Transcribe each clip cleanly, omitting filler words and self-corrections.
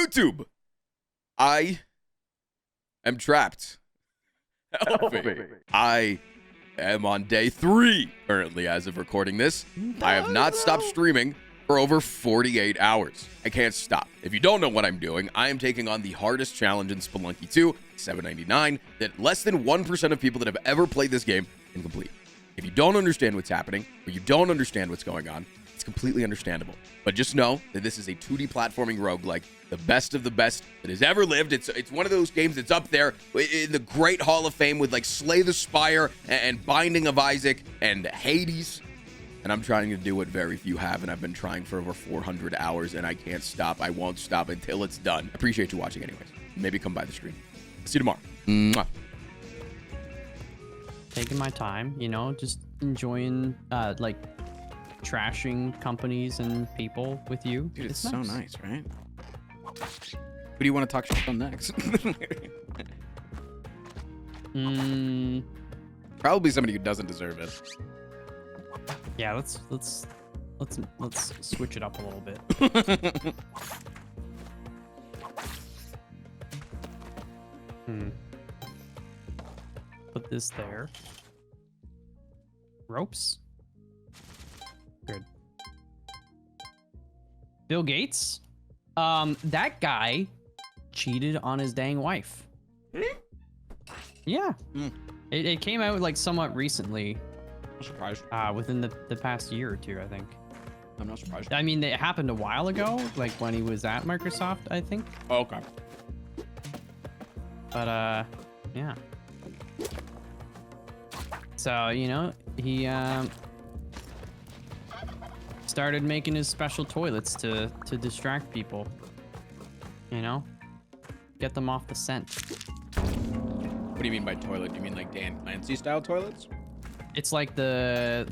YouTube, I am trapped. Help me. I am on day 3 currently as of recording this. I have not stopped streaming for over 48 hours. I can't stop. If you don't know what I'm doing, I am taking on the hardest challenge in Spelunky 2, $7.99, that less than 1% of people that have ever played this game can complete. If you don't understand what's happening, or you don't understand what's going on, it's completely understandable. But just know that this is a 2D platforming roguelike, the best of the best that has ever lived. It's one of those games that's up there in the Great Hall of Fame with like Slay the Spire and Binding of Isaac and Hades. And I'm trying to do what very few have, and I've been trying for over 400 hours, and I can't stop. I won't stop until it's done. Appreciate you watching anyways. Maybe come by the stream. See you tomorrow. Mwah. Taking my time, you know, just enjoying like trashing companies and people with you. Dude, it's so nice, right? Who do you want to talk shit on next? Probably somebody who doesn't deserve it. Yeah, let's switch it up a little bit. Put this there. Ropes. Good. Bill Gates. That guy cheated on his dang wife. Yeah. It came out like somewhat recently. I'm surprised. Within the past year or two, I think. I'm not surprised. I mean, it happened a while ago, like when he was at Microsoft, I think. Oh, okay. But yeah. So, you know, he started making his special toilets to distract people. You know? Get them off the scent. What do you mean by toilet? Do you mean like Dan Clancy style toilets? It's like the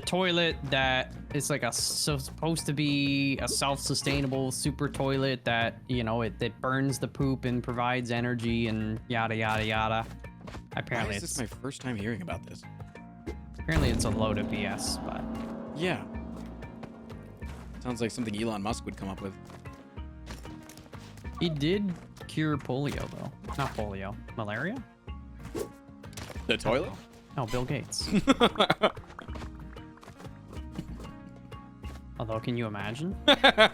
toilet that is like supposed to be a self-sustainable super toilet that, you know, it burns the poop and provides energy and yada yada yada. Apparently, Why is this my first time hearing about this? Apparently it's a load of BS, but yeah. Sounds like something Elon Musk would come up with. he did cure polio though. Not polio, malaria? The toilet? No, Bill Gates. Although, can you imagine? A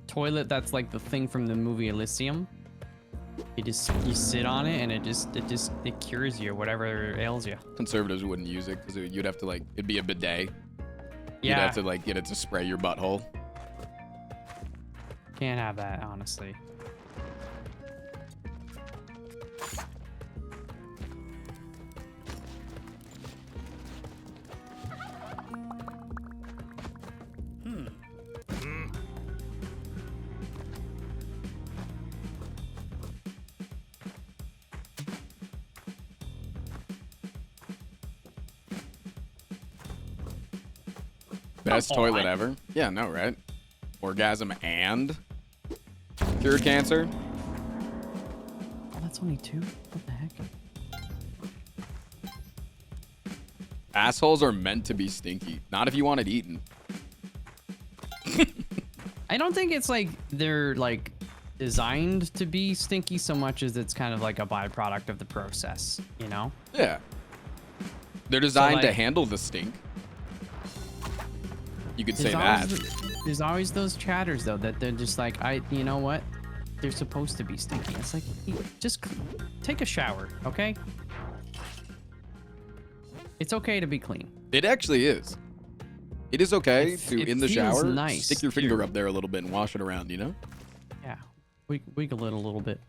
toilet that's like the thing from the movie Elysium. You sit on it and it cures you, whatever ails you. Conservatives wouldn't use it because you'd have to like, it'd be a bidet. Yeah. You'd have to like get it to spray your butthole. Can't have that, honestly. Best toilet ever? Yeah, no, right? Orgasm and cure cancer? Oh, that's only 2? What the heck? Assholes are meant to be stinky. Not if you want it eaten. I don't think it's like they're like designed to be stinky so much as it's kind of like a byproduct of the process, you know? Yeah. They're designed to like, handle the stink. You could say that. There's always those chatters though that they're just like, you know what? They're supposed to be stinky. It's like, just take a shower, okay? It's okay to be clean. It actually is. It is okay to, in the shower, nice, stick your finger up there a little bit and wash it around, you know? Yeah. Wiggle it a little bit.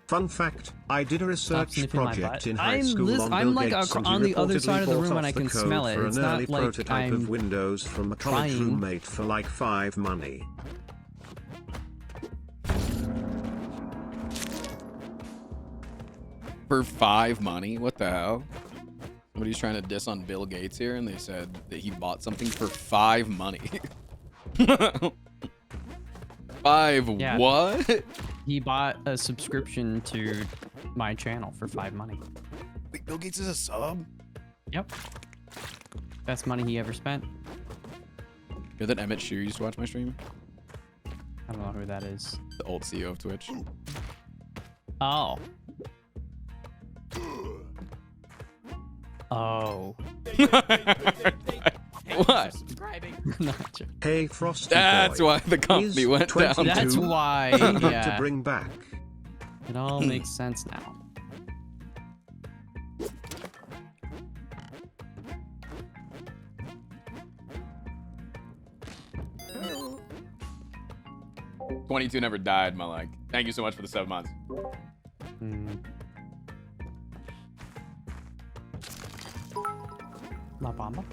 Fun fact, I did a research project in high school on Bill I'm like Gates and on he the other reportedly side of the bought room and off I the can code smell it. for It's an not early like prototype I'm of Windows from a college trying. roommate for like 5 money. For 5 money? What the hell? Somebody's trying to diss on Bill Gates here and they said that he bought something for 5 money. 5 Yeah. what? He bought a subscription to my channel for 5 money. Wait, Bill Gates is a sub? Yep. Best money he ever spent. You're that Emmett Shear used to watch my stream? I don't know who that is. The old CEO of Twitch. Oh. Oh. What? Not sure. Hey, Frosty That's boy. why the company Is went down. 22 That's why. to Yeah. bring back. It all makes sense now. "22 never died, Malak. Thank you so much for the 7 months." Hmm. La Bamba?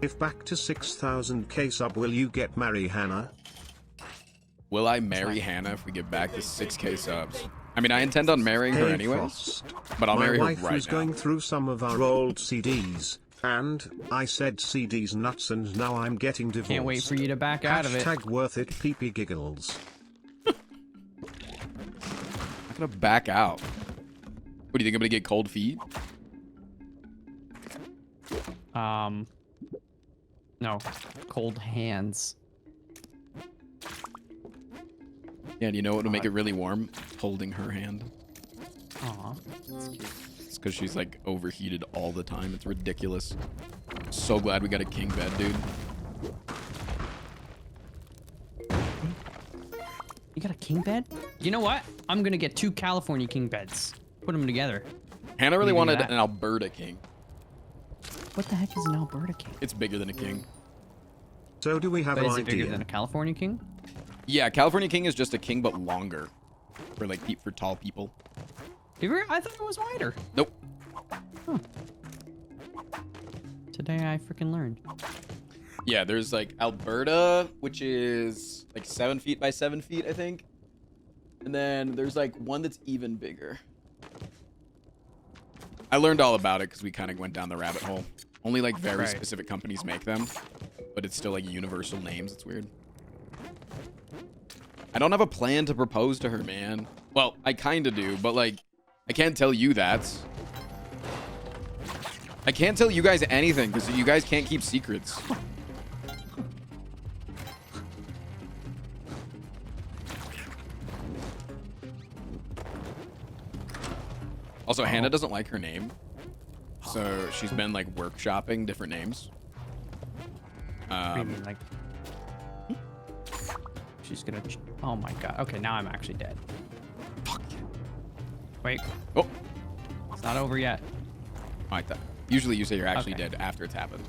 If back to 6,000k sub, will you get marry Hannah? Will I marry Hannah if we get back to 6k subs? I mean, I intend on marrying her Hey, anyways, Frost. but I'll My marry her wife right was now. going through some of our old CDs, and I said CDs nuts, and now I'm getting divorced. Can't wait for you to back out of it. Hashtag worth it, peepee giggles. I'm gonna back out. What do you think? I'm gonna get cold feet? No. Cold hands. Yeah, do you know what would make it really warm? Holding her hand. Aw. It's because she's like overheated all the time. It's ridiculous. So glad we got a king bed, dude. You got a king bed? You know what? I'm gonna get 2 California king beds. Put them together. Hannah really What do you wanted think of an that? Alberta king. What the heck is an Alberta king? It's bigger than a king. So do we have But an is it bigger idea? than a California king? Yeah, California king is just a king but longer. For like for tall people. I thought it was wider. Nope. Today I freaking learned. Yeah, there's like Alberta, which is like 7 feet by 7 feet, I think. And then there's like one that's even bigger. I learned all about it because we kind of went down the rabbit hole. Only like very Right. specific companies make them, but it's still like universal names. It's weird. I don't have a plan to propose to her, man. Well, I kind of do, but like, I can't tell you that. I can't tell you guys anything because you guys can't keep secrets. Also, Hannah doesn't like her name, so she's been like workshopping different names. What do you mean, like? She's gonna. Oh my god. Okay, now I'm actually dead. Fuck. Wait, Oh, it's not over yet. I thought. Usually you say you're actually Okay. dead after it's happened.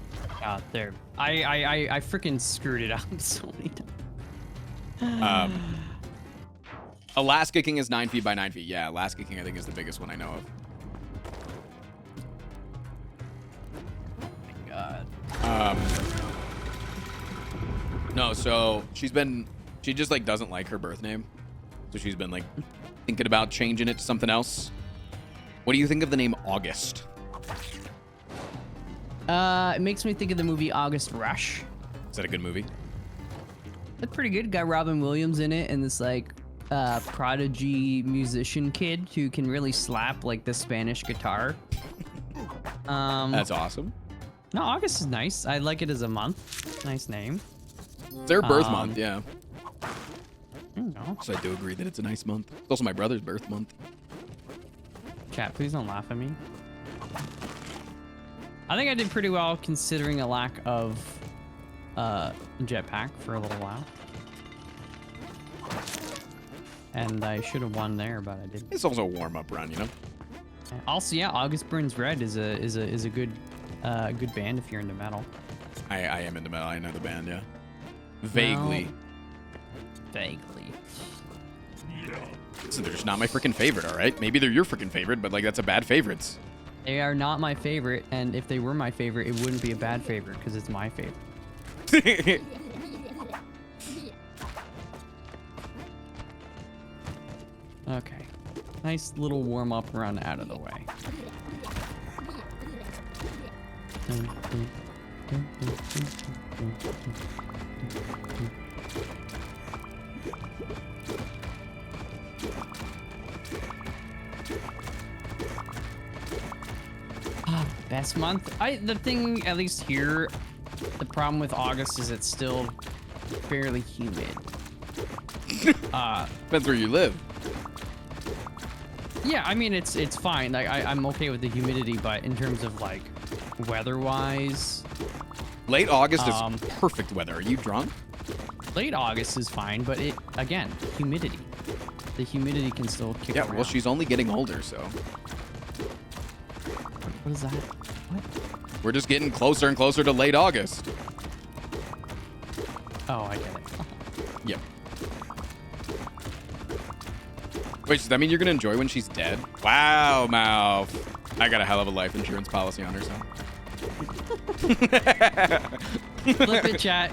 There. I freaking screwed it up so many times. Alaska King is 9 feet by 9 feet. Yeah, Alaska King I think is the biggest one I know of. God. No, so she just like doesn't like her birth name. So she's been like thinking about changing it to something else. What do you think of the name August? It makes me think of the movie August Rush. Is that a good movie? It's pretty good. Got Robin Williams in it, and this like prodigy musician kid who can really slap like the Spanish guitar. That's awesome. No, August is nice. I like it as a month. Nice name. It's their birth month, yeah. There you go. So I do agree that it's a nice month. It's also my brother's birth month. Chat, please don't laugh at me. I think I did pretty well considering a lack of jetpack for a little while. And I should have won there, but I didn't. It's also a warm-up run, you know? Also, yeah, August Burns Red is a good good band if you're into metal. I am into metal. I know the band, yeah. Vaguely. Vaguely. So they're just not my freaking favorite, all right? Maybe they're your freaking favorite, but like that's a bad favorites. They are not my favorite, and if they were my favorite, it wouldn't be a bad favorite because it's my favorite. Okay. Nice little warm-up run out of the way. Best month? The thing, at least here, the problem with August is it's still fairly humid. Depends where you live. Yeah, I mean, it's fine. Like, I'm okay with the humidity, but in terms of, like, weather-wise, Late August is perfect weather. Are you drunk? late August is fine, but again, humidity. The humidity can still kick Yeah, around. well, she's only getting older, so. What is that? What? We're just getting closer and closer to late August. Oh, I get it. Yep. Wait, does that mean you're going to enjoy when she's dead? Wow, Mouth. I got a hell of a life insurance policy on her, so. Flip it, chat.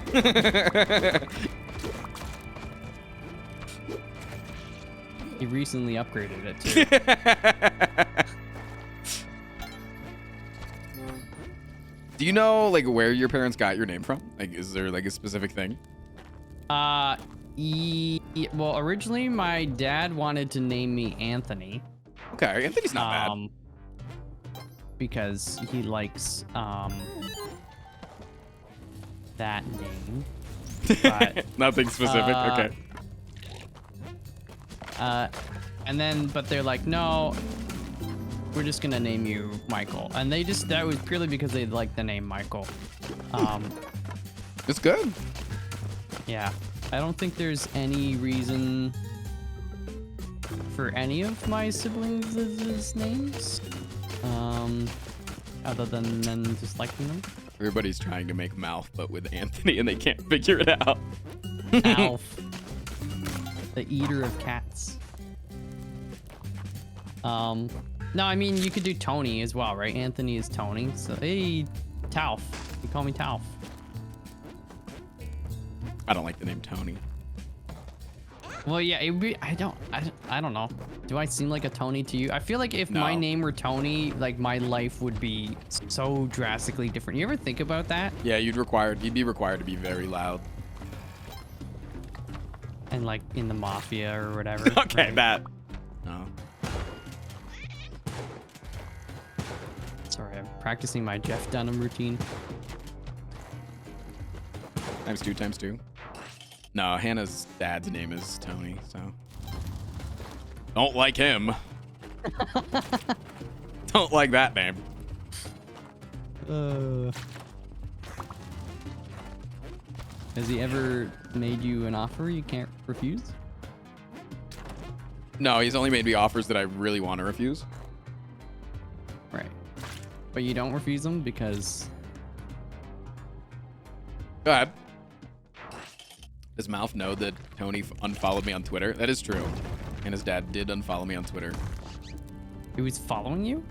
He recently upgraded it, too. Do you know, like, where your parents got your name from? Like, is there, like, a specific thing? Well, originally my dad wanted to name me Anthony. Okay, Anthony's not bad. Because he likes that name. But, Nothing specific. Okay. and then, but they're like, no, we're just gonna name you Michael. And that was purely because they liked the name Michael. It's good. Yeah, I don't think there's any reason for any of my siblings' names, other than just liking them. Everybody's trying to make Mouth, but with Anthony, and they can't figure it out. Alf, the eater of cats. No, I mean, you could do Tony as well, right? Anthony is Tony. So, hey, Tauf. You call me Tauf. I don't like the name Tony. Well, yeah, it would be, I don't know. Do I seem like a Tony to you? I feel like if my No. name were Tony, like my life would be so drastically different. You ever think about that? Yeah, you'd be required to be very loud. And like in the mafia or whatever. Okay, right? that. No. Sorry, I'm practicing my Jeff Dunham routine. Times two. No, Hannah's dad's name is Tony, so. Don't like him. Don't like that name. Has he ever made you an offer you can't refuse? No, he's only made me offers that I really want to refuse. Right. But you don't refuse them because... Go ahead. Does Mouth know that Tony unfollowed me on Twitter? That is true. And his dad did unfollow me on Twitter. he was following you?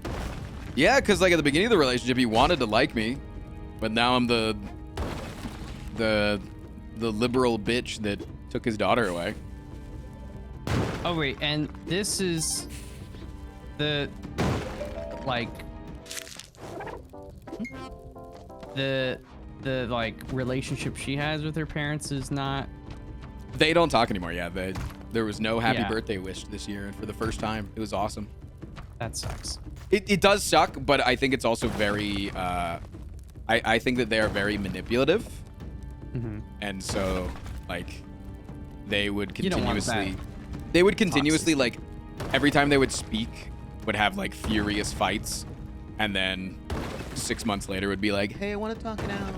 Yeah, because like at the beginning of the relationship, he wanted to like me, but now I'm the liberal bitch that took his daughter away. Oh wait, and this is the like relationship she has with her parents is not. They don't talk anymore. Yeah, there was no happy Yeah. birthday wish this year, and for the first time, it was awesome. That sucks. It does suck, but I think it's also very. I think that they are very manipulative, and so like they would You don't want continuously, that. they would continuously like every time they would speak would have like furious fights, and then 6 months later would be like, hey, I want to talk now.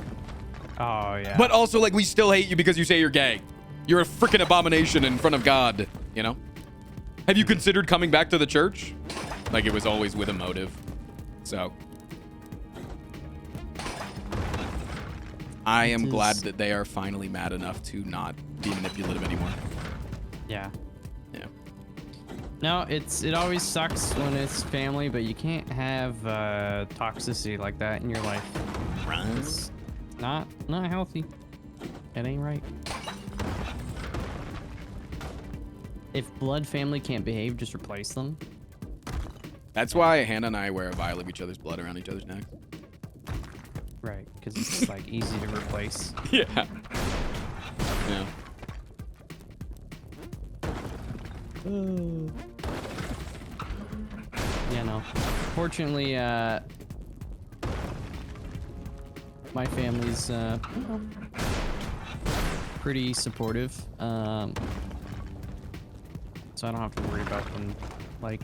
Oh yeah. But also like we still hate you because you say you're gay. You're a freaking abomination in front of God. You know? Have you considered coming back to the church? Like it was always with a motive. So I am glad that they are finally mad enough to not be manipulative anymore. Yeah. Yeah. No, it always sucks when it's family, but you can't have toxicity like that in your life. It's not healthy. It ain't right. If blood family can't behave, just replace them. That's why Hannah and I wear a vial of each other's blood around each other's necks. Right, because it's like easy to replace. Yeah. Yeah. Yeah, no. Fortunately, my family's pretty supportive. So I don't have to worry about them, like,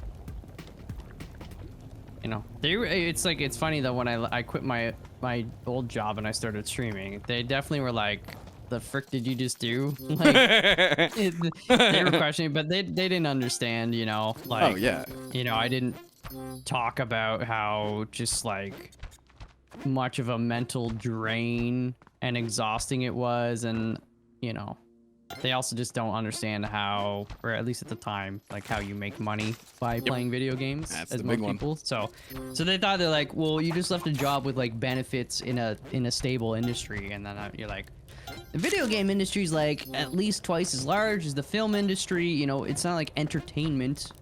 you know, it's like, it's funny though, when I quit my old job and I started streaming, they definitely were like, the frick did you just do? Like, they were questioning, but they didn't understand, you know, like, Oh yeah. you know, I didn't talk about how just like much of a mental drain and exhausting it was, and you know, they also just don't understand how, or at least at the time, like how you make money by playing video games. That's as the most big one. people. So they thought, they're like, well, you just left a job with like benefits in a stable industry, and then you're like, the video game industry is like at least twice as large as the film industry. You know, it's not like entertainment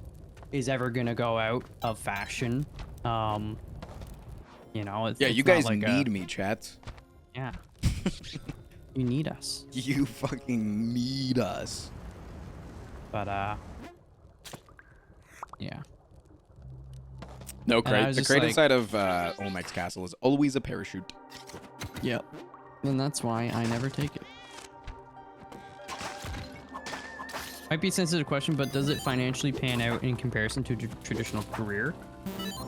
is ever gonna go out of fashion. You know, Yeah, it's you not guys like need me, chat. Yeah. You need us. You fucking need us. But yeah. No, And I crate. was The just crate like- inside of Olmec's castle is always a parachute. Yep. And that's why I never take it. Might be a sensitive question, but does it financially pan out in comparison to a traditional career?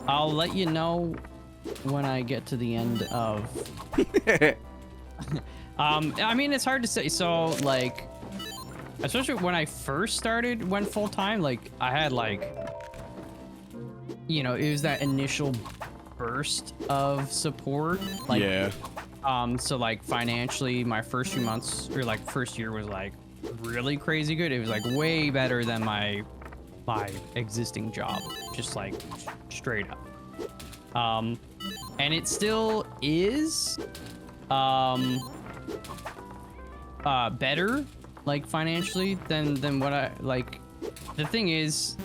I'll let you know when I get to the end of. I mean, it's hard to say. So, like, especially when I first started, went full time, like, I had like, you know, it was that initial burst of support. Like, yeah. So like financially, my first few months or like first year was like really crazy good. It was like way better than my existing job, just like straight up. And it still is better like financially than what I like. The thing is,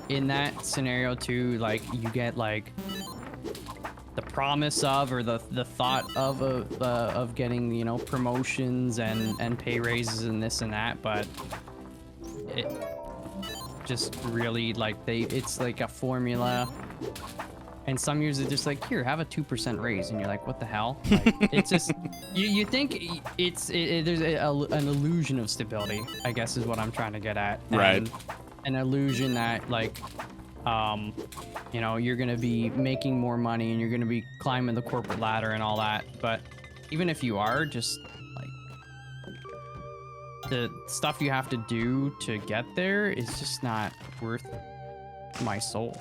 in that scenario too, like you get like the promise of, or the thought of getting, you know, promotions and pay raises and this and that, but it just really like it's like a formula, and some years it's just like, here, have a 2% raise, and you're like, what the hell? Like, it's just you think there's an illusion of stability, I guess is what I'm trying to get at. Right. And an illusion that like you know, you're gonna be making more money and you're gonna be climbing the corporate ladder and all that, but even if you are, just like the stuff you have to do to get there is just not worth my soul.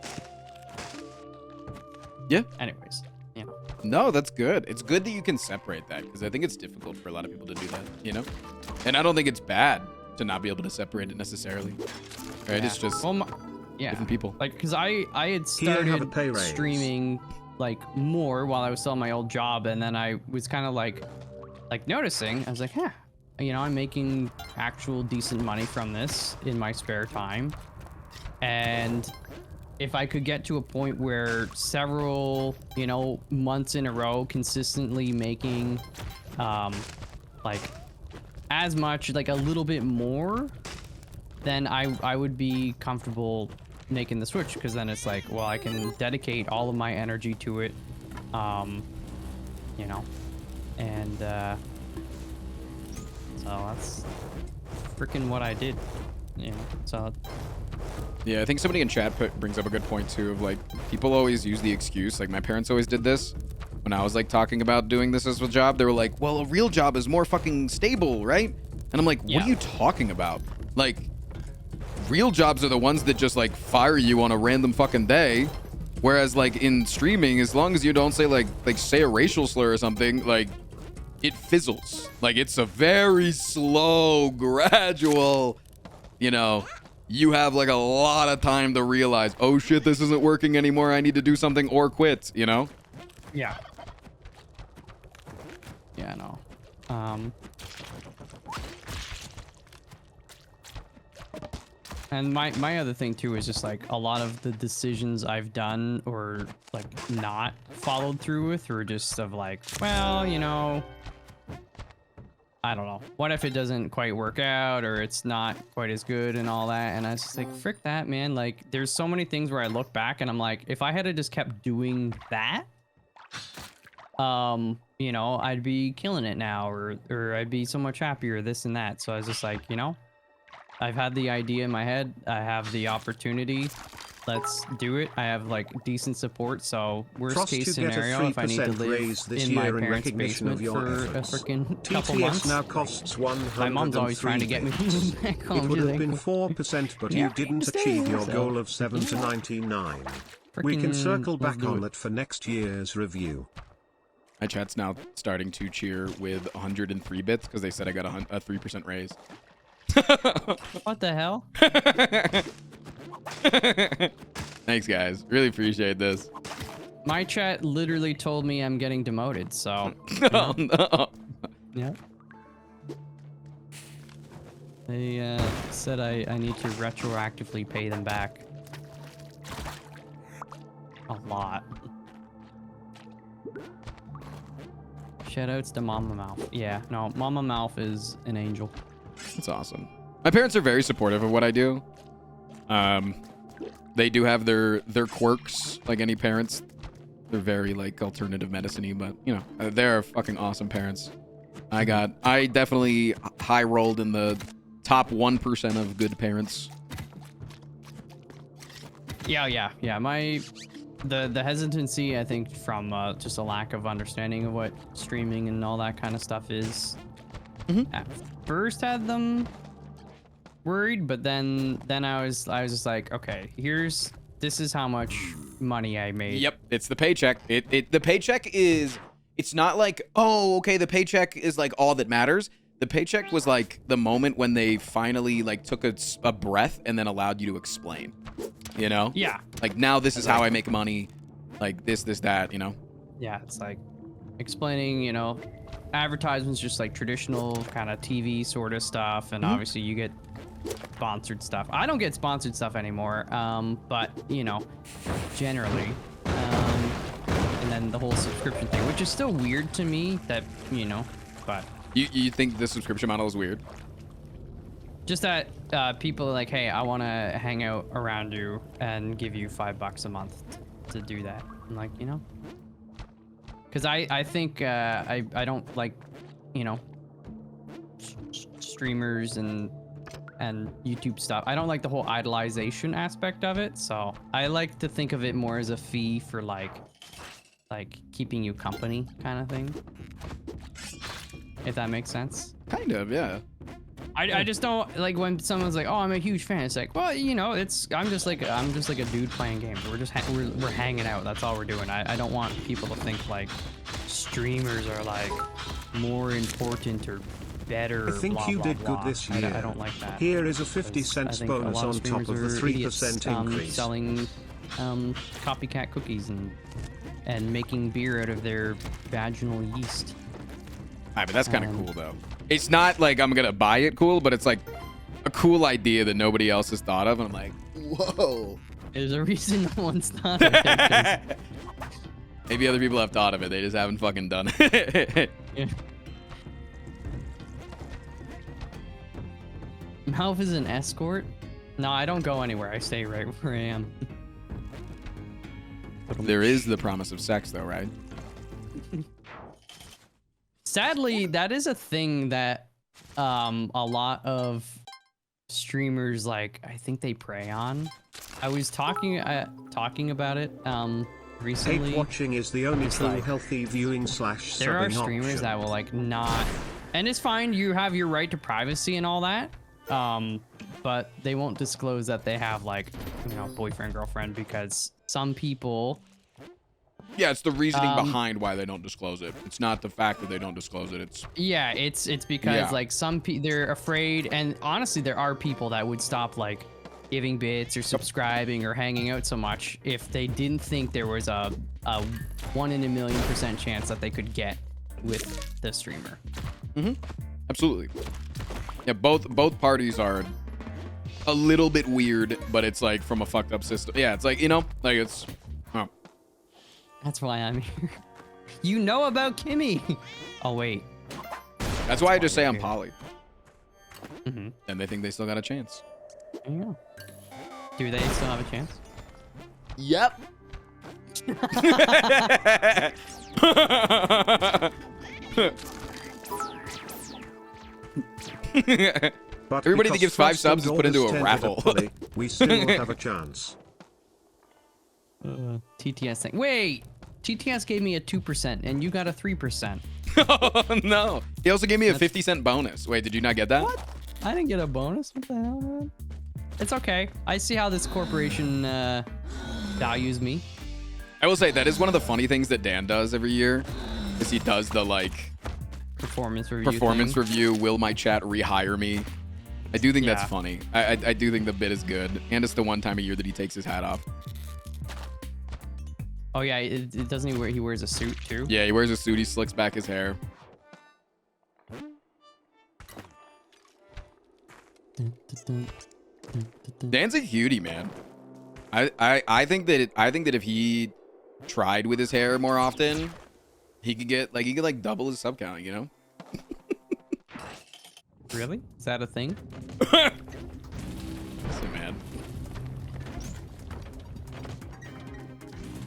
Yeah. Anyways, you know. No, that's good. It's good that you can separate that, because I think it's difficult for a lot of people to do that, you know? And I don't think it's bad to not be able to separate it necessarily. Right? Yeah. It's just Well, yeah, different people. like, because I had Here, have a started pay raise. streaming like more while I was still on my old job, and then I was kind of like noticing, I was like, huh, you know, I'm making actual decent money from this in my spare time, and if I could get to a point where several, you know, months in a row consistently making like as much, like a little bit more, then I would be comfortable making the switch, because then it's like, well, I can dedicate all of my energy to it, you know, and so that's freaking what I did, you know. So Yeah, I think somebody in chat brings up a good point too, of like, people always use the excuse, like my parents always did this when I was like talking about doing this as a job. They were like, well, a real job is more fucking stable, right? And I'm like, what Yeah. are you talking about? Like, real jobs are the ones that just like fire you on a random fucking day, whereas like in streaming, as long as you don't say like say a racial slur or something, like it fizzles. Like, it's a very slow, gradual, you know, you have like a lot of time to realize, oh shit, this isn't working anymore, I need to do something or quit, you know? yeah, no, and my other thing too is just like a lot of the decisions I've done or like not followed through with, or just of like, well, you know, I don't know, what if it doesn't quite work out, or it's not quite as good and all that, and I was just like, frick that, man. Like, there's so many things where I look back and I'm like, if I had just kept doing that, you know, I'd be killing it now, or I'd be so much happier, this and that. So I was just like, you know, I've had the idea in my head. I have the opportunity. Let's do it. I have like decent support. So worst Frost case to get a scenario, if I need to 3% live raise this in my year in parents' recognition of basement your for a efforts. freaking couple TTS months. now costs 103 My mom's always trying to get me bits. back home. It would She's have been like, 4%, but Yeah, you didn't stay achieve here, your so- goal of 7 to 99. We can freaking circle let's back do on it. that for next year's review. My chat's now starting to cheer with 103 bits because they said I got a 3% raise. What the hell? Thanks, guys. Really appreciate this. My chat literally told me I'm getting demoted, so Oh, no. yeah. They said I need to retroactively pay them back. A lot. Shoutouts to Mama Mouth. Yeah, no, Mama Mouth is an angel. That's awesome. My parents are very supportive of what I do. They do have their quirks, like any parents. They're very like alternative medicine-y, but you know, they're fucking awesome parents. I definitely high rolled in the top 1% of good parents. Yeah. The hesitancy, I think, from just a lack of understanding of what streaming and all that kind of stuff is. At first had them worried, but then I was just like, okay, this is how much money I made. Yep, it's the paycheck. The paycheck is, it's not like, oh, okay, the paycheck is like all that matters. The paycheck was like the moment when they finally like took a breath and then allowed you to explain, you know? Yeah. Like, now this is how I make money, like this, that, you know? Yeah, it's like explaining, you know, advertisements, just like traditional kind of TV sort of stuff, and obviously you get sponsored stuff. I don't get sponsored stuff anymore, but you know, generally, and then the whole subscription thing, which is still weird to me, that, you know, but You think the subscription model is weird? just that people are like, hey, I want to hang out around you and give you $5 a month to do that. I'm like, you know, because I think I don't like, you know, streamers and YouTube stuff. I don't like the whole idolization aspect of it, so I like to think of it more as a fee for like keeping you company kind of thing, if that makes sense. Kind of, yeah. I just don't like when someone's like, oh, I'm a huge fan. It's like, well, you know, I'm just like a dude playing games. We're just we're hanging out. That's all we're doing. I don't want people to think like streamers are like more important or better. I think blah, you blah, did blah. good this year. I don't like that. Here is a 50 Because I cents think a bonus lot on top streamers of the are idiots, 3% increase. selling copycat cookies and making beer out of their vaginal yeast. But that's kind of cool though. It's not like I'm gonna buy it cool, but it's like a cool idea that nobody else has thought of, and I'm like, whoa. There's a reason no one's thought of it. Maybe other people have thought of it, they just haven't fucking done it. Yeah. Malv is an escort? No, I don't go anywhere. I stay right where I am. There is the promise of sex though, right? Sadly, that is a thing that a lot of streamers, like, I think they prey on. I was talking about it recently. Hate watching is the only It's true like, healthy viewing / there are subbing streamers option. that will like not, and it's fine, you have your right to privacy and all that, but they won't disclose that they have, like, you know, boyfriend, girlfriend, because some people, Yeah, it's the reasoning behind why they don't disclose it. It's not the fact that they don't disclose it. It's yeah, it's because Yeah. like they're afraid, and honestly there are people that would stop like giving bits or subscribing or hanging out so much if they didn't think there was a 1 in a million % chance that they could get with the streamer. absolutely. Yeah, both parties are a little bit weird, but it's like from a fucked up system. Yeah, it's like, you know, like it's oh. That's why I'm here. You know about Kimmy. Oh wait. That's why I just say I'm poly. Mhm. And they think they still got a chance. There you go. Do they still have a chance? Yep. But Everybody that because gives 5 Frosting subs is put Gold into a tended raffle. Polly, we still have a chance. TTS thing. Wait, TTS gave me a 2% and you got a 3%. Oh, no. He also gave me a 50-cent bonus. Wait, did you not get that? What? I didn't get a bonus. What the hell, man? It's okay. I see how this corporation values me. I will say that is one of the funny things that Dan does every year, is he does the like Performance review. performance thing. review. Will my chat rehire me? I do think that's Yeah. funny. I do think the bit is good, and it's the one time a year that he takes his hat off. Oh yeah, it doesn't he wear? He wears a suit too. Yeah, he wears a suit. He slicks back his hair. Dan's a cutie, man. I think that if he tried with his hair more often, he could like double his sub count, you know? Really? Is that a thing? So, man.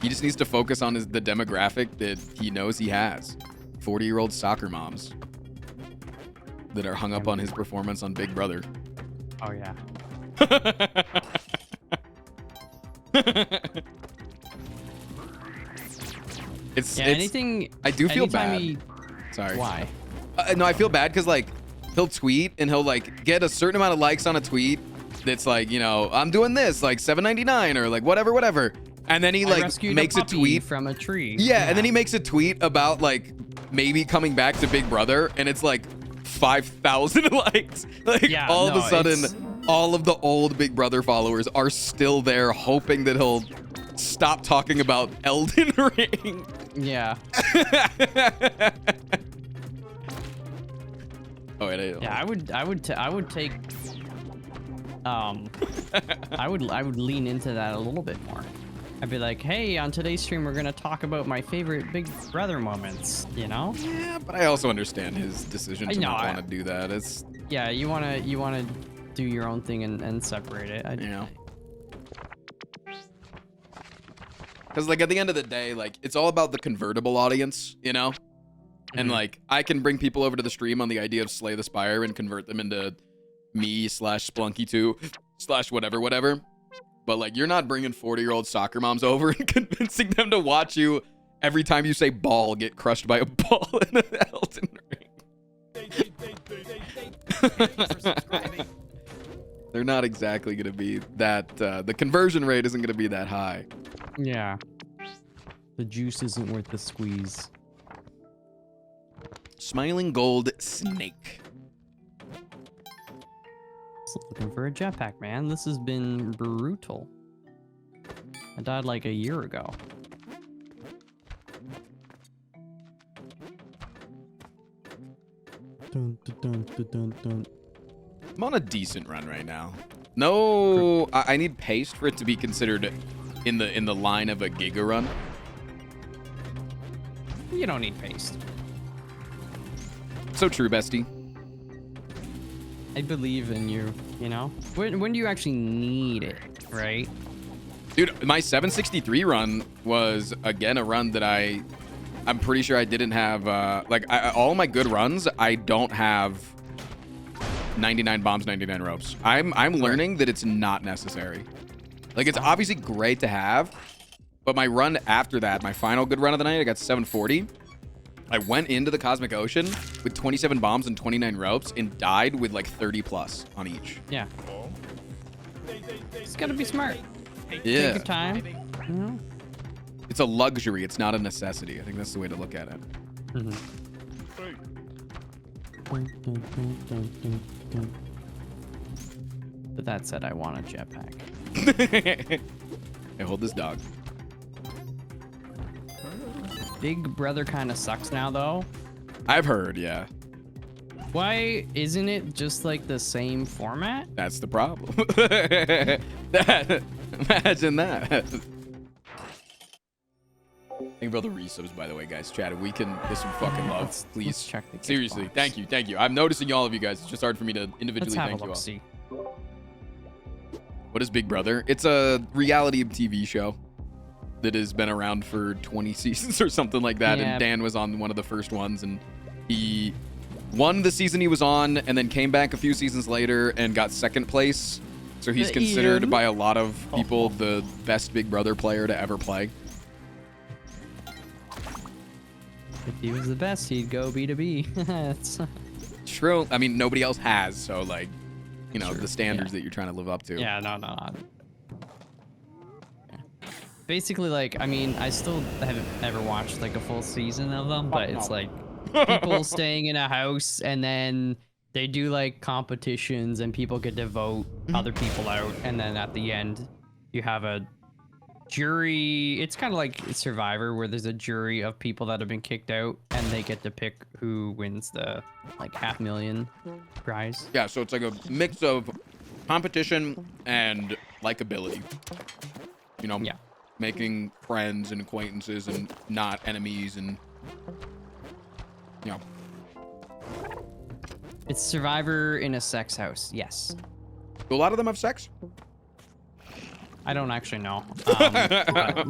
He just needs to focus on the demographic that he knows he has. 40-year-old soccer moms that are hung up on his performance on Big Brother. Oh yeah. It's Anything. I do feel anytime bad. he- Sorry. Why? No, I feel bad because like he'll tweet and he'll like get a certain amount of likes on a tweet that's like, you know, I'm doing this like $7.99 or like whatever, and then he I like rescued makes a puppy tweet. from a tree. Yeah, and then he makes a tweet about like maybe coming back to Big Brother, and it's like 5,000 likes. Like Yeah, all of no, a sudden, it's- all of the old Big Brother followers are still there, hoping that he'll stop talking about Elden Ring. Yeah. Oh wait, Yeah, I would take I would lean into that a little bit more. I'd be like, hey, on today's stream we're gonna talk about my favorite Big Brother moments, you know? Yeah, but I also understand his decision I to know, not I- want to do that. It's, Yeah, you wanna do your own thing and separate it. you know. Because like at the end of the day, like it's all about the convertible audience, you know? And Mhm. like I can bring people over to the stream on the idea of Slay the Spire and convert them into me / Splunky2 / whatever. But like you're not bringing 40-year-old soccer moms over and convincing them to watch you every time you say ball get crushed by a ball in an Elden Ring. They're not exactly going to be that, the conversion rate isn't going to be that high. Yeah. The juice isn't worth the squeeze. Smiling Gold Snake. Still looking for a jetpack, man. This has been brutal. I died like a year ago. Dun, dun, dun, dun, dun. I'm on a decent run right now. No, I need paste for it to be considered in the line of a Giga run. You don't need paste. So true, bestie. I believe in you, you know? When do you actually need it, right? Dude, my 763 run was, again, a run that I'm pretty sure I didn't have, all my good runs, I don't have 99 bombs, 99 ropes. I'm learning that it's not necessary. Like, it's obviously great to have, but my run after that, my final good run of the night, I got 740. I went into the Cosmic Ocean with 27 bombs and 29 ropes and died with like 30 plus on each. Yeah. It's gotta be smart. Take Yeah. your time. You know? It's a luxury. It's not a necessity. I think that's the way to look at it. But that said, I want a jetpack. Hey, hold this dog. Big Brother kind of sucks now, though. I've heard, yeah. Why isn't it just like the same format? That's the problem. Imagine that. Thank you for all the resubs, by the way, guys. Chat, if we can get some fucking love, Let's please. check the gift Seriously, box. thank you. I'm noticing all of you guys. It's just hard for me to individually Let's have thank a you all. look. See. What is Big Brother? It's a reality TV show. that has been around for 20 seasons or something like that. Yeah. And Dan was on one of the first ones, and he won the season he was on, and then came back a few seasons later and got second place. So he's considered Ian. by a lot of people the best Big Brother player to ever play. If he was the best, he'd go B2B. It's- True. I mean, nobody else has, so like, you know, Sure, the standards yeah. that you're trying to live up to. Yeah, no. Yeah. Basically, like, I mean, I still haven't ever watched like a full season of them, but it's like people staying in a house and then they do like competitions and people get to vote other people out, and then at the end you have a jury. It's kind of like Survivor, where there's a jury of people that have been kicked out and they get to pick who wins the like $500,000 prize. Yeah, so it's like a mix of competition and likability. You know, Yeah. making friends and acquaintances and not enemies, and you know. It's Survivor in a sex house. Yes. Do a lot of them have sex? I don't actually know. But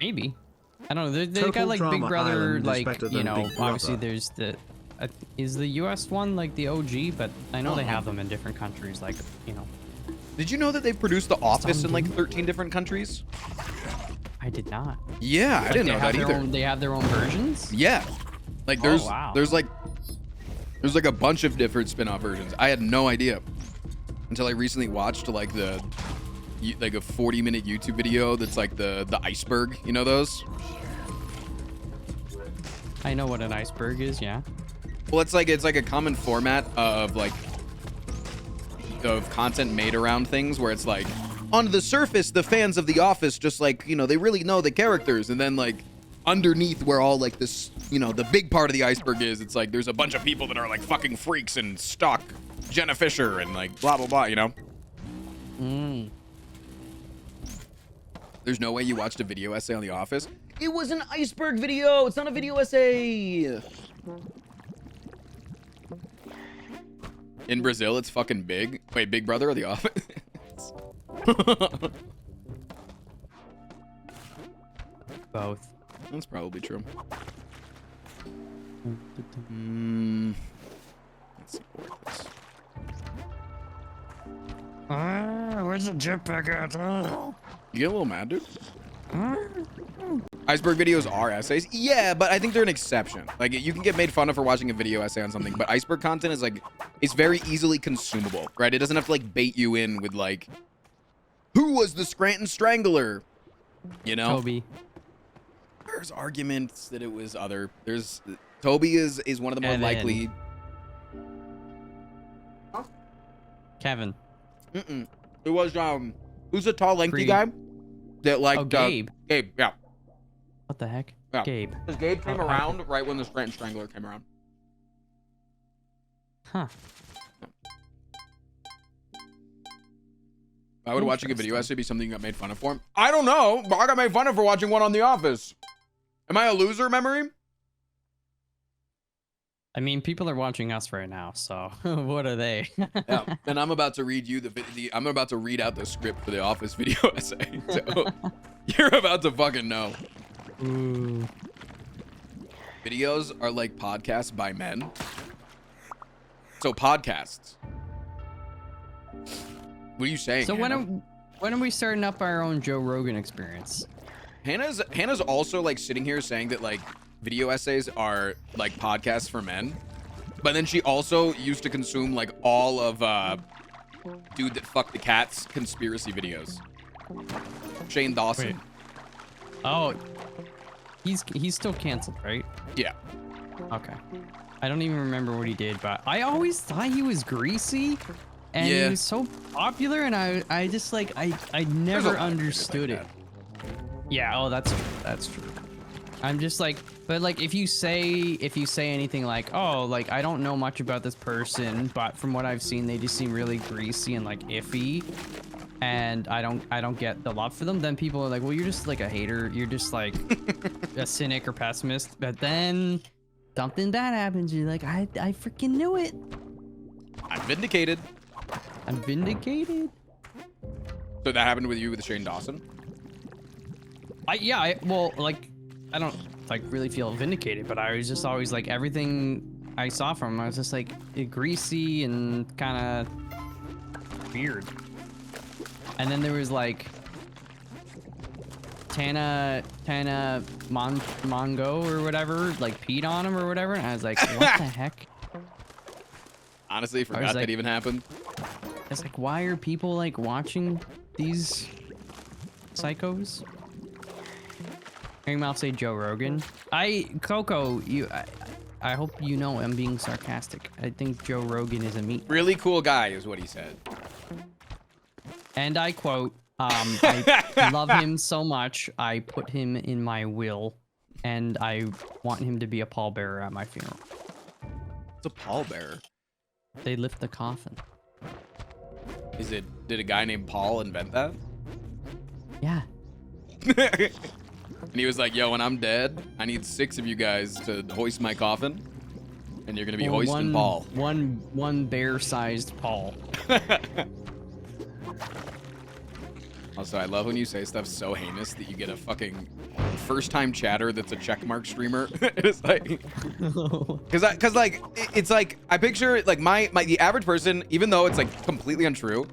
maybe. I don't know. They Total got like Big Drama Brother, Island is like, better you than know, Big obviously Brother. there's the, is the US one like the OG, but I know they have them in different countries, like, you know. Did you know that they've produced The Office in like Some 13 different countries? I did not. Yeah, I didn't They know have that their either. own, they have their own versions? Yeah. Like Oh, there's wow. there's like a bunch of different spin-off versions. I had no idea until I recently watched like a 40-minute YouTube video that's like the iceberg, you know those? I know what an iceberg is, yeah. Well, it's like a common format of content made around things where it's like on the surface the fans of The Office just like, you know, they really know the characters, and then like underneath where all like this, you know, the big part of the iceberg is, it's like there's a bunch of people that are like fucking freaks and stalk Jenna Fisher and like blah blah blah, you know? Mm. There's no way you watched a video essay on The Office. It was an iceberg video. It's not a video essay. In Brazil, it's fucking big. Wait, Big Brother or The Office? Both. That's probably true. Let's support this. Where's the jetpack at? You get a little mad, dude? Iceberg videos are essays. Yeah, but I think they're an exception. Like, you can get made fun of for watching a video essay on something, but iceberg content is like, it's very easily consumable, right? It doesn't have to like bait you in with like, who was the Scranton Strangler? You know? Toby. There's arguments that it was other. Toby is one of the more Kevin. likely. Kevin. It was who's the tall, lengthy Creed. guy that liked Oh, Gabe. Gabe, yeah. What the heck? Yeah. Gabe. Because Gabe came Oh, around right when the Scranton Strangler came around. Huh. Why would watching a video essay be something you got made fun of for? I don't know, but I got made fun of for watching one on The Office. Am I a loser, Memory? I mean, people are watching us right now, so what are they? Yeah. And I'm about to read you I'm about to read out the script for The Office video essay. So you're about to fucking know. Ooh. Videos are like podcasts by men. So podcasts. What are you saying? So Hannah? when are we starting up our own Joe Rogan experience? Hannah's also like sitting here saying that like video essays are like podcasts for men, but then she also used to consume like all of dude that fucked the cats conspiracy videos. Shane Dawson. Wait. Oh, he's still canceled, right? Yeah. Okay. I don't even remember what he did, but I always thought he was greasy, and Yeah. he was so popular, and I just like I There's a never lot of understood videos it. like Yeah. Oh, that's true. I'm just like, but like if you say anything like, oh, like I don't know much about this person, but from what I've seen, they just seem really greasy and like iffy, and I don't get the love for them, then people are like, well, you're just like a hater, you're just like a cynic or pessimist. But then something bad happens, you're like, I freaking knew it. I'm vindicated. I'm vindicated. So that happened with you with Shane Dawson? Well, like, I don't like really feel vindicated, but I was just always like everything I saw from him, I was just like greasy and kind of weird. And then there was like Tana Mongo or whatever, like peed on him or whatever, and I was like, what the heck? Honestly, forgot like- that even happened. I was like, why are people like watching these psychos? Hearing mouth say Joe Rogan. Coco, I hope you know I'm being sarcastic. I think Joe Rogan is a meat. Really cool guy is what he said. And I quote, I love him so much, I put him in my will, and I want him to be a pallbearer at my funeral. It's a pallbearer. They lift the coffin. Did a guy named Paul invent that? Yeah. And he was like, yo, when I'm dead, I need 6 of you guys to hoist my coffin. And you're gonna be Well, hoisting Paul. One bear-sized Paul. Also, I love when you say stuff so heinous that you get a fucking first-time chatter that's a checkmark streamer. It's like, cause like it's like I picture like the average person, even though it's like completely untrue,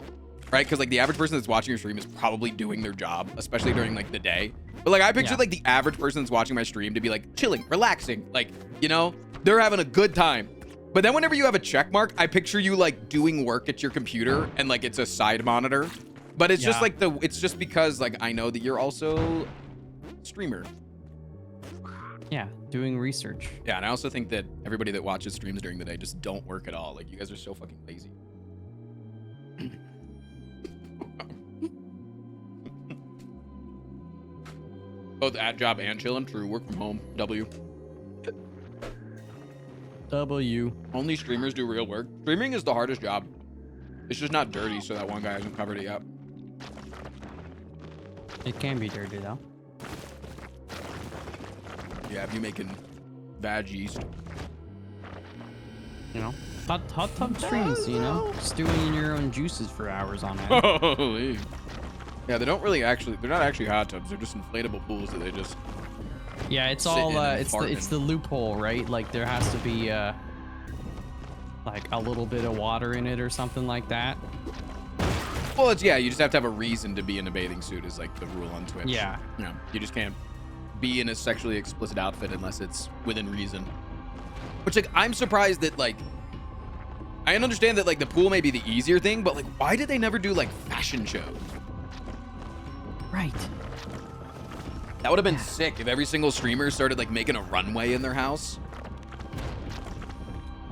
right? Because like the average person that's watching your stream is probably doing their job, especially during like the day. But like I picture like the average person that's watching my stream to be like chilling, relaxing, like, you know, they're having a good time. But then whenever you have a check mark, I picture you like doing work at your computer and like it's a side monitor. But it's just like it's just because like I know that you're also a streamer. Yeah, doing research. Yeah, and I also think that everybody that watches streams during the day just don't work at all. Like you guys are so fucking lazy. Both at job and chilling. True. Work from home. W. Only streamers do real work. Streaming is the hardest job. It's just not dirty, so that one guy hasn't covered it yet. It can be dirty though. Yeah, if you making veggies. You know, hot tub streams. You know, stewing in your own juices for hours on end. Holy. Yeah, they don't really actually. They're not actually hot tubs. They're just inflatable pools that they just. Yeah, it's sit all in and it's fart the in. loophole, right? Like there has to be like a little bit of water in it or something like that. Well, it's you just have to have a reason to be in a bathing suit is like the rule on Twitch. Yeah. You know, you just can't be in a sexually explicit outfit unless it's within reason. Which like I'm surprised that like I understand that like the pool may be the easier thing, but like why did they never do like fashion shows? Right. That would have been sick if every single streamer started like making a runway in their house.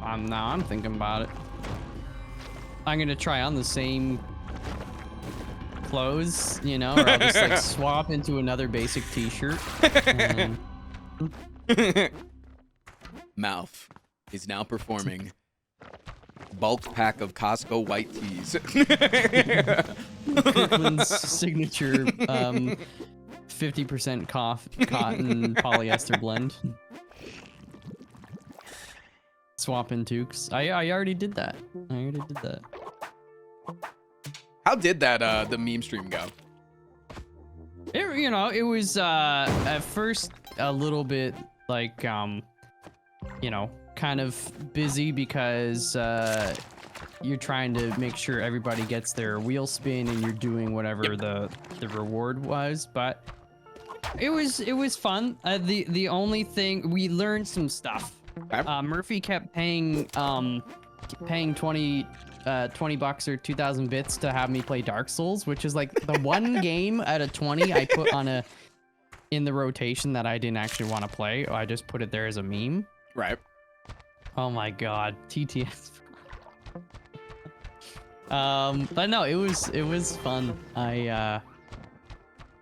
Now I'm thinking about it. I'm gonna try on the same clothes, you know, or I'll just like swap into another basic t-shirt. And Mouth is now performing bulk pack of Costco white tees. Kirkland's signature 50% cotton polyester blend. Swap in toques. I already did that. How did that the meme stream go? It was at first a little bit like you know, kind of busy because you're trying to make sure everybody gets their wheel spin and you're doing whatever the reward was, but it was fun. The only thing we learned some stuff. Okay. Murphy kept paying 20 bucks or 2,000 bits to have me play Dark Souls, which is like the one game out of 20 I put in the rotation that I didn't actually want to play. I just put it there as a meme. Right. Oh my god, TTS. But no, it was fun.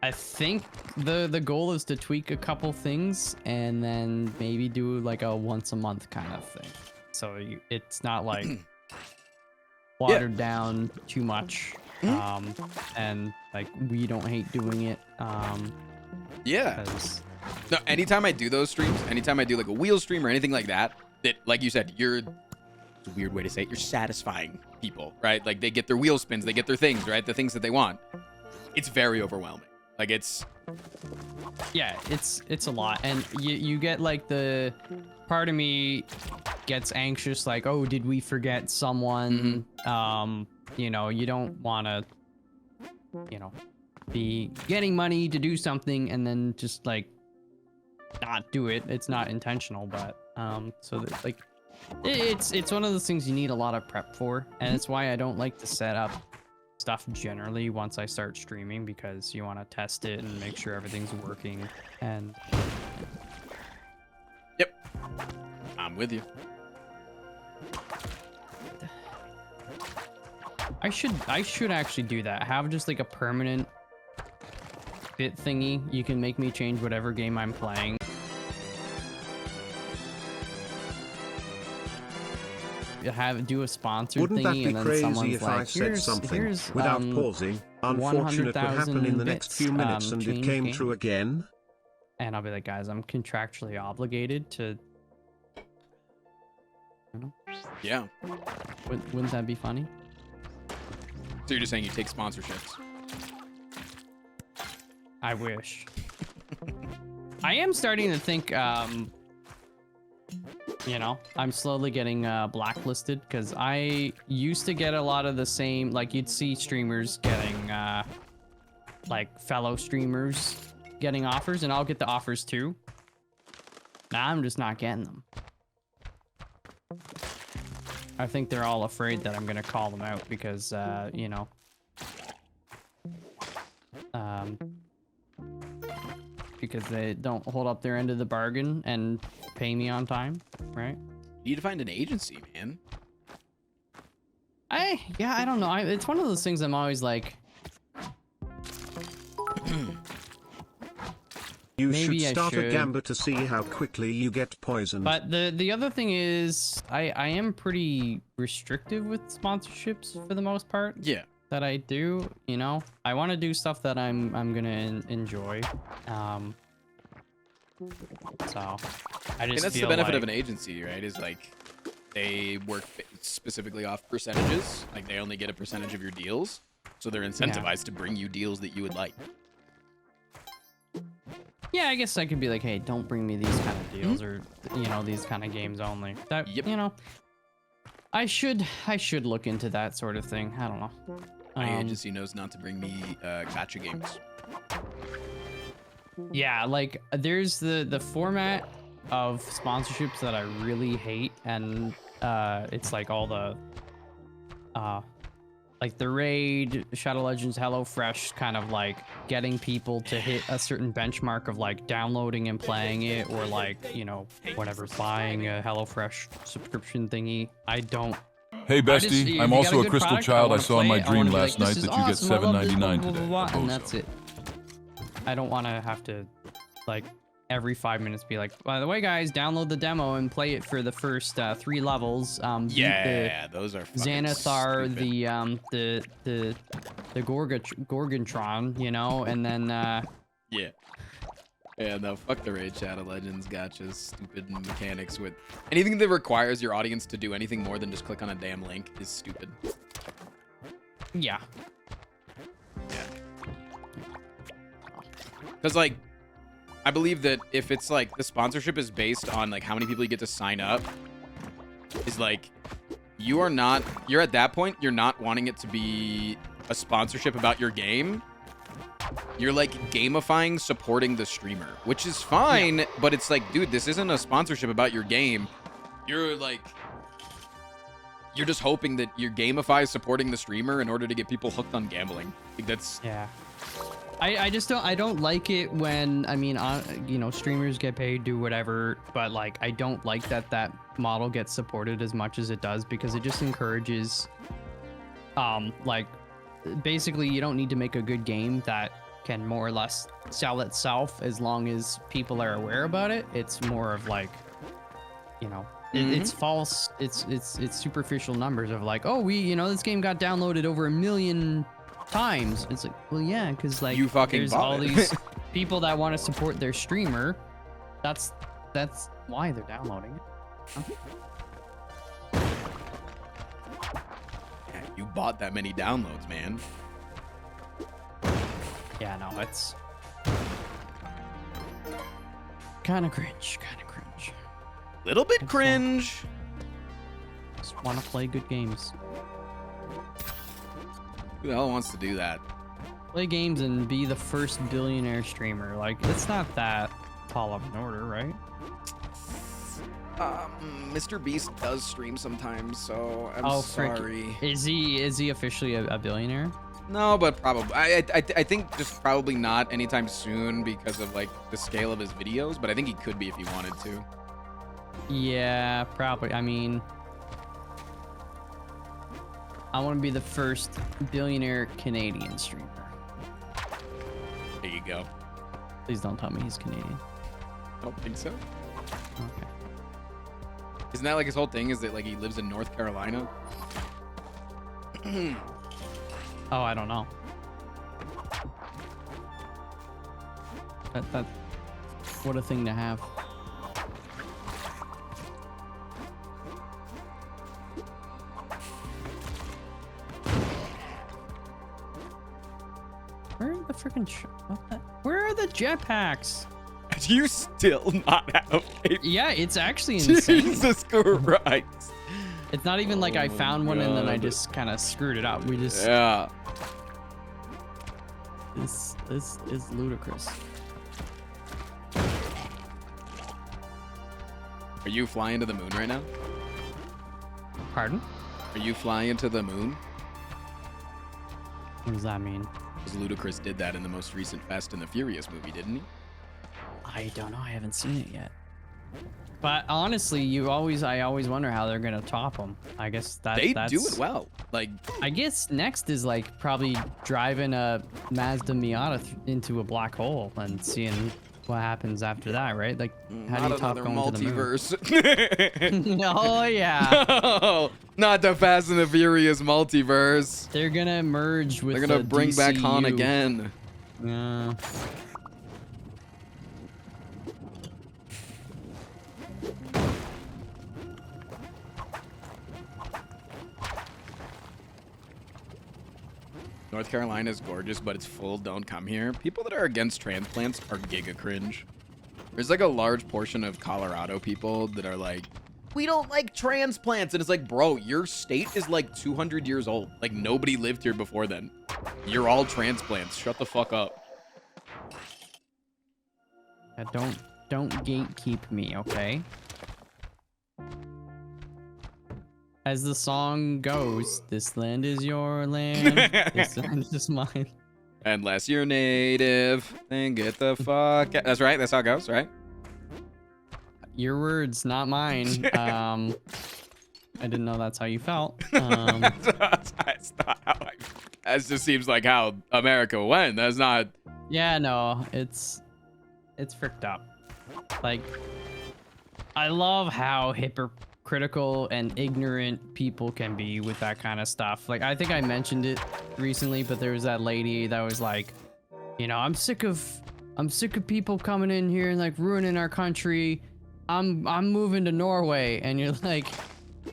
I think the goal is to tweak a couple things and then maybe do like a once a month kind of thing. So it's not like watered down too much. And like we don't hate doing it. Yeah. 'Cause- No, anytime I do those streams, anytime I do like a wheel stream or anything like that, like you said, it's a weird way to say it, you're satisfying people, right? Like they get their wheel spins, they get their things, right? The things that they want. It's very overwhelming. Like it's Yeah, it's a lot, and you get like the part of me gets anxious, like, oh, did we forget someone? You know, you don't want to, you know, be getting money to do something and then just like not do it. It's not intentional, but so that, like, it's one of those things you need a lot of prep for, and it's why I don't like to set up stuff generally once I start streaming, because you want to test it and make sure everything's working. And Yep. I'm with you. I should actually do that. Have just like a permanent bit thingy. You can make me change whatever game I'm playing. Do a sponsored Wouldn't that thingy, be and then crazy someone's if like, I said something here's, without pausing? Unfortunate would happen in the next few minutes, and it change came game. true again. And I'll be like, guys, I'm contractually obligated to. You know, Yeah. wouldn't that be funny? So you're just saying you take sponsorships? I wish. I am starting to think, you know, I'm slowly getting blacklisted, because I used to get a lot of the same, like you'd see streamers getting, like fellow streamers getting offers, and I'll get the offers too. Now I'm just not getting them. I think they're all afraid that I'm gonna call them out because, you know, because they don't hold up their end of the bargain and pay me on time, right? You need to find an agency, man. Yeah, I don't know. It's one of those things I'm always like, You Maybe should I start a should. gamba to see how quickly you get poisoned. but the other thing is I am pretty restrictive with sponsorships for the most part Yeah. that I do, you know. I want to do stuff that I'm gonna enjoy. So I And just that's the feel benefit like, of an agency, right? Is like they work specifically off percentages. Like they only get a percentage of your deals, so they're incentivized to bring you deals that you would like. yeah, I guess I could be like, hey, don't bring me these kind of deals, or you know, these kind of games only. That Yep. you know, I should look into that sort of thing. I don't know. My agency knows not to bring me gotcha games. Yeah, like there's the format of sponsorships that I really hate, and it's like all the like the Raid, Shadow Legends, HelloFresh, kind of like getting people to hit a certain benchmark of like downloading and playing it, or like, you know, whatever, buying a HelloFresh subscription thingy. I don't. Hey I just- bestie, if I'm you got also a good crystal product, child I wanna saw in play my it, I wanna dream be last like, night this that is you get awesome, I love this, $7.99 blah, blah, today. blah, blah, Bozo. and that's it. I don't want to have to like every 5 minutes be like, by the way, guys, download the demo and play it for the first 3 levels. Beat Yeah, those are the fucking Xanathar, stupid. the Gorgontron, you know, and then Yeah. Yeah, no, fuck the Raid Shadow Legends gotchas, stupid mechanics with anything that requires your audience to do anything more than just click on a damn link is stupid. yeah. Because, like, I believe that if it's like the sponsorship is based on like how many people you get to sign up, is like you're at that point, you're not wanting it to be a sponsorship about your game. You're like gamifying supporting the streamer, which is fine, but it's like, dude, this isn't a sponsorship about your game. You're just hoping that you gamify supporting the streamer in order to get people hooked on gambling. Like that's Yeah. I just don't like it when, I mean, you know, streamers get paid, do whatever, but like I don't like that model gets supported as much as it does, because it just encourages like basically you don't need to make a good game that can more or less sell itself as long as people are aware about it. It's more of like, you know, it's false, it's superficial numbers of like, oh, you know, this game got downloaded over 1 million times. It's like, well, yeah, because like You fucking there's bought all it. these people that want to support their streamer. That's why they're downloading it. yeah, you bought that many downloads, man. Yeah, no, it's Kind of cringe. Kind of cringe. Little bit That's cringe. Just want to play good games. Who the hell wants to do that? Play games and be the first billionaire streamer. Like, it's not that tall of an order, right? Mr. Beast does stream sometimes, so I'm Oh, sorry. Is he officially a billionaire? No, but probably. I think just probably not anytime soon because of like the scale of his videos. But I think he could be if he wanted to. Yeah, probably. I mean, I want to be the first billionaire Canadian streamer. There you go. Please don't tell me he's Canadian. I don't think so. Okay. Isn't that like his whole thing? Is that like he lives in North Carolina? Oh, I don't know. That what a thing to have. Where are the freaking where are the jetpacks? Do you still not have a Yeah, it's actually insane. Jesus Christ. It's not even like I Oh found one and then I God. just kind of screwed it up. We just Yeah. this is ludicrous. Are you flying to the moon right now? Pardon? Are you flying to the moon? What does that mean? Because Ludacris did that in the most recent Fast and the Furious movie, didn't he? I don't know. I haven't seen it yet. But honestly, I always wonder how they're gonna top them. I guess that's Do it well. Like, I guess next is like probably driving a Mazda Miata into a black hole and seeing what happens after that, right? Like, how do not you top another going to the moon? multiverse. Oh yeah, No, not the Fast and the Furious multiverse. they're gonna merge with. They're gonna the bring back Han DCU. again. Yeah. North Carolina is gorgeous, but it's full. Don't come here. People that are against transplants are giga cringe. There's like a large portion of Colorado people that are like, we don't like transplants. And it's like, bro, your state is like 200 years old. Like nobody lived here before then. You're all transplants. Shut the fuck up. Don't gatekeep me, okay? As the song goes, this land is your land. This land is mine. Unless you're native, then get the fuck out. That's right. That's how it goes, right? Your words, not mine. I didn't know that's how you felt. That's not how that just seems like how America went. That's not. Yeah, no, it's fricked up. Like, I love how hypocritical and ignorant people can be with that kind of stuff. Like, I think I mentioned it recently, but there was that lady that was like, you know, I'm sick of people coming in here and like ruining our country. I'm moving to Norway, and you're like,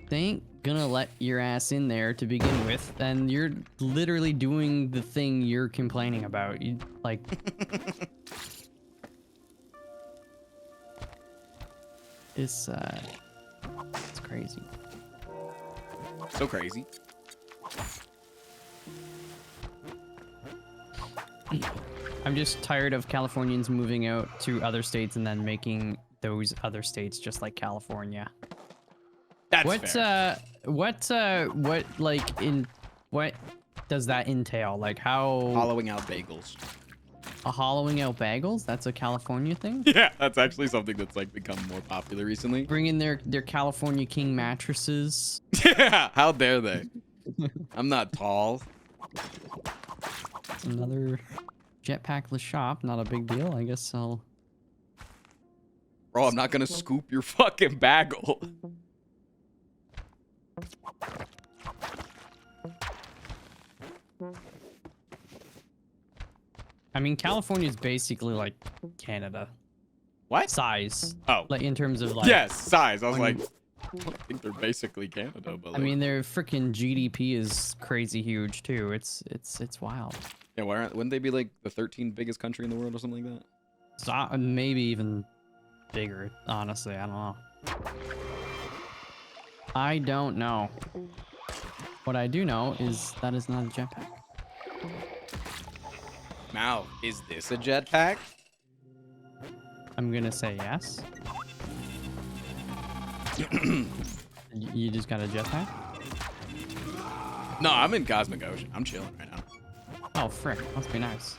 they ain't gonna let your ass in there to begin with, and you're literally doing the thing you're complaining about. You like. It's crazy. So crazy. I'm just tired of Californians moving out to other states and then making those other states just like California. That's fair. What does that entail? Like how Hollowing out bagels. hollowing out bagels? That's a California thing? Yeah, that's actually something that's like become more popular recently. Bring in their California King mattresses. Yeah, how dare they? I'm not tall. Another jetpackless shop, not a big deal. I guess I'll. Bro, I'm not gonna scoop your fucking bagel. I mean, California is basically like Canada What? size, Oh, like in terms of like. yes, size. I was when- like, I don't think they're basically Canada, but I like, mean, their freaking GDP is crazy huge too. It's wild. yeah, wouldn't they be like the 13th biggest country in the world or something like that? So, maybe even bigger. Honestly, I don't know. I don't know. What I do know is that is not a jetpack. Now, is this a jetpack? I'm gonna say yes. You just got a jetpack? No, I'm in Cosmic Ocean. I'm chilling right now. Oh, frick. Must be nice.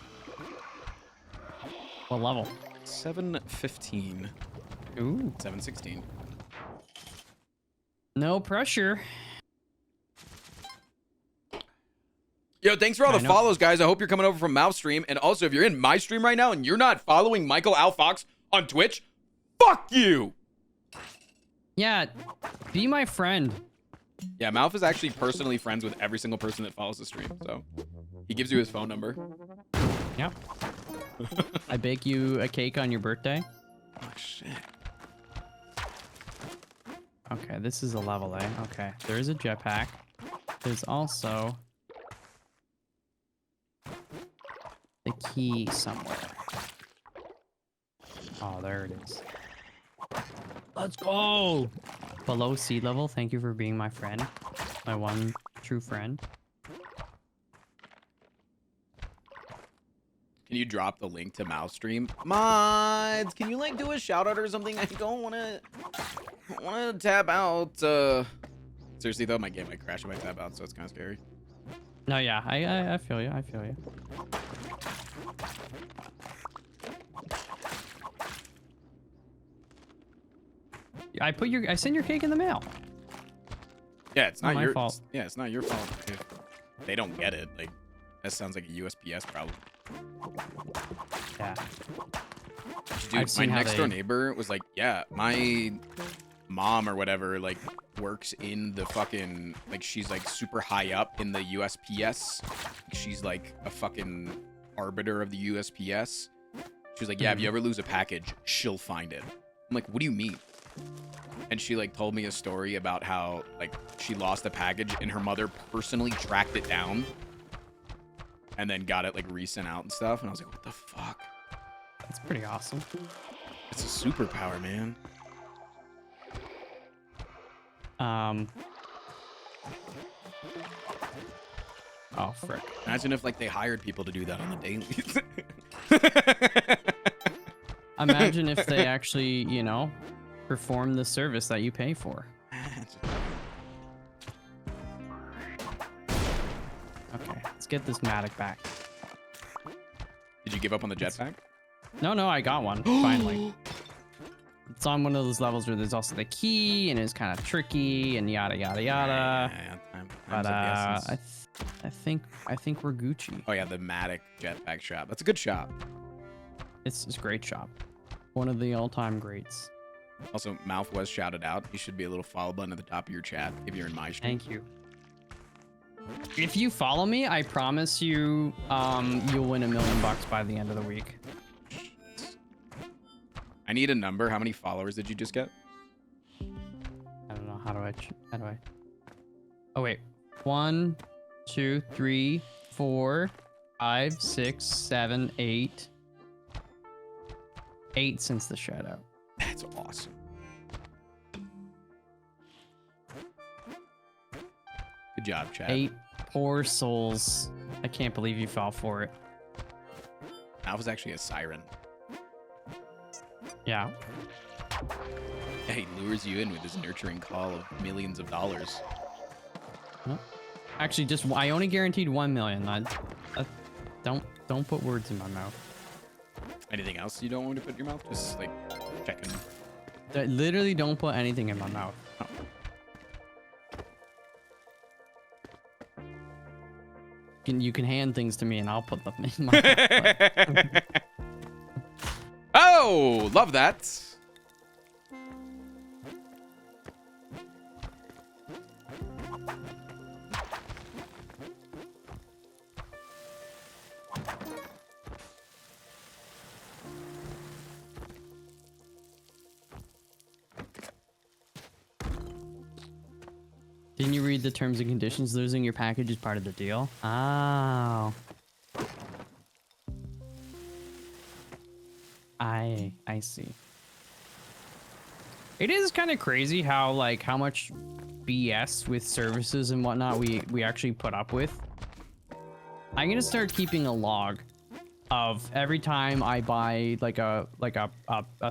What level? 715. Ooh. 716. No pressure. Yo, thanks for all I the know. follows, guys. I hope you're coming over from Mouth Stream. And also, if you're in my stream right now and you're not following Michael Al Fox on Twitch, fuck you. Yeah, be my friend. Yeah, Mouth is actually personally friends with every single person that follows the stream. So he gives you his phone number. Yep. I bake you a cake on your birthday. Oh, shit. Okay, this is a level A. Okay, there is a jetpack. There's also the key somewhere. Oh, there it is. Let's go! Below sea level, thank you for being my friend. My one true friend. Can you drop the link to Mouth Stream? Mods, can you like do a shout out or something? I don't want to tap out. Seriously though, my game might crash if I tap out, so it's kind of scary. No, yeah, I feel you. I feel you. I sent your cake in the mail. Yeah, it's Not not my your fault. Yeah, it's not your fault if they don't get it. Like that sounds like a USPS problem. Yeah. Dude, I've my seen how next door they- neighbor was like, yeah, my mom or whatever like works in the fucking like she's like super high up in the USPS. She's like a fucking arbiter of the USPS. She was like, yeah, if you ever lose a package, she'll find it. I'm like, what do you mean? And she like told me a story about how like she lost a package and her mother personally tracked it down and then got it like resent out and stuff. And I was like, what the fuck? That's pretty awesome. It's a superpower, man. Oh, frick. Imagine if like they hired people to do that on the daily. Imagine if they actually, you know, perform the service that you pay for. Okay, let's get this Matic back. Did you give up on the jetpack? No, I got one, finally. It's on one of those levels where there's also the key, and it's kind of tricky, and yada, yada, yada. Yeah, time's But, of the essence. I think we're Gucci. Oh yeah, the Matic jetpack shop. That's a good shop. It's a great shop. One of the all-time greats. Also, Mouth was shouted out. You should be a little follow button at the top of your chat if you're in my stream. Thank you. If you follow me, I promise you, you'll win $1 million by the end of the week. I need a number. How many followers did you just get? I don't know. How do I? Oh, wait. 1, 2, 3, 4, 5, 6, 7, 8. 8 since the shadow. That's awesome. Good job, chat. 8 poor souls. I can't believe you fell for it. Mouth was actually a siren. Yeah. He lures you in with his nurturing call of millions of dollars. Actually, I only guaranteed 1 million. Don't put words in my mouth. Anything else you don't want to put in your mouth? Just like checking. Literally, don't put anything in my mouth. Oh. You can hand things to me, and I'll put them in my mouth. Oh, love that. Didn't you read the terms and conditions? Losing your package is part of the deal. Oh. I see. It is kind of crazy how like how much BS with services and whatnot we actually put up with. I'm gonna start keeping a log of every time I buy like a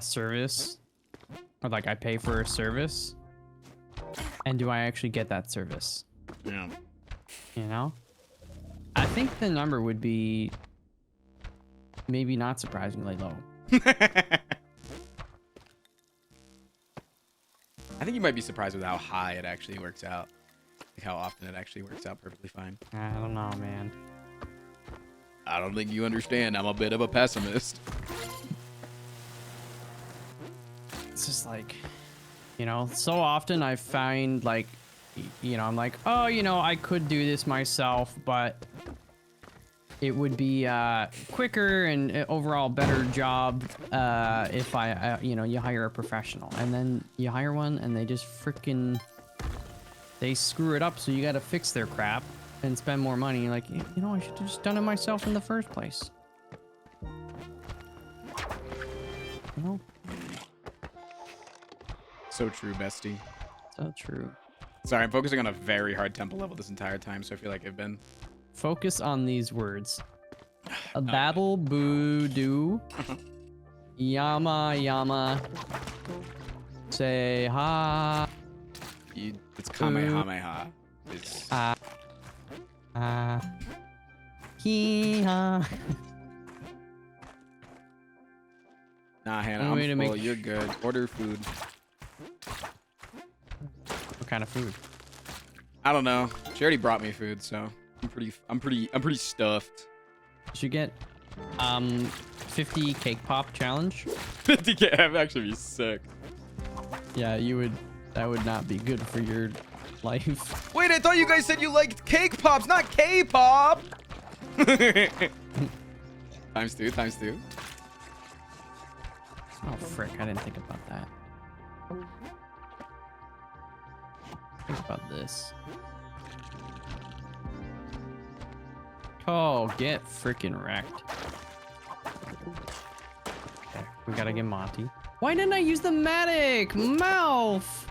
service, or like I pay for a service, and do I actually get that service? Yeah. You know, I think the number would be maybe not surprisingly low. I think you might be surprised with how high it actually works out. Like how often it actually works out perfectly fine. I don't know, man. I don't think you understand. I'm a bit of a pessimist. It's just like, you know, so often I find like, you know, I'm like, oh, you know, I could do this myself, but it would be quicker and overall better job if I, you know, you hire a professional, and then you hire one and they just freaking, they screw it up. So you got to fix their crap and spend more money. Like, you know, I should have just done it myself in the first place. You know? So true, bestie. So true. Sorry, I'm focusing on a very hard tempo level this entire time, so I feel like I've been... Focus on these words. A babble boo doo. Yama yama. Say ha. It's Kamehameha. It's... Hee ha. Nah, Hannah, Way to I'm full. make- You're good. Order food. What kind of food? I don't know. She already brought me food, so I'm pretty stuffed. You should get 50 cake pop challenge. 50K, that'd actually be sick. Yeah, you would. That would not be good for your life. Wait, I thought you guys said you liked cake pops, not K-pop. Times two, times two. Oh frick! I didn't think about that. Think about this. Oh, get freaking wrecked. Okay, we gotta get Monty. Why didn't I use the medic? Mouth!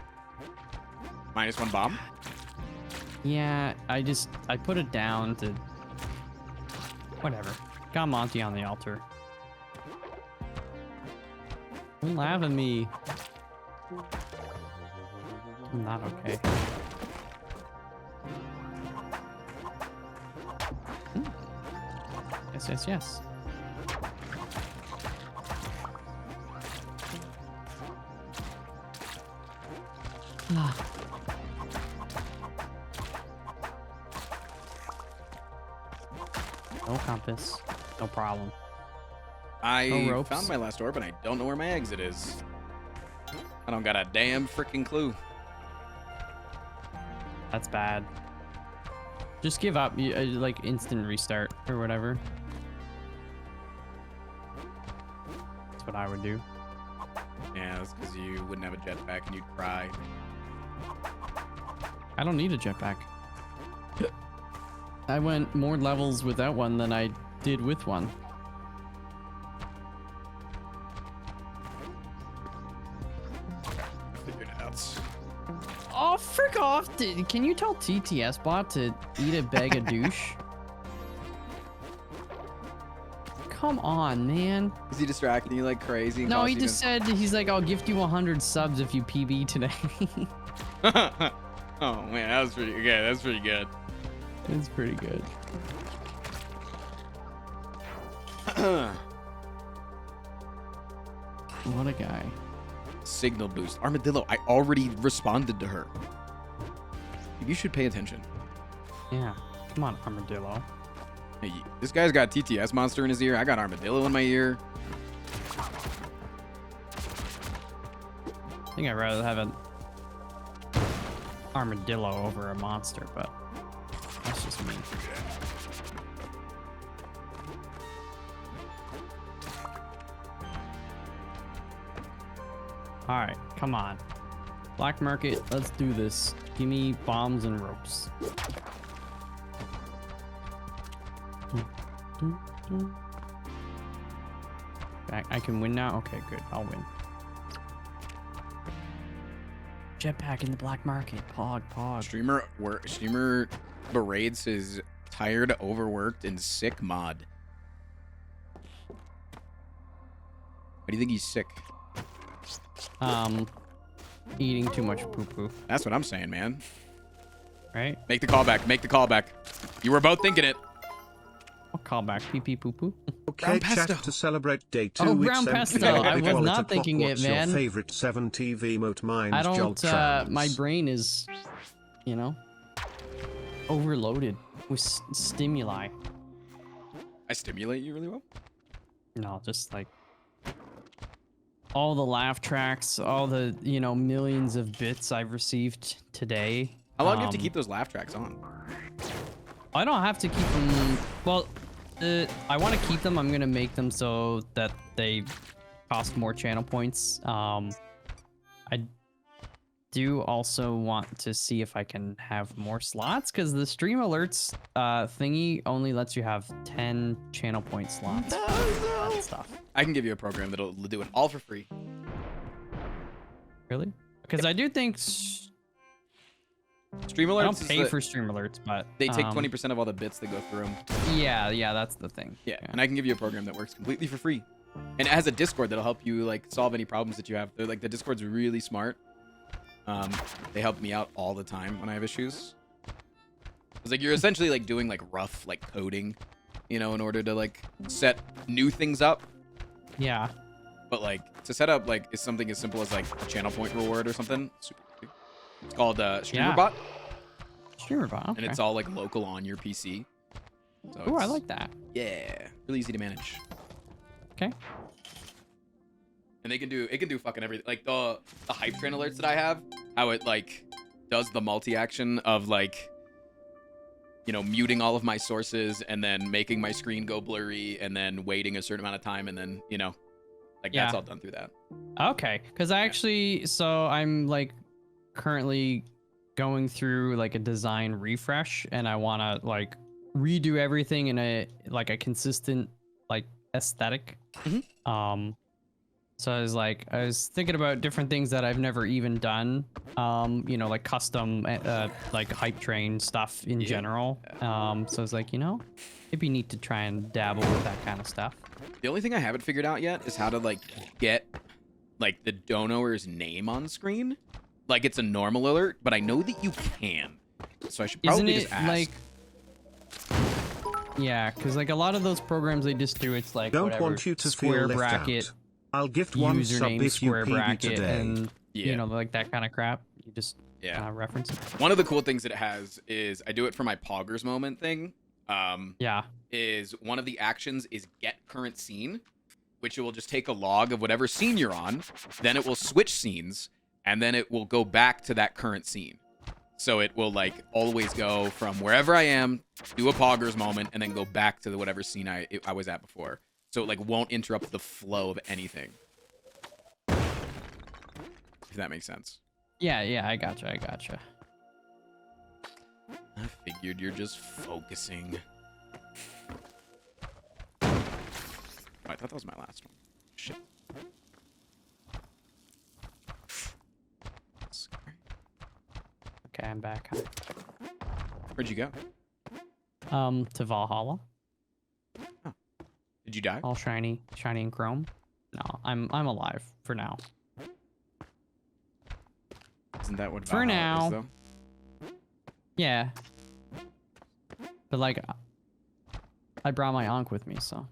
-1 bomb. Yeah, I put it down to... Whatever. Got Monty on the altar. Don't laugh at me. I'm not okay. Yes, yes, yes. No compass. No problem. I No ropes. found my last orb, and I don't know where my exit is. I don't got a damn freaking clue. That's bad. Just give up. Like instant restart or whatever. That's what I would do. Yeah, that's because you wouldn't have a jetpack and you'd cry. I don't need a jetpack. I went more levels without one than I did with one. Figured it out. Oh, frick off! Can you tell TTS bot to eat a bag of douche? Come on, man. Is he distracting you like crazy? No, he just said he's like, I'll gift you 100 subs if you PB today. Oh man, that was pretty good. That's pretty good. It's pretty good. What a guy. Signal boost. Armadillo, I already responded to her. You should pay attention. Yeah. Come on, Armadillo. Hey, this guy's got TTS monster in his ear. I got Armadillo in my ear. I think I'd rather have an armadillo over a monster, but that's just me. All right, come on. Black market, let's do this. Give me bombs and ropes. I can win now? Okay, good. I'll win. jetpack in the black market. Pog. Streamer berates his tired, overworked, and sick mod. Why do you think he's sick? Eating too much poo-poo, That's what I'm saying, man. right? Make the call back. Make the call back. You were both thinking it. What callback? Pee-pee poo-poo? Okay, Brown chat pesto. to celebrate day 2. Oh, it's brown empty pesto. negative I was equality not clock. thinking it, What's man. Your favorite 7 TV moat? Mine's I don't, Joltrons. my brain is, you know, overloaded with stimuli. I stimulate you really well. No, just like all the laugh tracks, all the, you know, millions of bits I've received today. How long do you have to keep those laugh tracks on? I don't have to keep them. Well, I want to keep them. I'm gonna make them so that they cost more channel points. I do also want to see if I can have more slots, because the stream alerts thingy only lets you have 10 channel point slots. For that stuff. I can give you a program that'll do it all for free. Really? Because I do think Stream alerts. I don't is pay the- for stream alerts, but They take 20% of all the bits that go through them. Yeah, that's the thing. Yeah, and I can give you a program that works completely for free, and it has a Discord that'll help you like solve any problems that you have. They're like, the Discord's really smart. They help me out all the time when I have issues. It's like you're essentially like doing like rough like coding, you know, in order to like set new things up. Yeah. But like to set up like is something as simple as like a channel point reward or something. Super easy. It's called StreamerBot, StreamerBot. Okay. and it's all like local on your PC. So Oh, I it's- like that. Yeah, really easy to manage. Okay. And it can do fucking everything. Like the hype train alerts that I have, how it like does the multi-action of like, you know, muting all of my sources and then making my screen go blurry and then waiting a certain amount of time and then, you know, like that's Yeah. all done through that. Okay. Because I actually, so I'm like currently going through like a design refresh, and I want to like redo everything in a like a consistent like aesthetic. So I was thinking about different things that I've never even done, you know, like custom like hype train stuff in general. So I was like, you know, it'd be neat to try and dabble with that kind of stuff. The only thing I haven't figured out yet is how to like get like the donor's name on screen. Like it's a normal alert, but I know that you can. So I should probably Isn't just it ask. like, yeah, because like a lot of those programs they just do, it's like Don't whatever, want you to square feel left bracket, out. I'll gift one sub username, if you square PB bracket, today. and Yeah. you know, like that kind of crap. You just Yeah. reference it. One of the cool things that it has is I do it for my Poggers moment thing. Yeah. Is one of the actions is get current scene, which it will just take a log of whatever scene you're on, then it will switch scenes, and then it will go back to that current scene. So it will like always go from wherever I am, do a Poggers moment, and then go back to the whatever scene I was at before. So it like won't interrupt the flow of anything. If that makes sense. Yeah, I gotcha. I figured you're just focusing. Oh, I thought that was my last one. Shit. Sorry. Okay, I'm back. Where'd you go? To Valhalla, Did you die? all shiny and chrome. No, I'm alive for now. Isn't that what For Valhalla now. is, though? Yeah. But like, I brought my Ankh with me, so.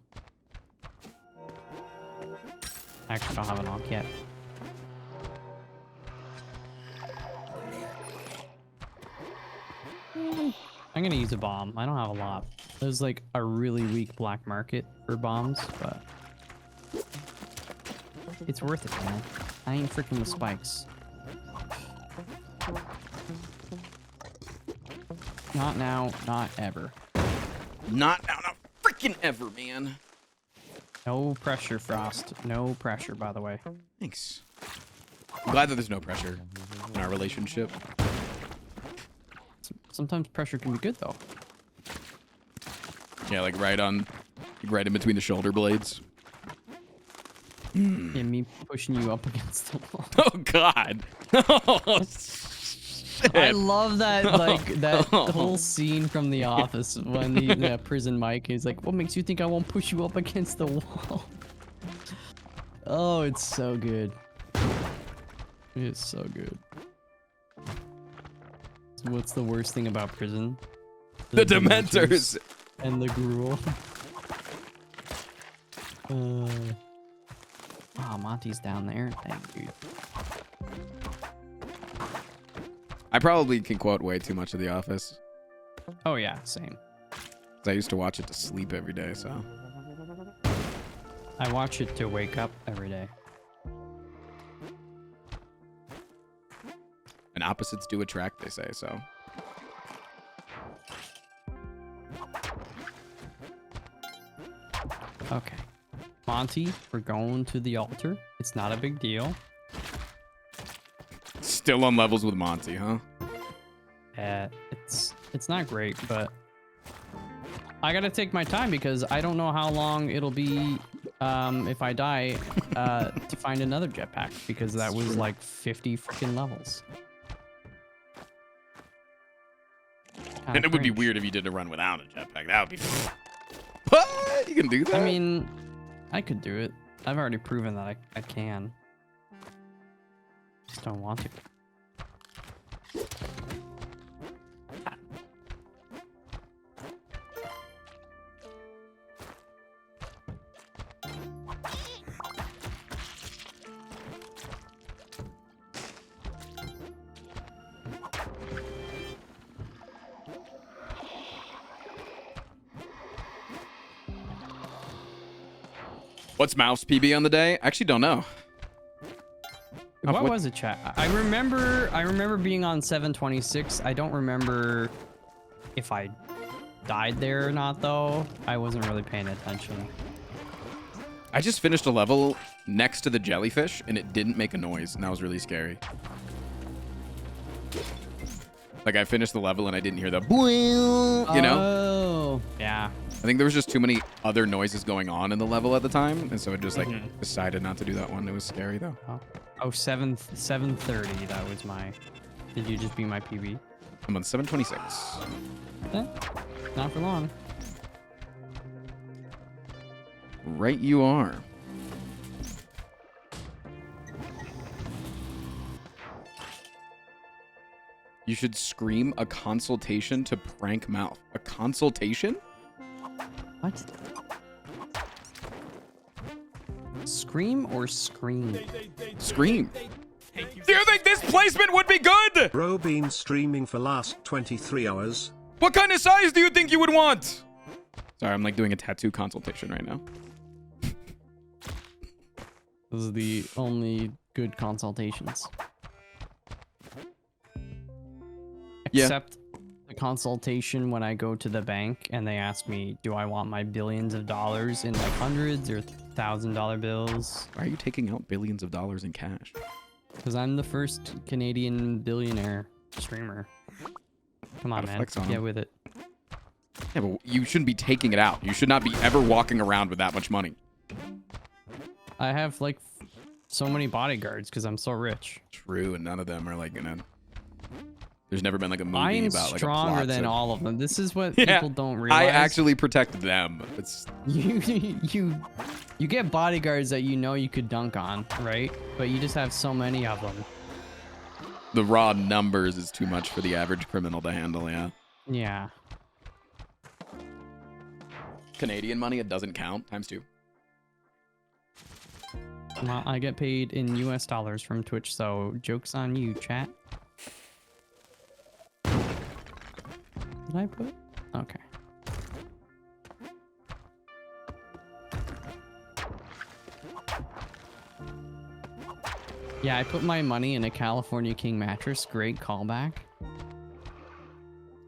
I actually don't have an Ankh yet. I'm gonna use a bomb. I don't have a lot. There's like a really weak black market for bombs, but it's worth it, man. I ain't freaking with spikes. Not now, not ever. Not now, not freaking ever, man. No pressure, Frost. No pressure, by the way. Thanks. I'm glad that there's no pressure in our relationship. Sometimes pressure can be good, though. Yeah, like right in between the shoulder blades. Yeah, me pushing you up against the wall. Oh God. Oh, shit. I love that, like, that Oh. whole scene from The Office when the prison Mike is like, what makes you think I won't push you up against the wall? Oh, it's so good. It's so good. So what's the worst thing about prison? The Dementors. And the gruel. Oh, Monty's down there. Thank you. I probably can quote way too much of The Office. Oh yeah, same. 'Cause I used to watch it to sleep every day, so. I watch it to wake up every day. And opposites do attract, they say, so. Okay. Monty, we're going to the altar. It's not a big deal. Still on levels with Monty, huh? It's not great, but I gotta take my time because I don't know how long it'll be if I die to find another jetpack because that was like 50 freaking levels. And it would be weird if you did a run without a jetpack. That would be. What? You can do that? I mean, I could do it. I've already proven that I can. Just don't want to. What's Mouse PB on the day? I actually don't know. What was it, chat? I remember being on 726. I don't remember if I died there or not, though. I wasn't really paying attention. I just finished a level next to the jellyfish, and it didn't make a noise, and that was really scary. Like, I finished the level, and I didn't hear the boing, you know? Oh, yeah. I think there was just too many other noises going on in the level at the time, and so it just, like, decided not to do that one. It was scary, though. Oh, 730. That was my. Did you just be my PB? I'm on 726. Eh, not for long. Right you are. You should scream a consultation to prank Mouth. A consultation? What? Scream or scream? Scream. Do you think this placement would be good? Bro been streaming for last 23 hours. What kind of size do you think you would want? Sorry, I'm like doing a tattoo consultation right now. Those are the only good consultations. Yeah. Except the consultation when I go to the bank and they ask me, do I want my billions of dollars in like hundreds or $1,000 bills? Why are you taking out billions of dollars in cash? Because I'm the first Canadian billionaire streamer. Come on, Gotta man. flex on Get him. with it. Yeah, but you shouldn't be taking it out. You should not be ever walking around with that much money. I have like so many bodyguards because I'm so rich. True, and none of them are like gonna. There's never been like a movie I am about like stronger a plot than to- all of them. This is what Yeah, people don't realize. I actually protect them. It's you get bodyguards that you know you could dunk on, right? But you just have so many of them. the raw numbers is too much for the average criminal to handle. Yeah. Yeah. Canadian money, it doesn't count. Times 2. Well, I get paid in US dollars from Twitch, so joke's on you, chat. Did I put? Okay. Yeah, I put my money in a California King mattress. Great callback.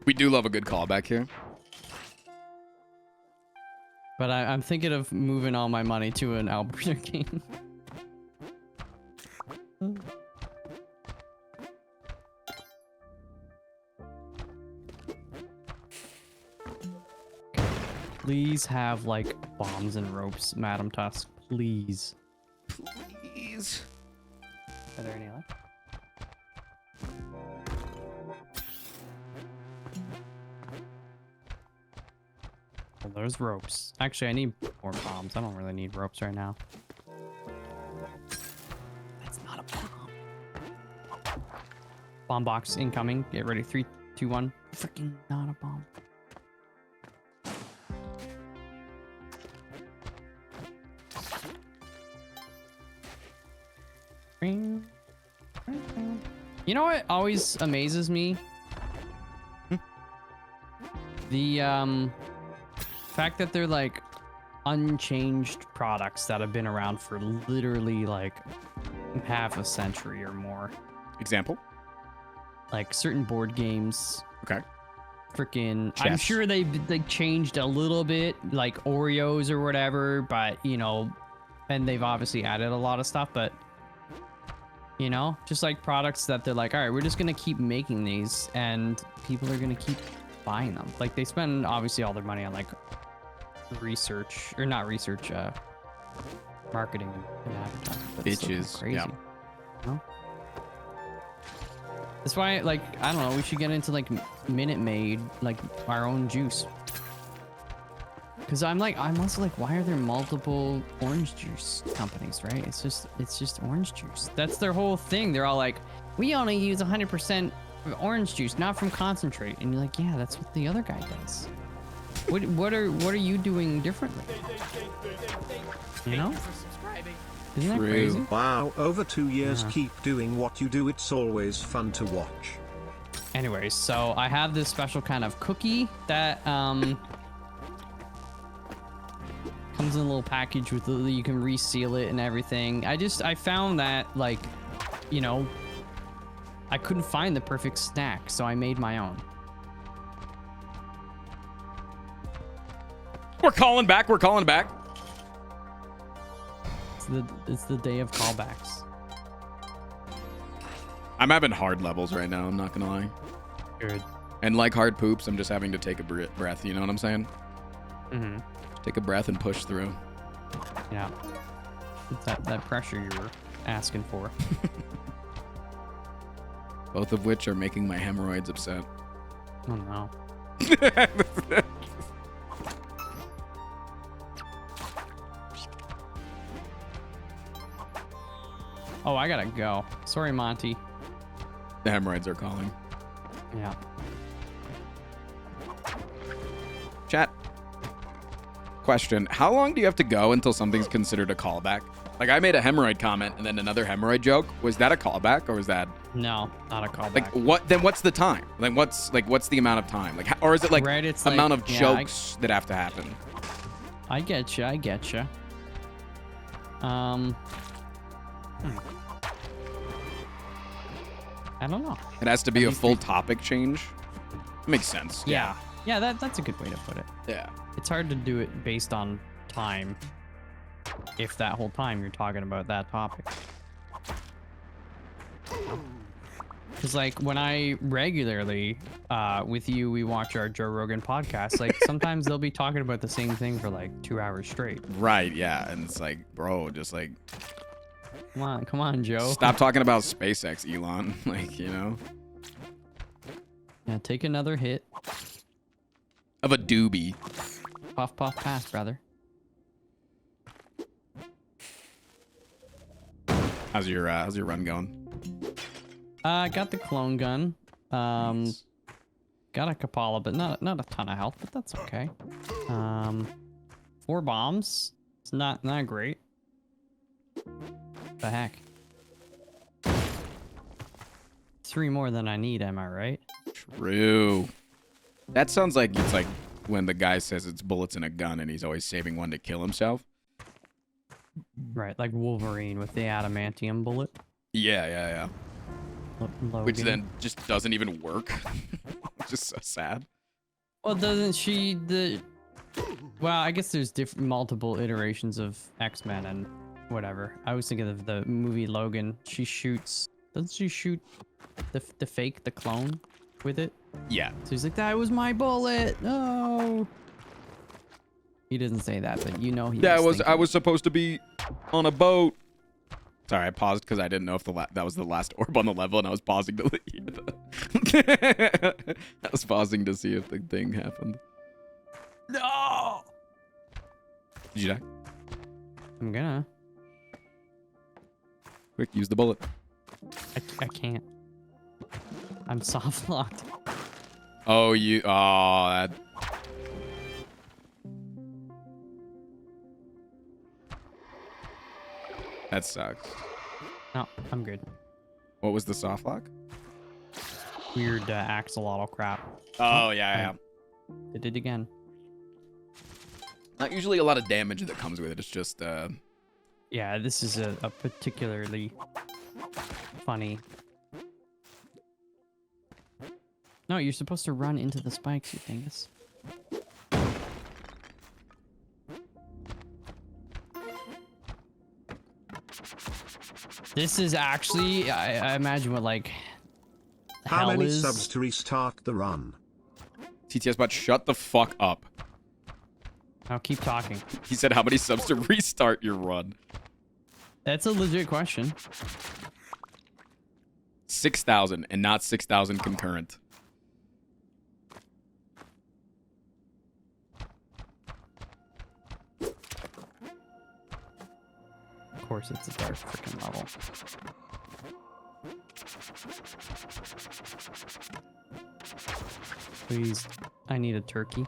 We do love a good callback here. But I'm thinking of moving all my money to an Alberta King. Please have like bombs and ropes, Madam Tusk. Please. kids. Are there any left? Well, there's ropes. Actually, I need more bombs. I don't really need ropes right now. That's not a bomb. Bomb box incoming. Get ready. 3, 2, 1. Freaking not a bomb. You know what always amazes me? The fact that they're like unchanged products that have been around for literally like half a century or more. Example? Like certain board games. Okay. Freaking, I'm Chess. sure they changed a little bit, like Oreos or whatever, but you know, and they've obviously added a lot of stuff, but you know, just like products that they're like, all right, we're just gonna keep making these, and people are gonna keep buying them. Like they spend obviously all their money on like research or not research, marketing and advertising. But it's still Bitches, crazy. yeah. You know? That's why, like, I don't know, we should get into like Minute Maid, like our own juice. Cause I'm also like, why are there multiple orange juice companies, right? It's just orange juice. That's their whole thing. They're all like, we only use 100% orange juice, not from concentrate. And you're like, yeah, that's what the other guy does. What are you doing differently? You know? Isn't that True. crazy? Wow, over 2 years, Yeah. keep doing what you do. It's always fun to watch. Anyways, so I have this special kind of cookie that comes in a little package with you can reseal it and everything. I found that, like, you know, I couldn't find the perfect snack, so I made my own. We're calling back. We're calling back. It's the day of callbacks. I'm having hard levels right now. I'm not gonna lie. Good. And like hard poops, I'm just having to take a breath. You know what I'm saying? Mm-hmm. Take a breath and push through. Yeah. It's that pressure you were asking for. Both of which are making my hemorrhoids upset. Oh no. Oh, I gotta go. Sorry, Monty. The hemorrhoids are calling. Yeah. Chat. Question. How long do you have to go until something's considered a callback? Like, I made a hemorrhoid comment and then another hemorrhoid joke. Was that a callback or was that No, not a callback. like what? Then what's the time? Like what's the amount of time? Like, or is it like Reddit's amount like- of yeah, jokes that have to happen? I getcha. I don't know. It has to be a least full topic change. Makes sense. Yeah. Yeah, that's a good way to put it. Yeah. It's hard to do it based on time if that whole time you're talking about that topic. Because like when I regularly with you, we watch our Joe Rogan podcast, like sometimes they'll be talking about the same thing for like 2 hours straight. Right. Yeah. And it's like, bro, just like Come on, Joe. stop talking about SpaceX, Elon. Like, you know, Yeah, take another hit. of a doobie. Puff, puff, pass, brother. How's your run going? Got the clone gun. Nice. Got a Kapala, but not a ton of health, but that's okay. 4 bombs. It's not great. The heck. 3 more than I need, am I right? True. That sounds like it's like when the guy says it's bullets in a gun and he's always saving one to kill himself. Right, like Wolverine with the adamantium bullet. Yeah. Which Logan. then just doesn't even work. Just so sad. Well, doesn't she well, I guess there's multiple iterations of X-Men and whatever. I was thinking of the movie Logan. Doesn't she shoot the fake, the clone with it? Yeah. So he's like, that was my bullet. No. He doesn't say that, but you know he Yeah, was I was supposed to be on a boat. Sorry, I paused because I didn't know if that was the last orb on the level, and I was pausing to hear the I was pausing to see if the thing happened. No. Did you die? I'm gonna. Quick, use the bullet. I can't. I'm soft locked. Oh, you. Oh, that. That sucks. No, I'm good. What was the soft lock? Weird axolotl crap. Oh, yeah. Did it again. Not usually a lot of damage that comes with it. It's just, Yeah, this is a particularly funny. No, you're supposed to run into the spikes, you dingus. This is actually, I imagine what like How hell many is. subs to restart the run? TTS bot, shut the fuck up. I'll keep talking. He said, how many subs to restart your run? That's a legit question. 6,000 and not 6,000 concurrent. Of course, it's a dark freaking level. Please, I need a turkey.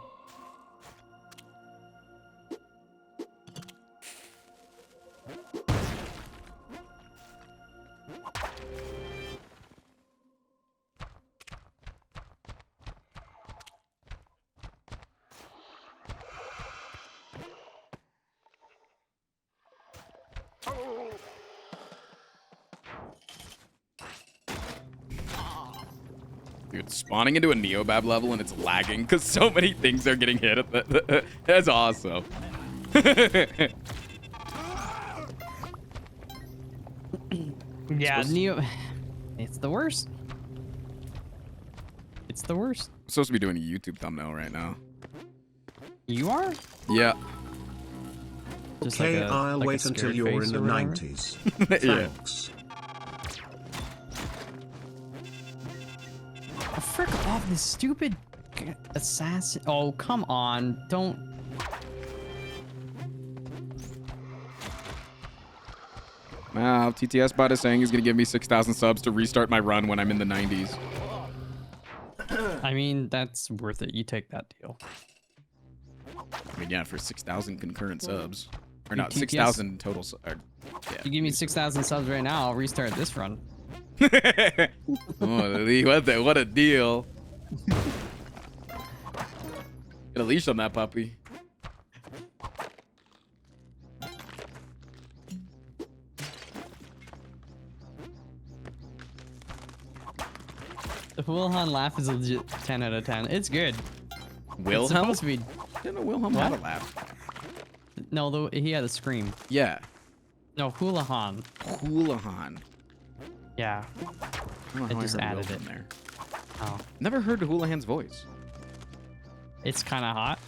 Dude, spawning into a Neobab level and it's lagging because so many things are getting hit. That's awesome. Yeah, Neo. It's the worst. It's the worst. I'm supposed to be doing a YouTube thumbnail right now. You are? Yeah. Just Okay, like a- I'll like a wait until scared you're face in the or whatever? 90s. Yeah. Thanks. Oh, frick off this stupid assassin. Oh, come on. Don't. Wow, TTS bot is saying he's going to give me 6,000 subs to restart my run when I'm in the 90s. I mean, that's worth it. You take that deal. I mean, yeah, for 6,000 concurrent subs. Or Your not, TTS 6,000 total yeah. You give me 6,000 subs right now, I'll restart this run. Oh, Lee, what a deal. Get a leash on that puppy. The Wilhelm laugh is a legit 10 out of 10. It's good. It's Wilhelm? supposed to be. I didn't know Wilhelm What? had a laugh. No, he had a scream. Yeah. No, Houlihan. Houlihan. Yeah. I don't know how just heard added Wilhelm it. there. Oh. Never heard Houlihan's voice. It's kind of hot.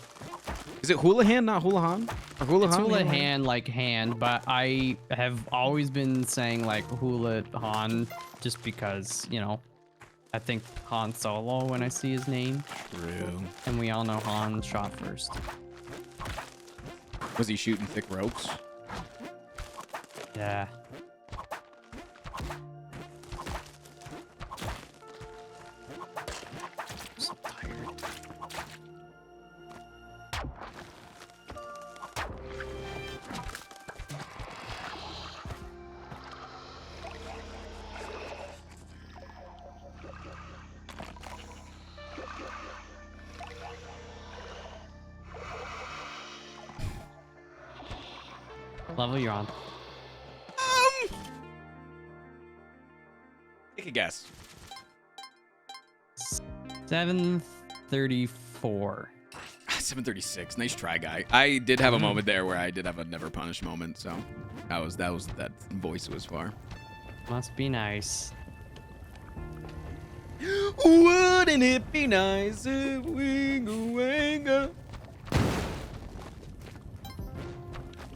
Is it Houlihan, not Houlihan? Or Houlihan? It's Houlihan like hand, but I have always been saying like Houlihan just because, you know, I think Han Solo when I see his name. True. And we all know Han shot first. Was he shooting thick ropes? Yeah. I'm so tired. Level you're on. Take a guess. 734. 736. Nice try, guy. I did have a moment there where I did have a never punished moment, so that voice was far. Must be nice. Wouldn't it be nice if we go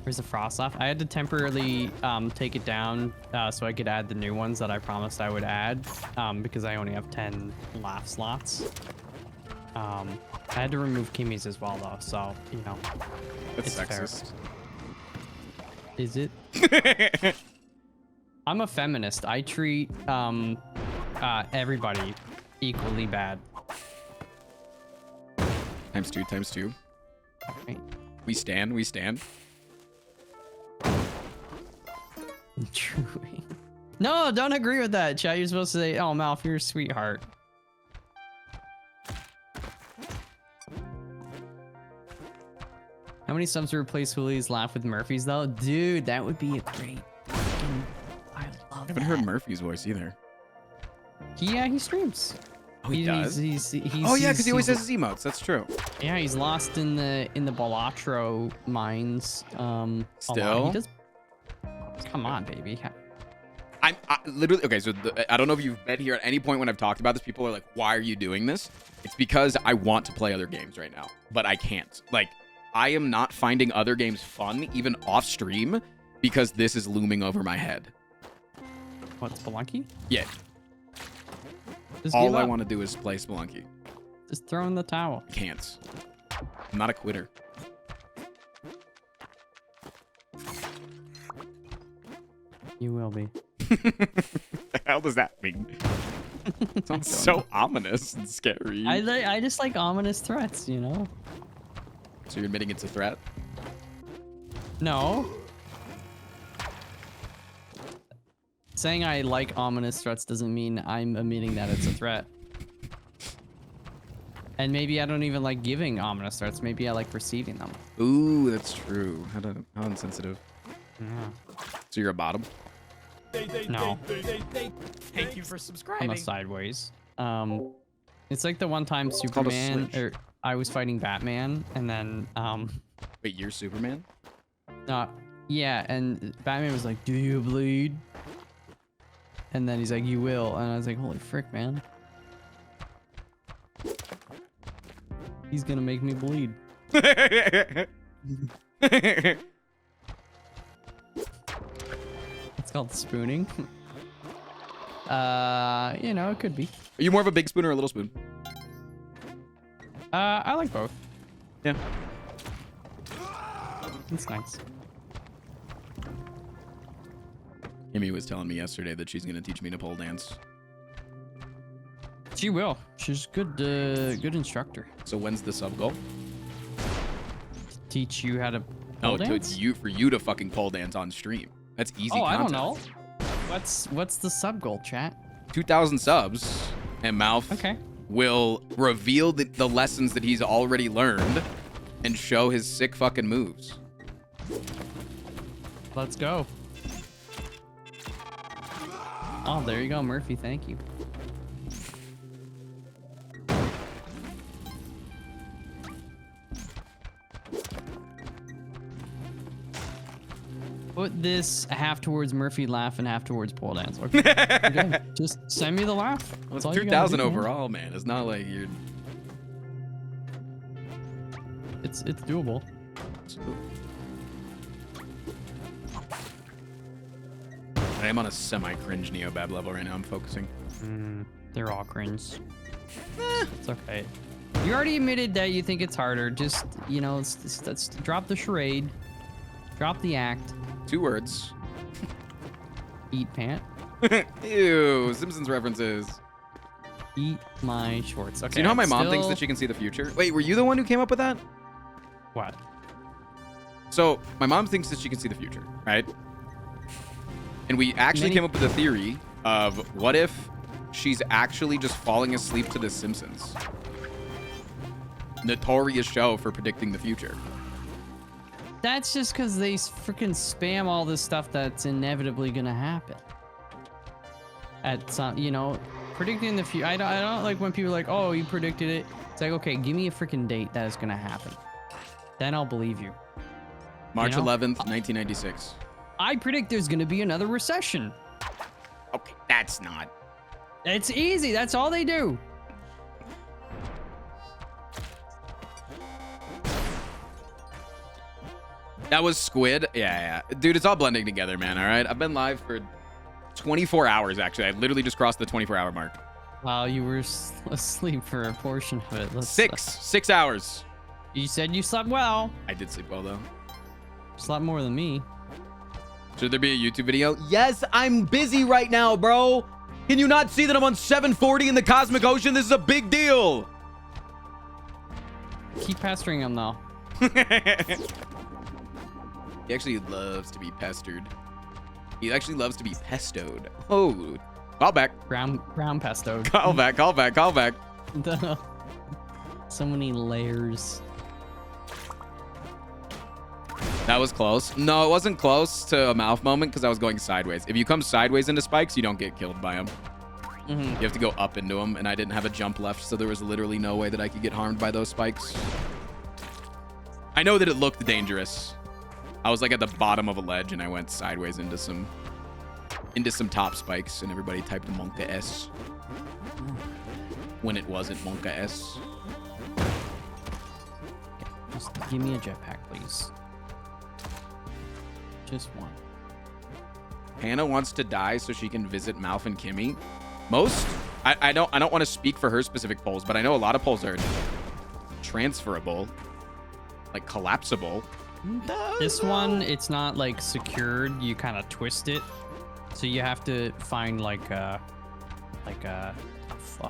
Where's the frost laugh? I had to temporarily take it down so I could add the new ones that I promised I would add because I only have 10 laugh slots. I had to remove Kimmy's as well though, so you know. That's It's fair. sexist. Is it? I'm a feminist. I treat everybody equally bad. Times two, times two. Right? We stand, we stand. Truly. No, don't agree with that, chat. You're supposed to say, "Oh, Malf, you're a sweetheart." How many subs to replace Julie's laugh with Murphy's though? Dude, that would be a great. I love I haven't heard Murphy's voice either. Yeah, he streams. Oh, he does? He's Oh yeah, because he always he's- has his emotes. That's true. Yeah, he's lost in the Balatro mines. A lot. Still? He does. Come on, baby. I literally okay. So I don't know if you've been here at any point when I've talked about this. People are like, "Why are you doing this?" It's because I want to play other games right now, but I can't. Like, I am not finding other games fun, even off stream, because this is looming over my head. What's Spelunky? Yeah. Just All give I up. want to do is play Spelunky. Just throw in the towel. I can't. I'm not a quitter. You will be. The hell does that mean? Sounds so ominous and scary. I just like ominous threats, you know? So you're admitting it's a threat? No. Saying I like ominous threats doesn't mean I'm admitting that it's a threat. And maybe I don't even like giving ominous threats. Maybe I like receiving them. Ooh, that's true. How insensitive. Yeah. So you're a bottom? No, Thank you for I'm subscribing. a sideways. It's like the one time called a Superman switch. or I was fighting Batman and then Wait, you're Superman? yeah, and Batman was like, "Do you bleed?" And then he's like, "You will," and I was like, "Holy frick, man! He's gonna make me bleed." It's called spooning. You know, it could be. Are you more of a big spoon or a little spoon? I like both. Yeah. It's nice. Amy was telling me yesterday that she's gonna teach me to pole dance. She will. She's good. Good instructor. So when's the sub goal? Teach you how to No, pole dance. for you to fucking pole dance on stream. That's easy. Oh, I don't content. know. What's the sub goal, chat? 2,000 subs, and Mouth Okay. will reveal the lessons that he's already learned and show his sick fucking moves. Let's go. Oh, there you go, Murphy. Thank you. Put this half towards Murphy laugh and half towards pole dance. Okay. Okay. Just send me the laugh. Well, it's That's all you 2,000 gotta do, man. overall, man. It's not like you're. It's doable. I am on a semi-cringe Neobab level right now. I'm focusing. They're all cringe. It's okay. You already admitted that you think it's harder. Just, you know, let's drop the charade. Drop the act. 2 words. Eat pant. Ew, Simpsons references. Eat my shorts. Okay. So you know how my I'm mom thinks still- that she can see the future? Wait, were you the one who came up with that? What? So my mom thinks that she can see the future, right? And we actually Many- came up with a theory of what if she's actually just falling asleep to The Simpsons? Notorious show for predicting the future. That's just because they freaking spam all this stuff that's inevitably gonna happen. At some, you know, predicting the future. I don't like when people are like, oh, you predicted it. It's like, okay, give me a freaking date that is gonna happen. Then I'll believe you. March You know? 11th, 1996. I predict there's gonna be another recession. Okay, that's not. It's easy. That's all they do. That was squid. Yeah. Dude, it's all blending together, man. All right. I've been live for 24 hours, actually. I literally just crossed the 24-hour mark. Wow, you were asleep for a portion of it. Let's, 6 hours. You said you slept well. I did sleep well, though. Slept more than me. Should there be a YouTube video? Yes, I'm busy right now, bro. Can you not see that I'm on 740 in the Cosmic Ocean? This is a big deal. Keep pestering him, though. He actually loves to be pestered. He actually loves to be pestoed. Oh, call back. Brown pesto. Call back. So many layers. That was close. No, it wasn't close to a mouth moment because I was going sideways. If you come sideways into spikes, you don't get killed by them. You have to go up into them, and I didn't have a jump left, so there was literally no way that I could get harmed by those spikes. I know that it looked dangerous. I was like at the bottom of a ledge, and I went sideways into some top spikes, and everybody typed Monka S when it wasn't Monka S. Just give me a jetpack, please. Just one. Hannah wants to die so she can visit Malf and Kimmy. I don't want to speak for her specific polls, but I know a lot of polls are transferable, like collapsible. This one, it's not like secured. You kind of twist it, so you have to find like a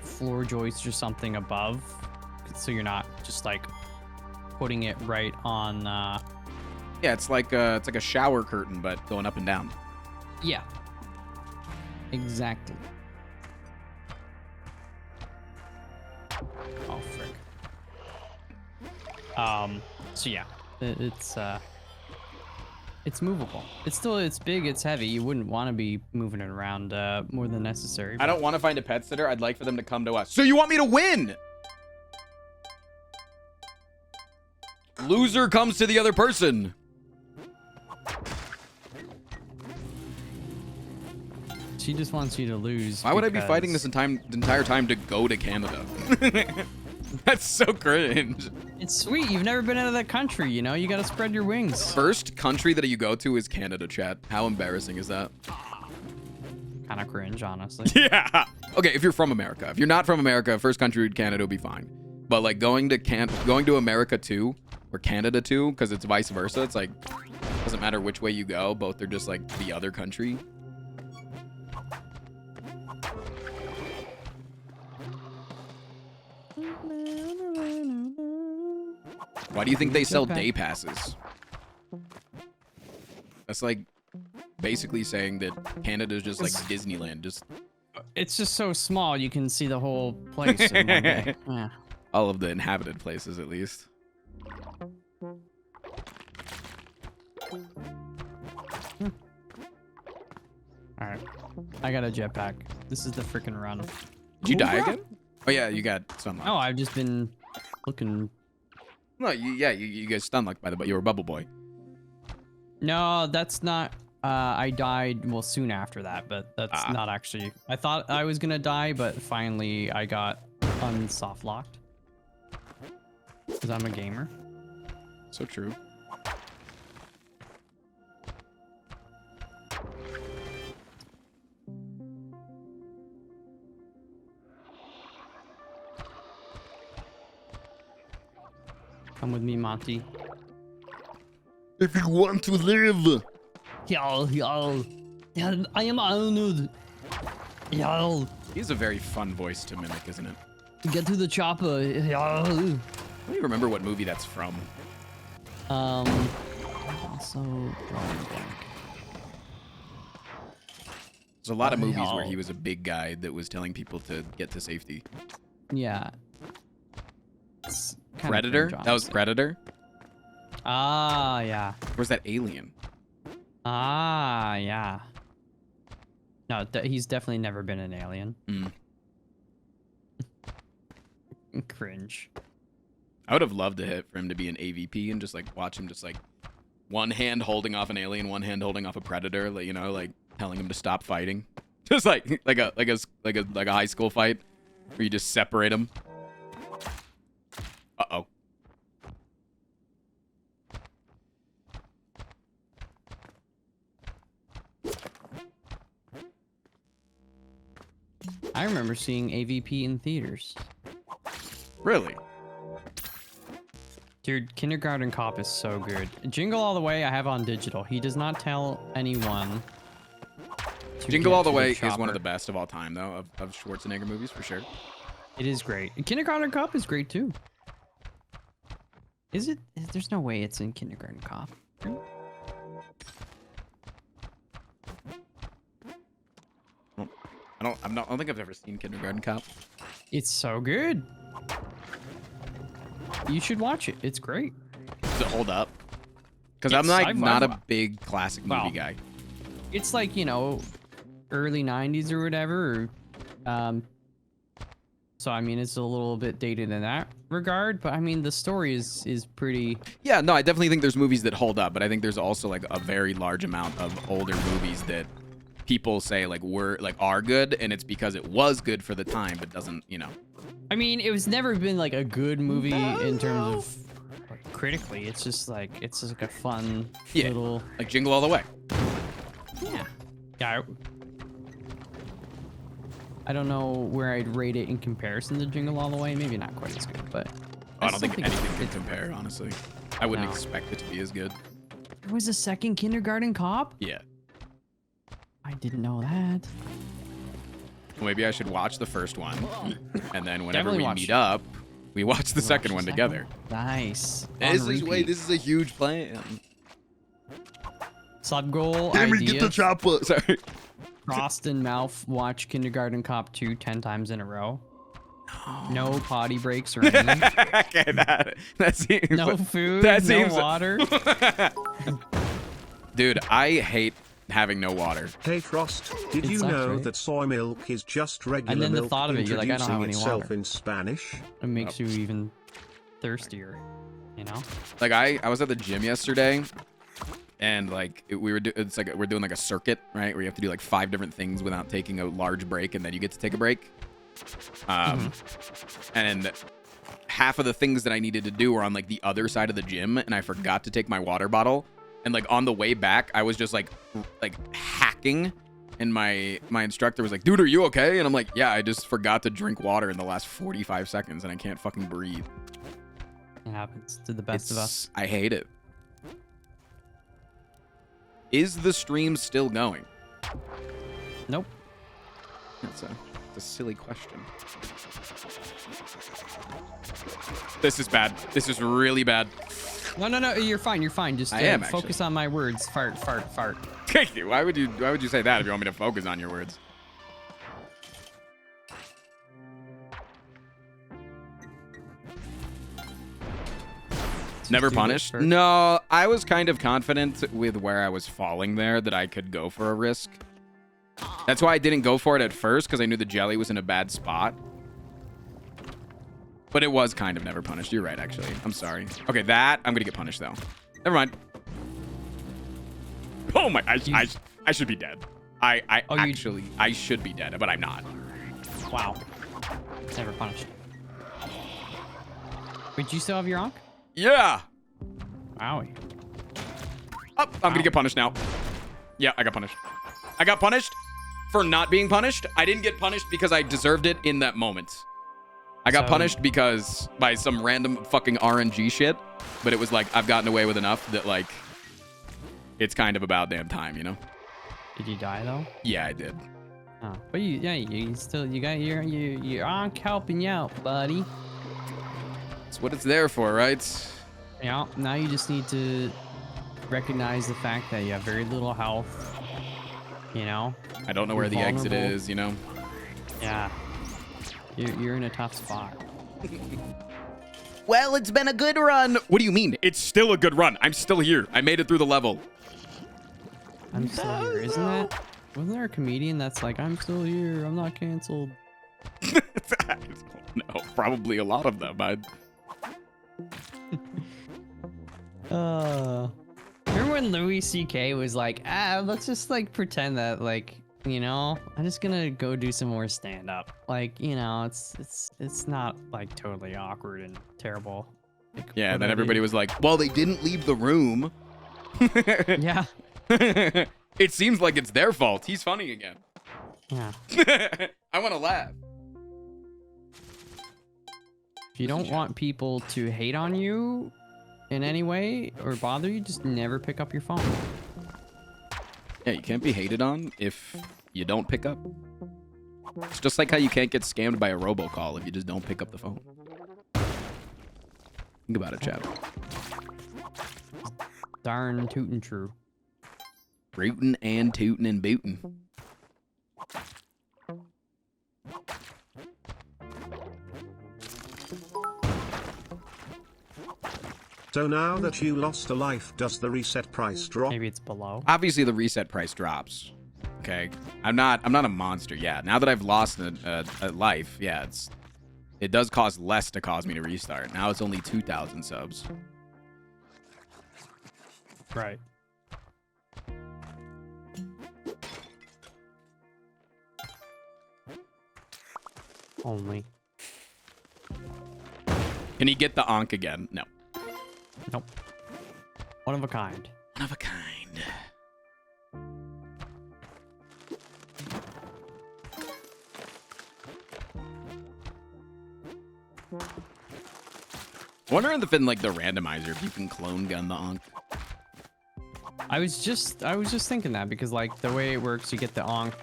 floor joist or something above, so you're not just like putting it right on. Yeah, it's like a shower curtain, but going up and down. Yeah. Exactly. Oh frick. So yeah, it's movable. It's big, it's heavy. You wouldn't want to be moving it around more than necessary. I don't want to find a pet sitter. I'd like for them to come to us. So you want me to win? Loser comes to the other person. She just wants you to lose. Why would I be fighting this entire time to go to Canada? That's so cringe. It's sweet. You've never been out of that country, you know? You gotta spread your wings. First country that you go to is Canada, chat. How embarrassing is that? Kind of cringe, honestly. Yeah. Okay, if you're from America. If you're not from America, first country, Canada would be fine. But like going to America too, or Canada too, because it's vice versa. It's like, doesn't matter which way you go. Both are just like the other country. Why do you think they sell day passes? That's like basically saying that Canada is just like Disneyland. It's just so small, you can see the whole place in one day. Yeah. All of the inhabited places, at least. All right, I got a jetpack. This is the freaking run. Did you die again? Oh yeah, you got stun. Oh, I've just been looking. No, you guys stun locked by the, but you were Bubble Boy. No, that's not. I died well soon after that, but that's not actually. I thought I was gonna die, but finally I got unsoft locked. Because I'm a gamer. So true. Come with me, Monty. If you want to live. Yo. I am Arnold. Yo. He's a very fun voice to mimic, isn't it? Get to the chopper. Yo. I don't even remember what movie that's from. Also drawing blank. There's a lot of movies where he was a big guy that was telling people to get to safety. Yeah. Predator? That was Predator? Ah, yeah. Where's that Alien? Ah, yeah. No, he's definitely never been an alien. Cringe. I would have loved to hit for him to be an AVP and just like watch him just like one hand holding off an alien, one hand holding off a predator, like, you know, like telling him to stop fighting. Just like a high school fight where you just separate them. Uh-oh. I remember seeing AVP in theaters. Really? Dude, Kindergarten Cop is so good. Jingle All the Way I have on digital. He does not tell anyone. Jingle All the Way is one of the best of all time, though, of Schwarzenegger movies, for sure. It is great. Kindergarten Cop is great, too. Is it? There's no way it's in Kindergarten Cop. Right? I don't think I've ever seen Kindergarten Cop. It's so good. You should watch it. It's great. Does it hold up? Because I'm It's like sci-fi. not a big classic movie Well, guy. It's like, you know, early 90s or whatever. So, I mean, it's a little bit dated in that regard. But, I mean, the story is pretty... Yeah, no, I definitely think there's movies that hold up, but I think there's also like a very large amount of older movies that people say like are good, and it's because it was good for the time, but doesn't, you know. I mean, it was never been like a good movie in terms of like, critically. It's just like a fun little... Like Jingle All the Way. Yeah. Yeah. I don't know where I'd rate it in comparison to Jingle All the Way. Maybe not quite as good, but I don't still think it's- anything can compare, honestly. I wouldn't No. expect it to be as good. There was a second Kindergarten Cop? Yeah. I didn't know that. Well, maybe I should watch the first one, and then whenever Definitely we watch meet it. up, we watch the second Watch one the together. Nice. This On is repeat. this is a huge plan. Sub goal idea. chopper. Sorry. Frost and Mouth watch Kindergarten Cop 2 10 times in a row. No potty breaks or anything. Okay, that seems. No food. That no seems- water. Dude, I hate having no water. Hey Frost, did It you sucks, know right? that soy milk is just regular And then the milk thought of it, you're like, I don't have introducing any itself water. in Spanish? It makes you even thirstier. You know. Like I was at the gym yesterday, and like it's like we're doing like a circuit, right? Where you have to do like 5 different things without taking a large break, and then you get to take a break. And half of the things that I needed to do were on like the other side of the gym, and I forgot to take my water bottle. And like on the way back, I was just like hacking, and my instructor was like, "Dude, are you okay?" And I'm like, "Yeah, I just forgot to drink water in the last 45 seconds, and I can't fucking breathe." It happens to the best of us. I hate it. Is the stream still going? Nope. That's a silly question. This is bad. This is really bad. No. You're fine. You're fine. Just I am, focus actually. on my words. Fart. Why would you say that if you want me to focus on your words? Never do this punished? first. No, I was kind of confident with where I was falling there that I could go for a risk. That's why I didn't go for it at first, because I knew the jelly was in a bad spot. But it was kind of never punished. You're right, actually. I'm sorry. Okay, that I'm gonna get punished though. Never mind. Oh my! I should be dead. I Oh, you- actually I should be dead, but I'm not. Wow. Never punished. Wait, do you still have your onk? Yeah. Wowie. Oh, I'm gonna get punished now. Yeah, I got punished. I got punished for not being punished. I didn't get punished because I deserved it in that moment. I got So- punished because by some random fucking RNG shit, but it was like I've gotten away with enough that like it's kind of about damn time, you know? Did you die though? Yeah, I did. Oh, but you got your onk helping you out, buddy. That's what it's there for, right? Yeah. Now you just need to recognize the fact that you have very little health. You know. I don't know where the exit Vulnerable. is, you know? Yeah. You're in a tough spot. Well, it's been a good run. What do you mean? It's still a good run. I'm still here. I made it through the level. I'm still here, isn't that? Wasn't there a comedian that's like, I'm still here, I'm not canceled? No, probably a lot of them. Remember when Louis C.K. was like, let's just like pretend that like, you know, I'm just gonna go do some more stand up. Like, you know, it's not like totally awkward and terrible. Like, Yeah, and then whatever. everybody was like, well, they didn't leave the room. Yeah. It seems like it's their fault. He's funny again. Yeah. I want to laugh. If you don't want people to hate on you in any way or bother you, just never pick up your phone. Yeah, you can't be hated on if you don't pick up. It's just like how you can't get scammed by a robocall if you just don't pick up the phone. Think about it, chap. Darn tootin' true. Rootin' and tootin' and bootin'. So now that you lost a life, does the reset price drop? Maybe it's below. Obviously, the reset price drops. Okay, I'm not a monster. Yeah, now that I've lost a life, yeah, it does cost less to cause me to restart. Now it's only 2,000 subs. Right. Only. Can he get the Ankh again? No. Nope. One of a kind. One of a kind. Wondering if in like the randomizer if you can clone gun the Ankh. I was just thinking that because like the way it works, you get the Ankh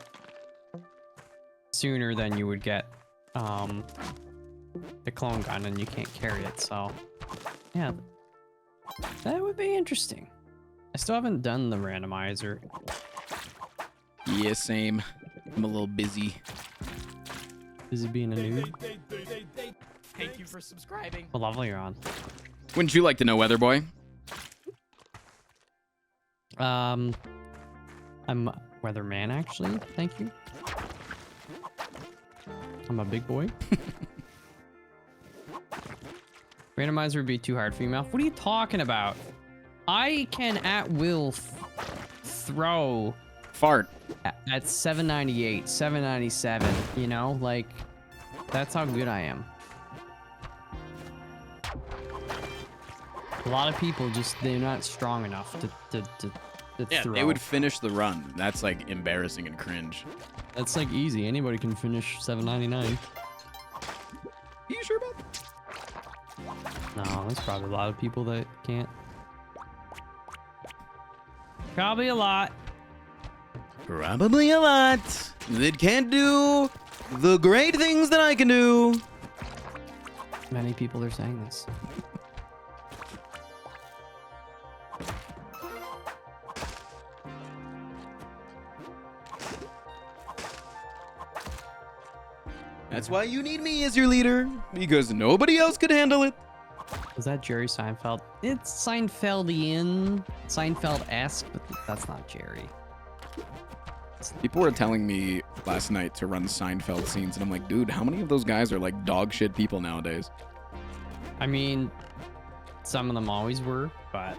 sooner than you would get the clone gun, and you can't carry it. So yeah, that would be interesting. I still haven't done the randomizer. Yeah, same. I'm a little busy. Is it being a noob? Thank you for subscribing. What level you're on? Wouldn't you like to know, Weatherboy? I'm Weatherman actually. Thank you. I'm a big boy. Randomizer would be too hard for you, Mouth. What are you talking about? I can at will throw Fart. at 798, 797. You know, like that's how good I am. A lot of people they're not strong enough to Yeah, throw. they would finish the run. That's like embarrassing and cringe. That's like easy. Anybody can finish 799. Are you sure about that? No, there's probably a lot of people that can't. Probably a lot. Probably a lot. That can't do the great things that I can do. Many people are saying this. That's why you need me as your leader, because nobody else could handle it. Was that Jerry Seinfeld? It's Seinfeldian, Seinfeld-esque, but that's not Jerry. People were telling me last night to run Seinfeld scenes, and I'm like, dude, how many of those guys are like dog shit people nowadays? I mean, some of them always were, but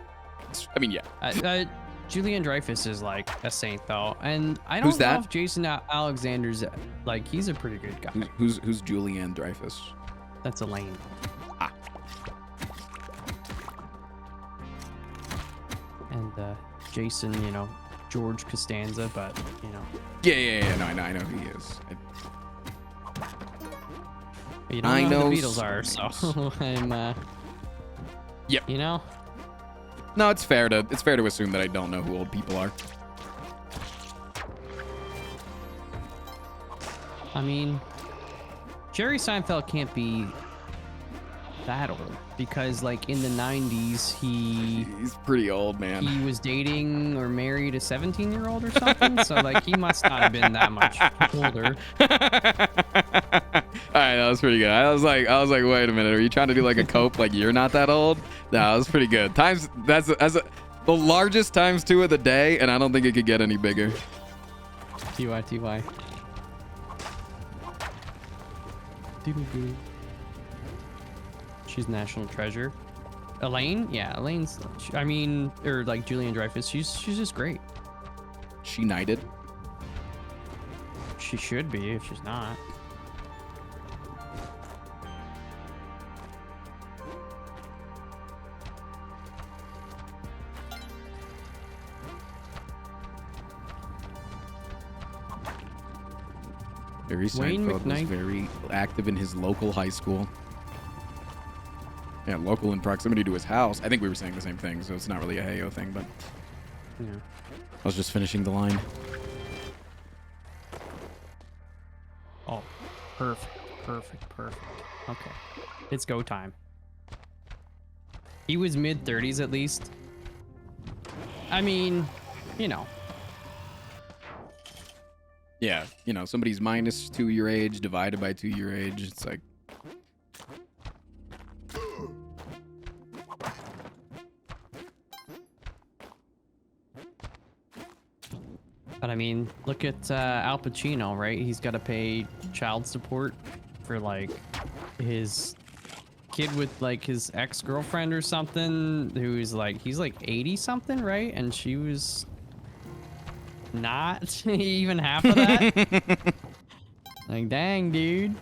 I mean, yeah. Julian Dreyfus is like a saint though, and I don't Who's know that? if Jason Alexander's like he's a pretty good guy. Who's Julianne Dreyfus? That's Elaine. Ah. And Jason, you know, George Costanza, but you know, Yeah. No, I know who he is. you don't I know know who the Beatles are, some so I'm. Yep. You know. No, it's fair to assume that I don't know who old people are. I mean, Jerry Seinfeld can't be that old because, like, in the 90s, He's pretty old, man. he was dating or married a 17-year-old or something. So, like, he must not have been that much older. All right, that was pretty good. I was like, wait a minute, are you trying to do like a cope? Like you're not that old? No, that was pretty good. That's the largest times 2 of the day, and I don't think it could get any bigger. TY. Doo-doo-doo. She's national treasure. Elaine? Yeah, Elaine's. I mean, or like Julian Dreyfus. She's just great. She knighted. She should be if she's not. Barry Wayne Seinfeld was McKnight. very active in his local high school. Yeah, local in proximity to his house. I think we were saying the same thing, so it's not really a Heyo thing, but Yeah. I was just finishing the line. Oh, perfect. Okay, it's go time. He was mid-30s at least. I mean, you know. Yeah, you know, somebody's minus 2 your age divided by 2 your age. It's like, But I mean, look at Al Pacino, right? He's got to pay child support for like his kid with like his ex-girlfriend or something, who's like, he's like 80 something, right? And she was not even half of that. Like, dang, dude.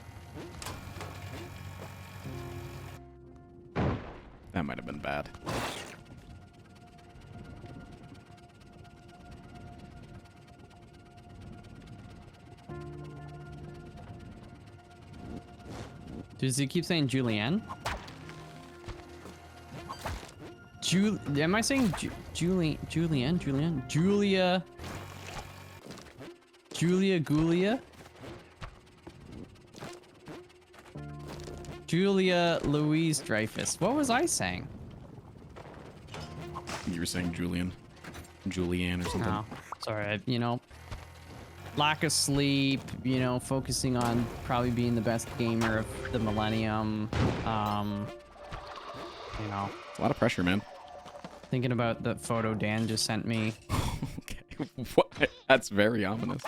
that might have been bad. Does he keep saying Julianne? Am I saying Julianne? Julia Gulia? Julia Louise Dreyfus. What was I saying? You were saying Julianne or something. No, sorry. You know, lack of sleep. You know, focusing on probably being the best gamer of the millennium. You know, It's a lot of pressure, man. thinking about the photo Dan just sent me. Okay, what? That's very ominous.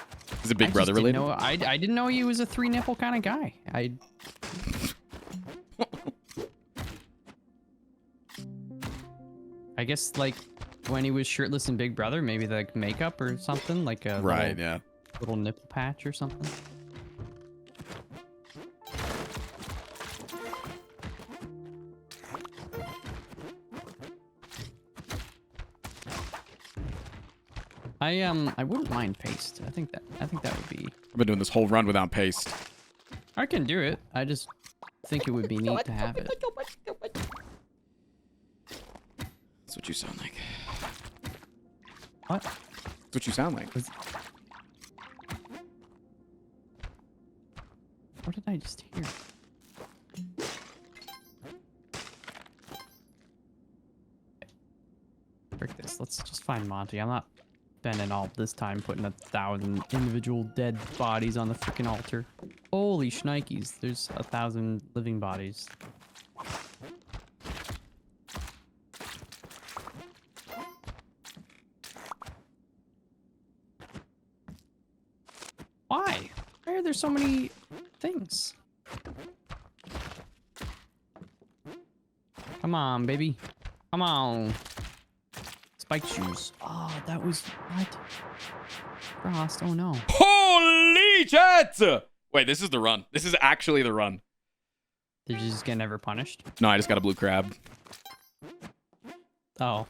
Is it Big I Brother just didn't related? know- I didn't know he was a 3-nipple kind of guy. I guess like when he was shirtless in Big Brother, maybe like makeup or something, like a Right, little, yeah. little nipple patch or something. I wouldn't mind paste. I think that would be. I've been doing this whole run without paste. I can do it. I just think it would be neat to have it. That's what you sound like. What? That's what you sound like. What did I just hear? Frick this. Let's just find Monty. I'm not spending all this time putting 1,000 individual dead bodies on the freaking altar. Holy shnikes. There's 1,000 living bodies. Why? Why are there so many things? Come on, baby. Come on. Spike shoes. Oh, that was what? Frost. Oh no. Holy shit! Wait, this is the run. This is actually the run. Did you just get never punished? No, I just got a blue crab. Oh.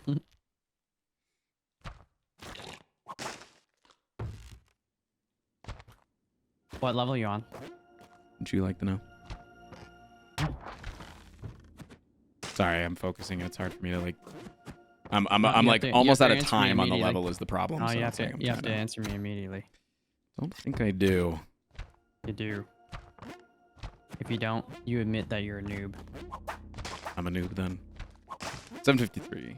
What level are you on? Would you like to know? Sorry, I'm focusing. It's hard for me to like. I'm you like have to almost out of answer me time on the immediately. level is the problem. Oh, so you have it's like to I'm you have trying to answer me immediately. Don't think I do. You do. If you don't, you admit that you're a noob. I'm a noob then. 753.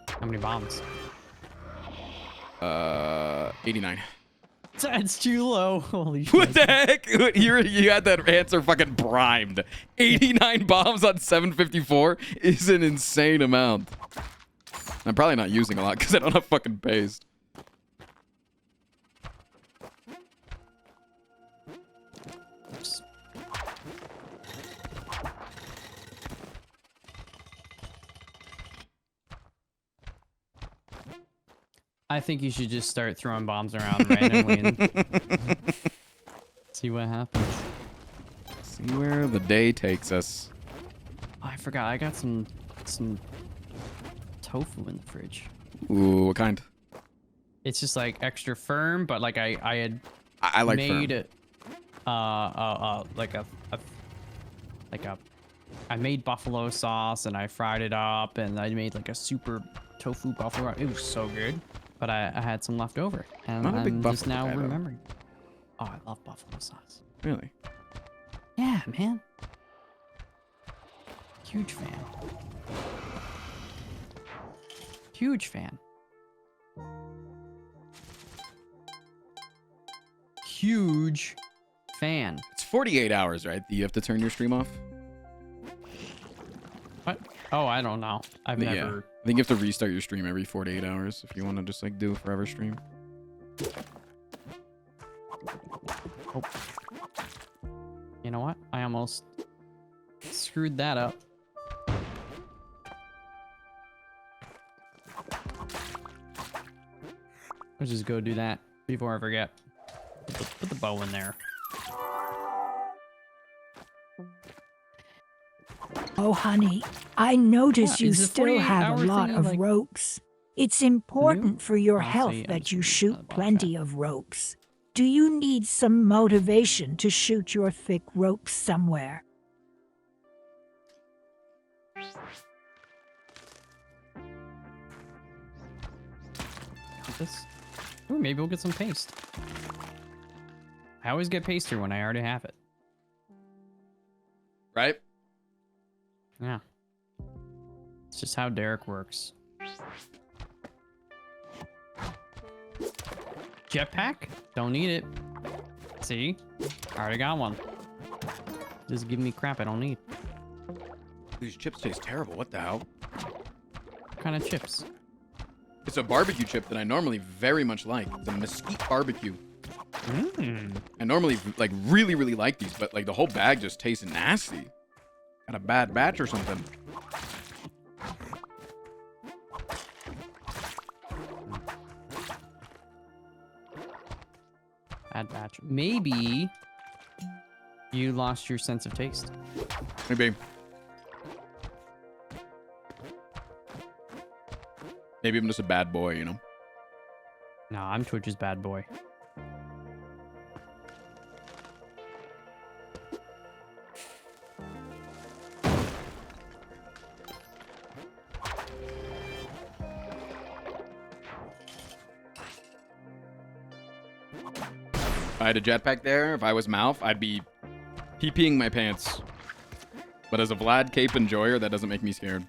How many bombs? 89. That's too low. Holy shit. What the heck? You had that answer fucking primed. 89 bombs on 754 is an insane amount. I'm probably not using a lot because I don't have fucking paste. Oops. I think you should just start throwing bombs around randomly and see what happens. See where the day takes us. Oh, I forgot. I got some tofu in the fridge. Ooh, what kind? it's just like extra firm, but like I had I like made firm. it I made buffalo sauce and I fried it up and I made like a super tofu buffalo. It was so good, but I had some left over and Not a big I'm just buffalo now guy, though. remembering. Oh, I love buffalo sauce. Really? Yeah, man. Huge fan. Huge fan. Huge fan. It's 48 hours, right? That you have to turn your stream off. What? Oh, I don't know. I've never. Yeah. I think you have to restart your stream every 48 hours if you want to just like do a forever stream. Oh. You know what? I almost screwed that up. Let's just go do that before I forget. Put the bow in there. Oh, honey, I notice Yeah, you is the still 48 have a hour lot thingy, of like, ropes. It's important for your Oh, health see, I that just you forgot shoot about plenty of ropes. Do you need some motivation to shoot your thick ropes somewhere? This. Ooh, maybe we'll get some paste. I always get paste here when I already have it. Right? Yeah. It's just how Derek works. Jetpack? Don't need it. See? I already got one. Just give me crap I don't need. These chips taste terrible. What the hell? What kind of chips? It's a barbecue chip that I normally very much like. It's a mesquite barbecue. I normally like really like these, but like the whole bag just tastes nasty. Got a bad batch or something. Bad batch. Maybe you lost your sense of taste. Maybe. Maybe I'm just a bad boy, you know? No, I'm Twitch's bad boy. If I had a jetpack there, if I was Malf, I'd be pee-peeing my pants. But as a Vlad Cape enjoyer, that doesn't make me scared.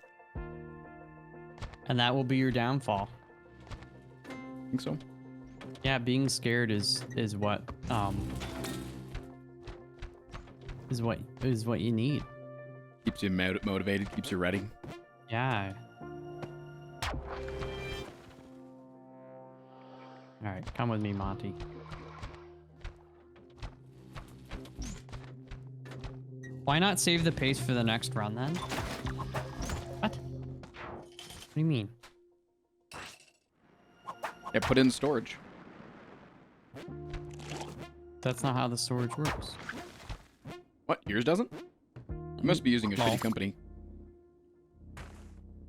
And that will be your downfall. I think so. Yeah, being scared is what is what you need. Keeps you motivated, keeps you ready. Yeah. All right, come with me, Monty. Why not save the pace for the next run then? What? What do you mean? Yeah, put it in storage. That's not how the storage works. What? Yours doesn't? You must be using a Well, shitty company.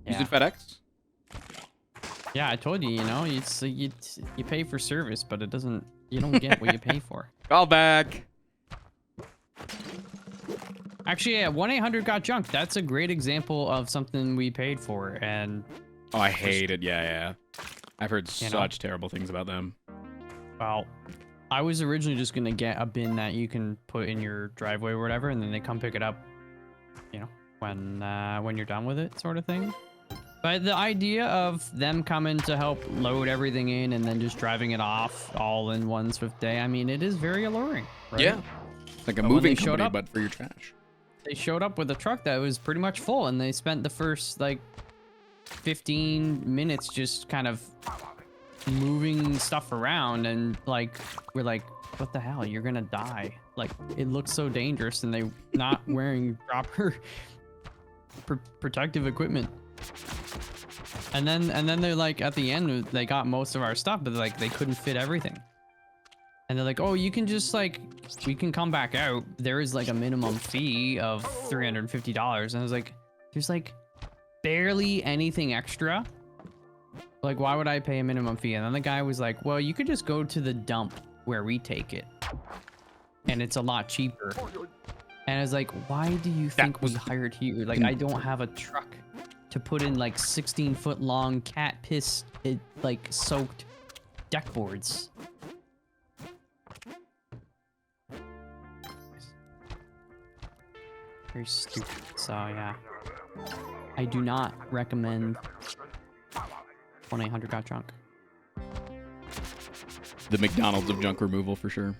Yeah. Using FedEx? Yeah, I told you, you know, you pay for service, but it doesn't, you don't get what you pay for. Call back. Actually, yeah, 1-800-GOT-JUNK. That's a great example of something we paid for, and Oh, I hate it. Yeah. I've heard You know. such terrible things about them. well, I was originally just gonna get a bin that you can put in your driveway or whatever, and then they come pick it up, you know, when you're done with it, sort of thing. But the idea of them coming to help load everything in and then just driving it off all in one swift day, I mean, it is very alluring, right? Yeah. It's like a But when moving they showed company, up- but for your trash. They showed up with a truck that was pretty much full, and they spent the first like 15 minutes just kind of moving stuff around, and like we're like, what the hell, you're gonna die. Like, it looks so dangerous, and they not wearing proper protective equipment. And then they're like, at the end they got most of our stuff, but like they couldn't fit everything. And they're like, oh, you can just like, we can come back out. There is like a minimum fee of $350. And I was like, there's like barely anything extra. Like, why would I pay a minimum fee? And then the guy was like, well, you could just go to the dump where we take it. And it's a lot cheaper. And I was like, why do you think we hired here? Like, I don't have a truck to put in like 16-foot long cat piss, like soaked deck boards. Very stupid. So yeah, I do not recommend 1-800-GOT-JUNK. The McDonald's of junk removal for sure.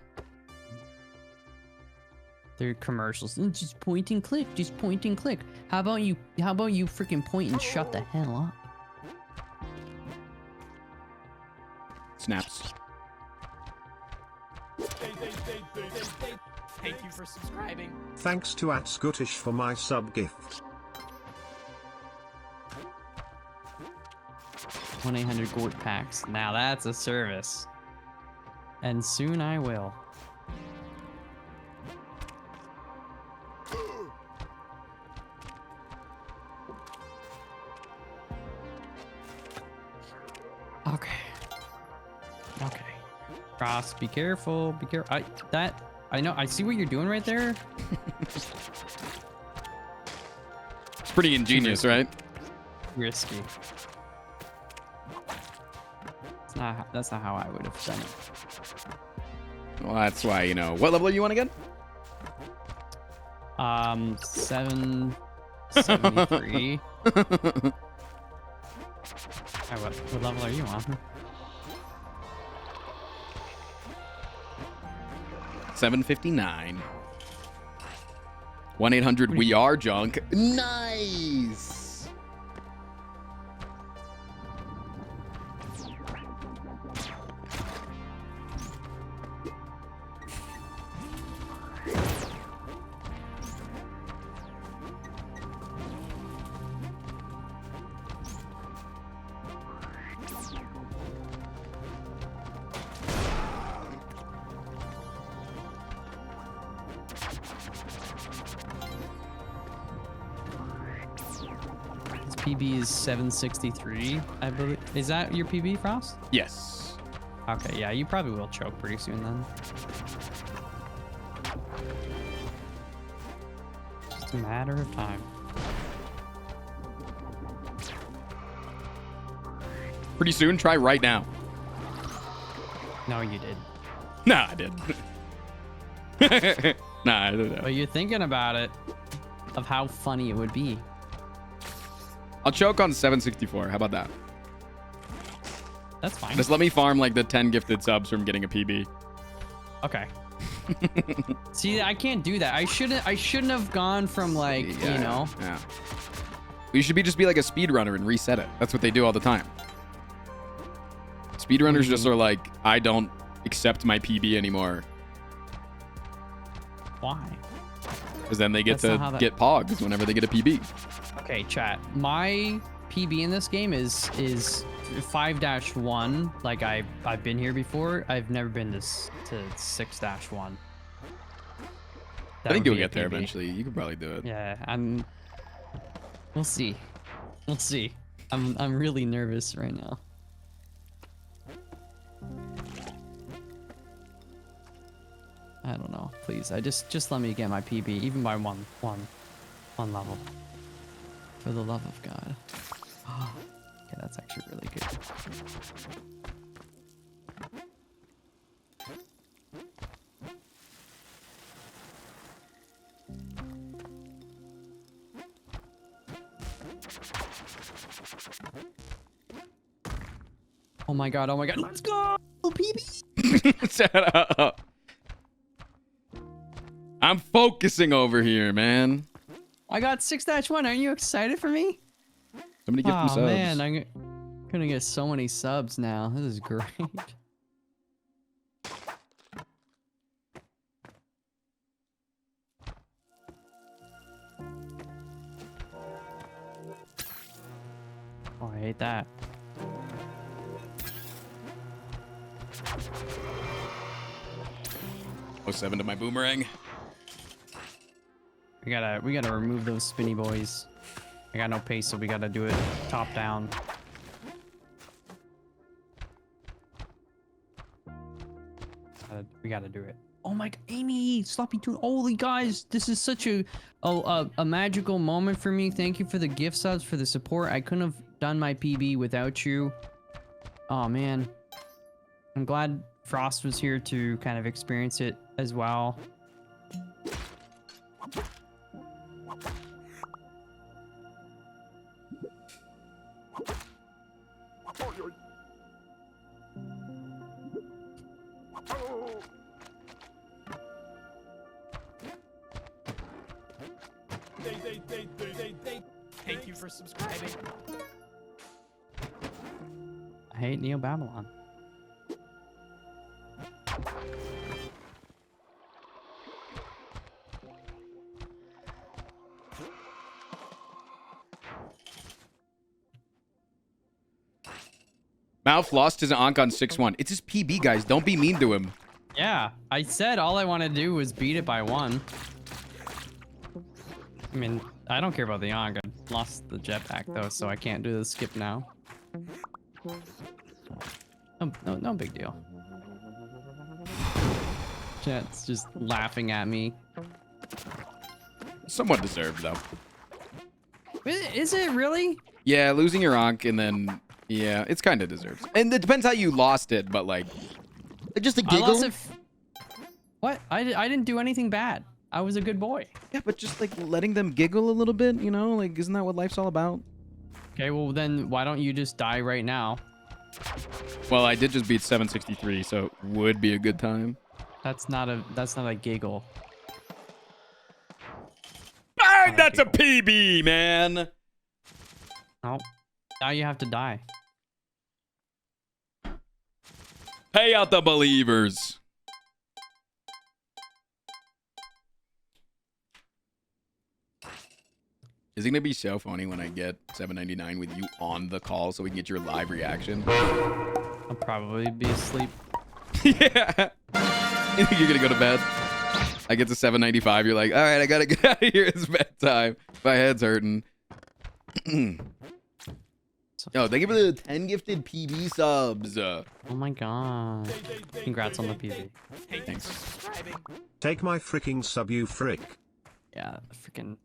Their commercials, just point and click, just point and click. How about you freaking point and shut the hell up? Snaps. Thank you for subscribing. Thanks to @Scottish for my sub gift. 1-800-GORT packs. Now that's a service. And soon I will. Okay. Okay. Cross, be careful. Be careful. I know. I see what you're doing right there. It's pretty ingenious, right? Risky. That's not how I would have done it. Well, that's why, you know. What level are you on again? 773. What level are you on? 759. 1-800-WE-ARE-JUNK. Nice. PB is 763, I believe. Is that your PB, Frost? Yes. Okay, yeah, you probably will choke pretty soon then. Just a matter of time. Pretty soon. Try right now. No, you did. Nah, I did. Nah, I didn't. But you're thinking about it, of how funny it would be. I'll choke on 764. How about that? That's fine. Just let me farm like the 10 gifted subs from getting a PB. Okay. See, I can't do that. I shouldn't have gone from like, you know. Yeah. You should just be like a speedrunner and reset it. That's what they do all the time. Speedrunners just are like, I don't accept my PB anymore. Why? Because then they get That's not how to that- get pogs whenever they get a PB. Okay, chat. My PB in this game is 5-1. Like I've been here before. I've never been to 6-1. I think you'll get there eventually. You can probably do it. Yeah, we'll see. We'll see. I'm really nervous right now. I don't know. Please, just let me get my PB, even by one level. For the love of God. Okay, that's actually really good. Oh my God, oh my God. Let's go! PB! Shut up. I'm focusing over here, man. I got 6-1. Aren't you excited for me? Somebody give them Oh subs. man, I'm gonna get so many subs now. This is great. Oh, I hate that. Oh, 7 to my boomerang. We gotta remove those spinny boys. I got no pace, so we gotta do it top down. We gotta do it. Oh my god, Amy, Sloppy Toon. Holy guys, this is such a magical moment for me. Thank you for the gift subs, for the support. I couldn't have done my PB without you. Oh man. I'm glad Frost was here to kind of experience it as well. Thank you for subscribing. I hate Neo Babylon. Mouth lost his Ankh on 6-1. It's his PB, guys. Don't be mean to him. Yeah, I said all I want to do was beat it by 1. I mean, I don't care about the Ankh. I lost the jetpack though, so I can't do the skip now. No big deal. Jet's just laughing at me. Somewhat deserved, though. Is it really? Yeah, losing your Ankh and then... Yeah, it's kind of deserved. And it depends how you lost it, but like... Just a I giggle? lost it what? I didn't do anything bad. I was a good boy. Yeah, but just like letting them giggle a little bit, you know? Like, isn't that what life's all about? Okay, well then why don't you just die right now? Well, I did just beat 763, so it would be a good time. That's not a giggle. Bang! That's a PB, man! Oh, now you have to die. Pay out the believers. Is it gonna be so funny when I get 799 with you on the call so we can get your live reaction? I'll probably be asleep. Yeah. You think you're gonna go to bed? I get to 795. You're like, all right, I gotta get out of here. It's bedtime. My head's hurting. Yo, thank you for the 10 gifted PB subs. Oh my god. Congrats on the PV. Thanks. Take my freaking sub, you frick. Yeah, freaking.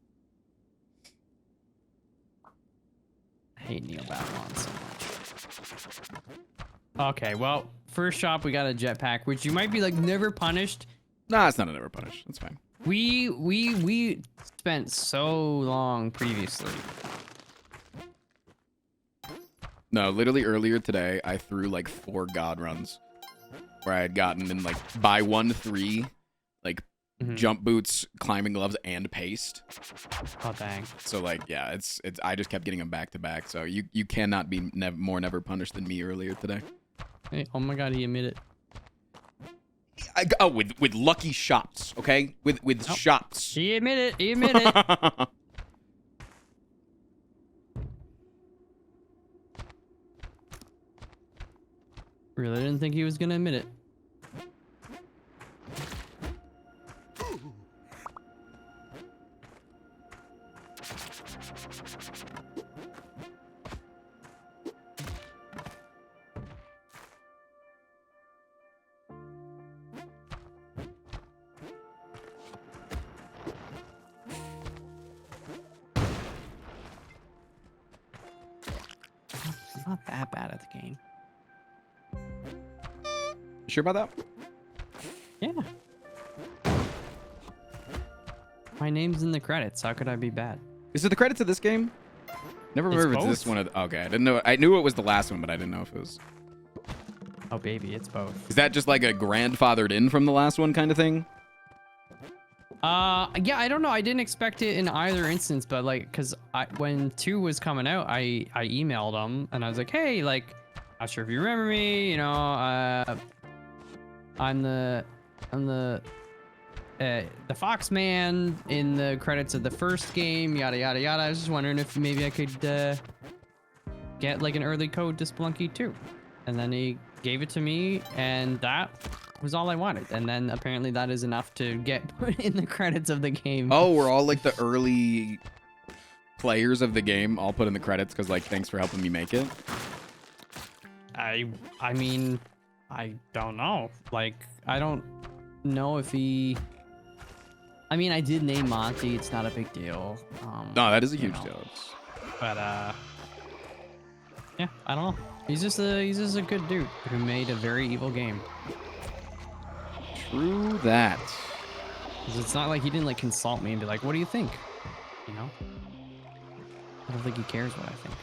I hate Neo Babylon so much. Okay, well, first shop we got a jetpack, which you might be like never punished. Nah, it's not a never punish. That's fine. We spent so long previously. No, literally earlier today, I threw like 4 god runs where I had gotten in like buy 1-3, like jump boots, climbing gloves, and paste. Oh dang. So like, yeah, it's I just kept getting them back to back. So you cannot be more never punished than me earlier today. Hey, oh my god, he admitted it. Oh, with lucky shots, okay? With shots. He admitted it. He admitted it. Really didn't think he was gonna admit it. I'm not that bad at the game. You sure about that? Yeah. My name's in the credits. How could I be bad? Is it the credits of this game? Never remember if it's this one. Okay, I didn't know. I knew it was the last one, but I didn't know if it was. Oh baby, it's both. Is that just like a grandfathered in from the last one kind of thing? Yeah, I don't know. I didn't expect it in either instance, but like, cause when 2 was coming out, I emailed them and I was like, hey, like, not sure if you remember me, you know, I'm the Fox Man in the credits of the first game, yada yada yada. I was just wondering if maybe I could get like an early code to Spelunky 2. And then he gave it to me, and that was all I wanted. And then apparently that is enough to get put in the credits of the game. Oh, we're all like the early players of the game, all put in the credits because like thanks for helping me make it. I mean, I don't know. Like, I don't know if he. I mean, I did name Monty. It's not a big deal. No, that is a you huge know. deal. But yeah, I don't know. He's just a good dude who made a very evil game. True that. 'Cause it's not like he didn't like consult me and be like, "What do you think?" You know. I don't think he cares what I think.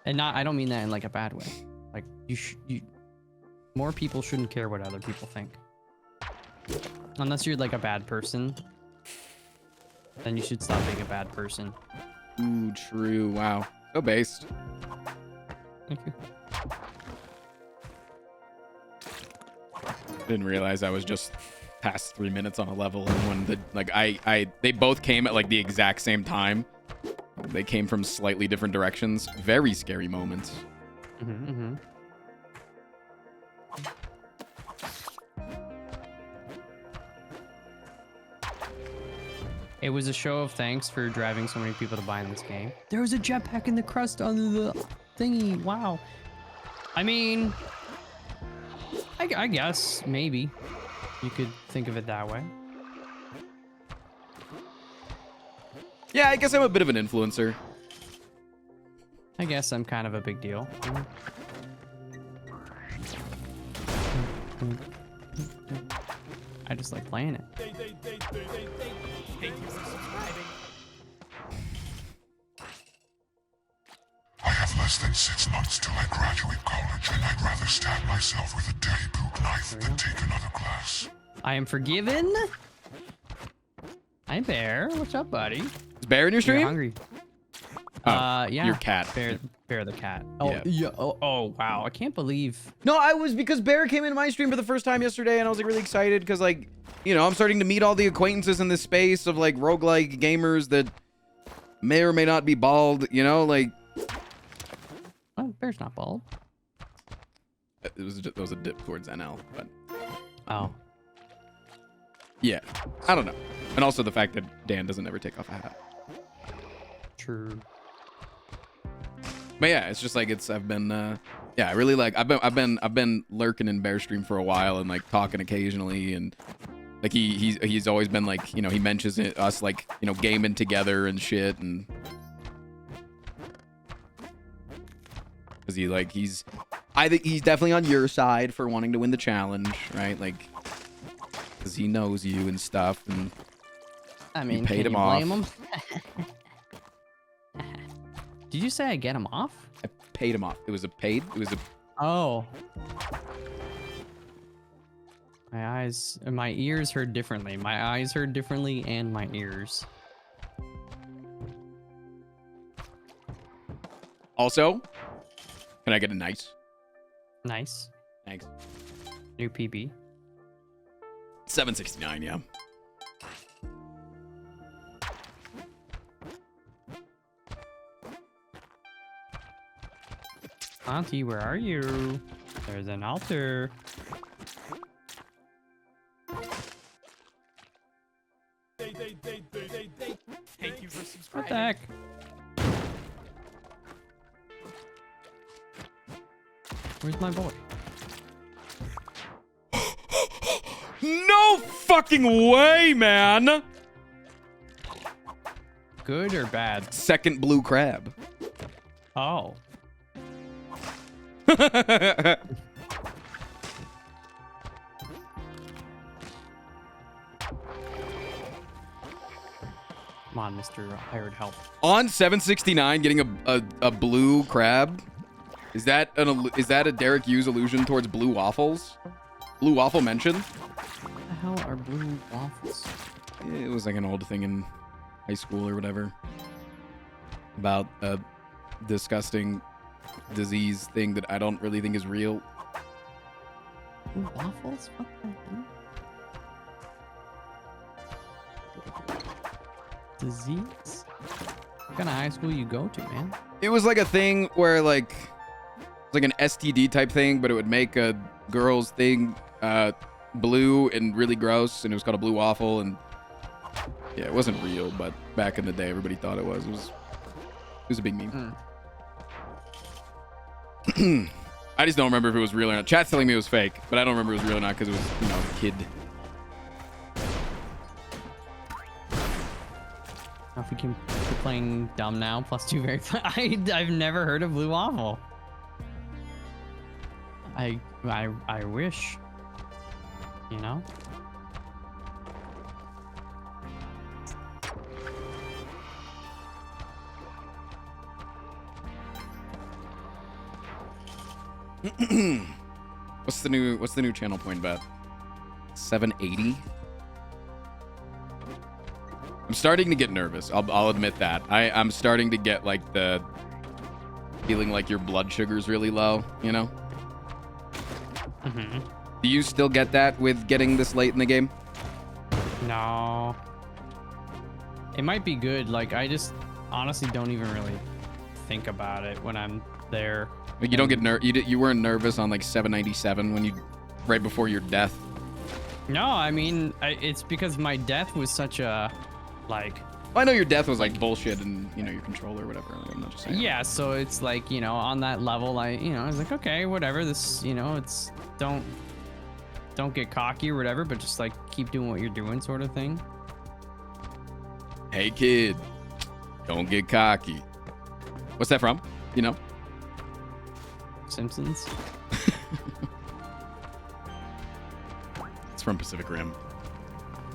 And I don't mean that in like a bad way. Like more people shouldn't care what other people think. Unless you're like a bad person, then you should stop being a bad person. Ooh, true. Wow. So based. Thank you. Didn't realize I was just past 3 minutes on a level, and when the like they both came at like the exact same time. They came from slightly different directions. Very scary moments. Mm-hmm. It was a show of thanks for driving so many people to buy in this game. There was a jetpack in the crust under the thingy. Wow. I mean, I guess maybe you could think of it that way. Yeah, I guess I'm a bit of an influencer. I guess I'm kind of a big deal. I just like playing it. Thank you for subscribing. I have less than 6 months till I graduate college, and I'd rather stab myself with a dirty boot knife than take another class. I am forgiven. Hi, Bear. What's up, buddy? Is Bear in your You're stream? hungry. Oh, Yeah. your cat. Bear the cat. Oh, Yeah. yeah. Oh, wow. I can't believe. No, I was because Bear came into my stream for the first time yesterday, and I was like really excited because like, you know, I'm starting to meet all the acquaintances in this space of like roguelike gamers that may or may not be bald, you know, like Oh, Bear's not bald. it was a dip towards NL, but Oh. yeah, I don't know. And also the fact that Dan doesn't ever take off a hat. True. But yeah, it's just like I've been yeah, I really like I've been lurking in Bear stream for a while and like talking occasionally, and like he's always been like, you know, he mentions us like, you know, gaming together and shit, and cuz I think he's definitely on your side for wanting to win the challenge, right? Like cuz he knows you and stuff, and I mean, paid can him you blame off. him? Did you say I get him off? I paid him off. It was a Oh. My ears heard differently. My eyes heard differently, and my ears. Also, can I get a nice? Nice. Thanks. New PB. 769, yeah. Auntie, where are you? There's an altar. Thank you for What subscribing. the heck? Where's my boy? No fucking way, man! Good or bad? Second blue crab. Oh. Come on, Mr. Hired Help. On 769, getting a blue crab. Is that a Derek Hughes allusion towards blue waffles? Blue waffle mention? What the hell are blue waffles? It was like an old thing in high school or whatever. About a disgusting disease thing that I don't really think is real. Blue waffles? What the hell? Disease? What kind of high school you go to, man? It was like a thing where like it's like an STD type thing, but it would make a girl's thing blue and really gross, and it was called a blue waffle. And yeah, it wasn't real, but back in the day, everybody thought it was. It was a big meme. I just don't remember if it was real or not. Chat's telling me it was fake, but I don't remember it was real or not because it was, you know, a kid. If we can keep playing dumb now, +2 very fun. I've never heard of Blue Waffle. I wish. You know? What's the new channel point bet? 780. I'm starting to get nervous. I'll admit that. I'm starting to get like the feeling like your blood sugar's really low, you know? Mm-hmm. Do you still get that with getting this late in the game? No. It might be good. Like, I just honestly don't even really think about it when I'm there. You don't get you weren't nervous on like 797 when you right before your death. No, I mean, it's because my death was such a, like... I know your death was like bullshit and, you know, your controller or whatever. I'm not just saying. Yeah, so it's like, you know, on that level, I was like, okay, whatever, this, you know, it's, don't get cocky or whatever, but just like keep doing what you're doing sort of thing. Hey kid, don't get cocky. What's that from? You know? Simpsons. It's from Pacific Rim.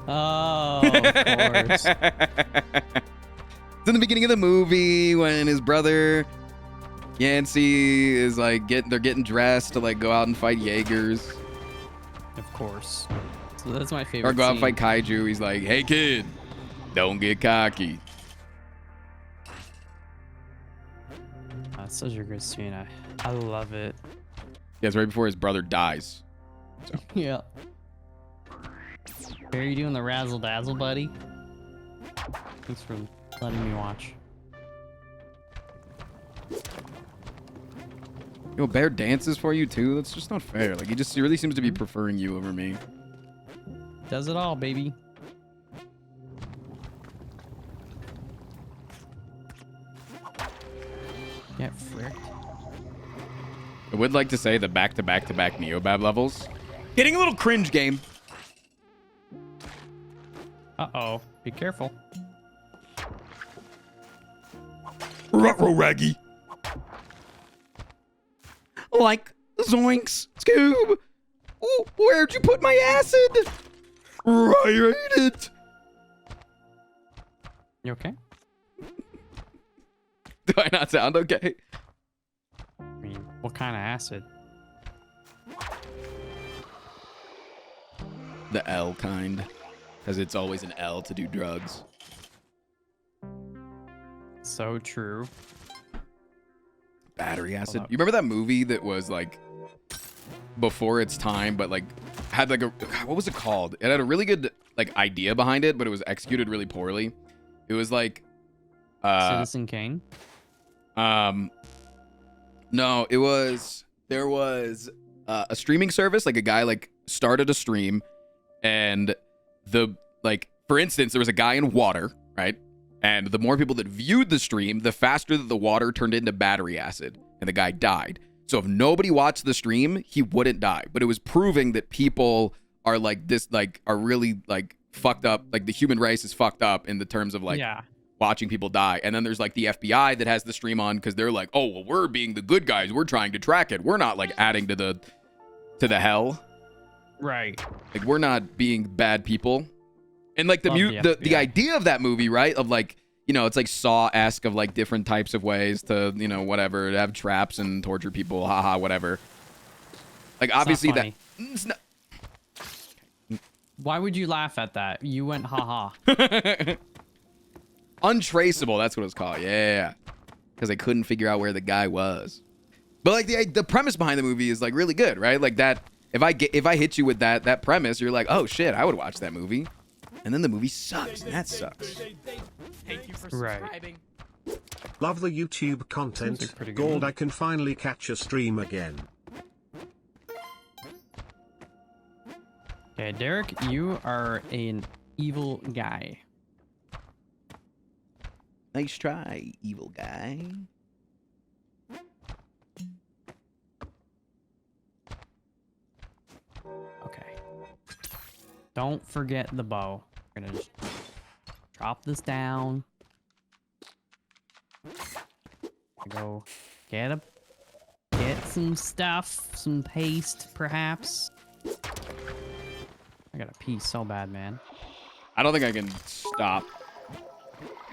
Oh, of course. It's in the beginning of the movie when his brother Yancey is like they're getting dressed to like go out and fight Jaegers. Of course. So that's my favorite Or go out and scene. fight kaiju. He's like, hey kid, don't get cocky. That's such a good scene. I love it. Yeah, it's right before his brother dies. Yeah. How are you doing the razzle dazzle, buddy? Thanks for letting me watch. Yo, Bear dances for you too? That's just not fair. Like, he really seems to be preferring you over me. Does it all, baby. Get fricked. I would like to say the back-to-back-to-back Neobab levels. Getting a little cringe game. Uh-oh. Be careful. Ruh-roh, Raggy. Like Zoinks, Scoob. Ooh, where'd you put my acid? Right it. You okay? Do I not sound okay? I mean, what kind of acid? The L kind. Because it's always an L to do drugs. So true. Battery acid. up. You remember that movie that was like before its time, but like had like what was it called? It had a really good like idea behind it, but it was executed really poorly. It was like Citizen Kane? No, there was a streaming service, like a guy like started a stream, and for instance, there was a guy in water, right? And the more people that viewed the stream, the faster that the water turned into battery acid, and the guy died. So if nobody watched the stream, he wouldn't die. But it was proving that people are like this, like are really like fucked up. Like the human race is fucked up in the terms of like Yeah. watching people die. And then there's like the FBI that has the stream on because they're like, oh, well, we're being the good guys. We're trying to track it. We're not like adding to the hell. Right. Like we're not being bad people. And like the Love the FBI. idea of that movie, right? Of like, you know, it's like Saw-esque of like different types of ways to, you know, whatever, to have traps and torture people, haha, whatever. Like obviously funny. it's not. Why would you laugh at that? You went haha. Untraceable, that's what it's called. Yeah. Because they couldn't figure out where the guy was. But like the premise behind the movie is like really good, right? Like that if I hit you with that premise, you're like, "Oh shit, I would watch that movie." And then the movie sucks. And that sucks. Thank you for Right. subscribing. Love the YouTube content. Seems like pretty good. Gold, I can finally catch a stream again. Okay, Derek, you are an evil guy. Nice try, evil guy. Don't forget the bow. We're gonna just drop this down. Go get some stuff, some paste, perhaps. I gotta pee so bad, man. I don't think I can stop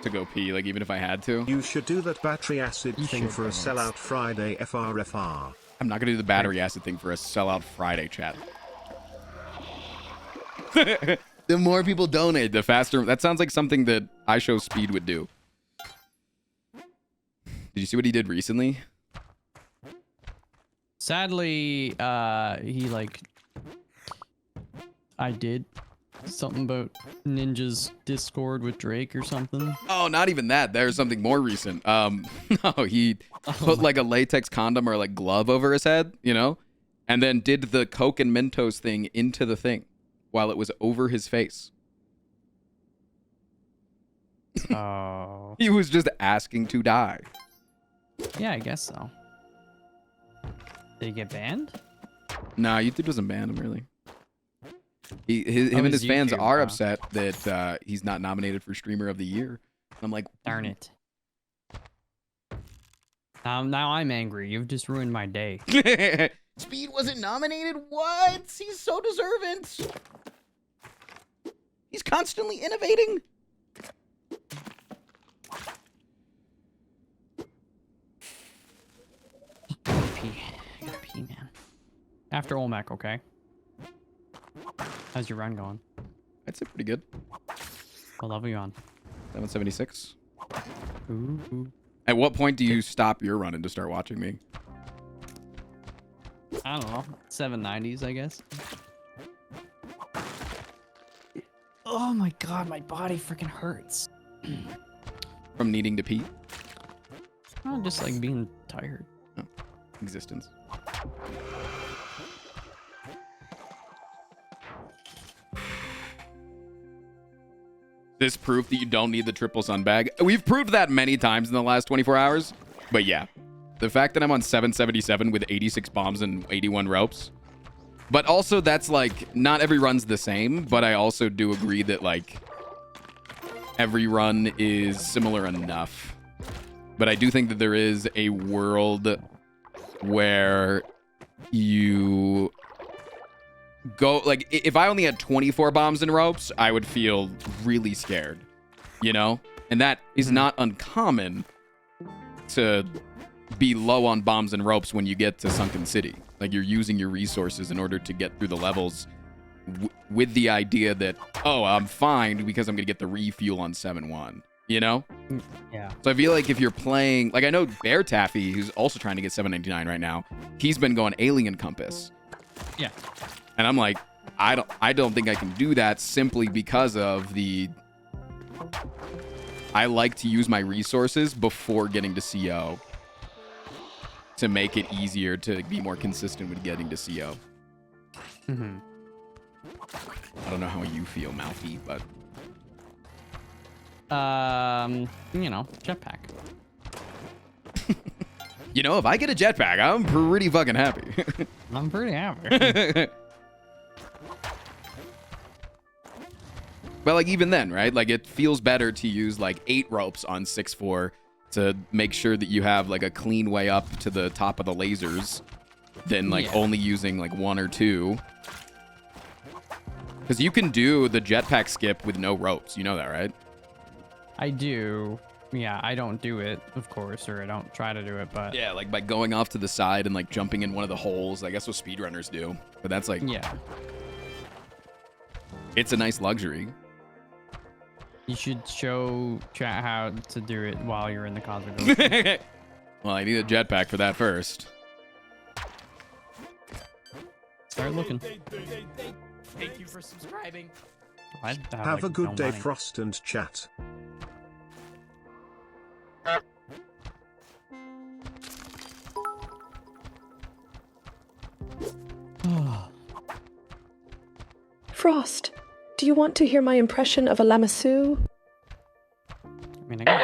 to go pee, like even if I had to. You should do that battery acid You thing for a think- sellout Friday FRFR. I'm not gonna do the battery acid thing for a sellout Friday, chat. The more people donate, the faster. That sounds like something that I Show Speed would do. Did you see what he did recently? Sadly, he like I did something about Ninja's Discord with Drake or something. Oh, not even that. There's something more recent. No, he put like a latex condom or like glove over his head, you know, and then did the Coke and Mentos thing into the thing while it was over his face. Oh, He was just asking to die. yeah, I guess so. Did he get banned? Nah, YouTube doesn't ban him really. Him and his his fans YouTube, are huh? upset that he's not nominated for Streamer of the Year. I'm like, Darn it. Now I'm angry. You've just ruined my day. Speed wasn't nominated? What? He's so deserving. He's constantly innovating. I gotta pee, man. After Olmec, okay? How's your run going? I'd say pretty good. What level you on? 776. Ooh. At what point do you stop your running to start watching me? I don't know. 790s, I guess. Oh my god, my body freaking hurts. From needing to pee? I'm just like being tired. Existence. This proof that you don't need the triple sun bag. We've proved that many times in the last 24 hours. But yeah, the fact that I'm on 777 with 86 bombs and 81 ropes. But also that's like, not every run's the same, but I also do agree that like every run is similar enough. But I do think that there is a world where you go, like, if I only had 24 bombs and ropes, I would feel really scared, you know? And that is not uncommon to be low on bombs and ropes when you get to Sunken City. Like, you're using your resources in order to get through the levels with the idea that, oh, I'm fine because I'm going to get the refuel on 7-1, you know? Yeah. So I feel like if you're playing, like I know Bear Taffy, who's also trying to get 799 right now, he's been going Alien Compass. Yeah. And I'm like, I don't think I can do that simply because of the, I like to use my resources before getting to CO to make it easier to be more consistent with getting to CO. Mm-hmm. I don't know how you feel, Malfi, but You know, jetpack. you know, if I get a jetpack, I'm pretty fucking happy. I'm pretty happy. But like even then, right? Like it feels better to use like 8 ropes on 6-4 to make sure that you have like a clean way up to the top of the lasers than like Yeah. only using like 1 or 2. Because you can do the jetpack skip with no ropes. You know that, right? I do. Yeah, I don't do it, of course, or I don't try to do it, but Yeah, like by going off to the side and like jumping in one of the holes. I guess what speedrunners do. But that's like, yeah. it's a nice luxury. You should show chat how to do it while you're in the Cosmic Ocean. Well, I need a jetpack for that first. Start looking. Thank you for subscribing. I Have like, a good no day, money. Frost and chat. Frost, do you want to hear my impression of a Lamassu? I mean, I got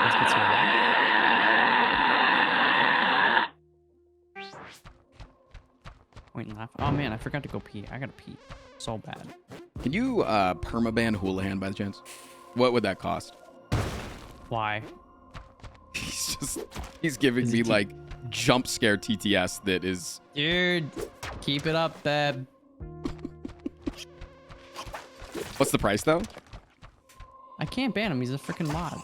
Let's get some point in laughing. Oh man, I forgot to go pee. I gotta pee so bad. Can you permaban Houlihan by the chance? What would that cost? Why? He's giving Is me it like jump scare TTS that is. Dude, keep it up, Beb. What's the price though? I can't ban him. He's a freaking mod.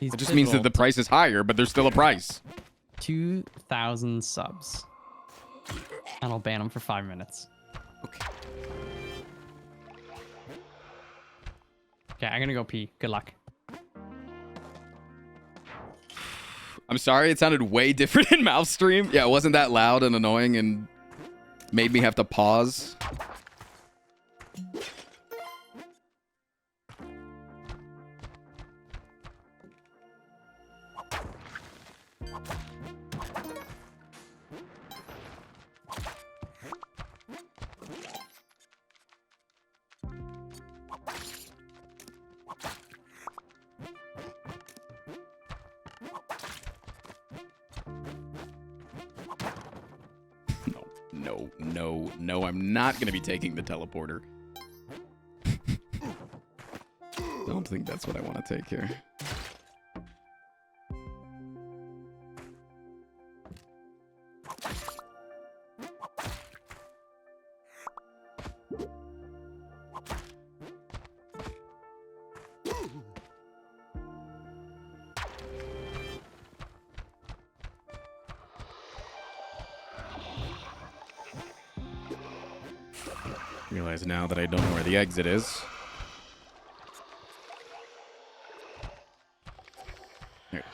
He's It just means that the price is higher, but there's still a price. 2,000 subs. And I'll ban him for 5 minutes. Okay. Okay, I'm gonna go pee. Good luck. I'm sorry, it sounded way different in mouth stream. Yeah, it wasn't that loud and annoying and made me have to pause. No, I'm not going to be taking the teleporter. Don't think that's what I want to take here. Realize now that I don't know where the exit is. Here.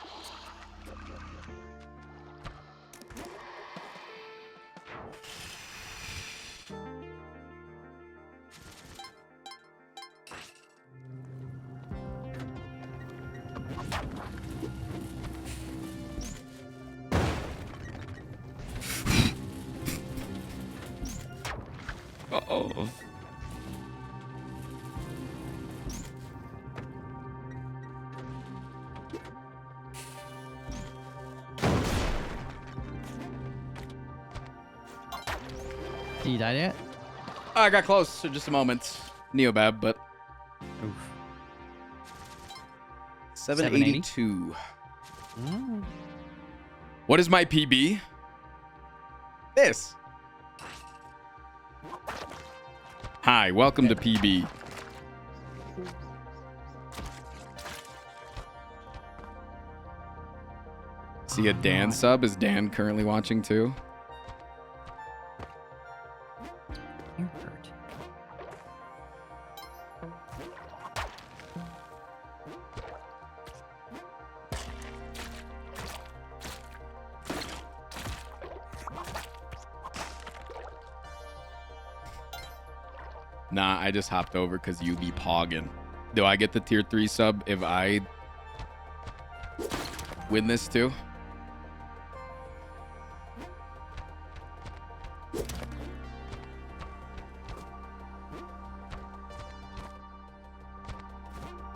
Uh-oh. Did you die yet? I got close for just a moment. Neobab, but... Oof. 782. Mm. What is my PB? This. Hi, welcome to PB. See a Dan sub? Is Dan currently watching too? You hurt. Nah, I just hopped over because you be pogging. Do I get the tier 3 sub if I win this too?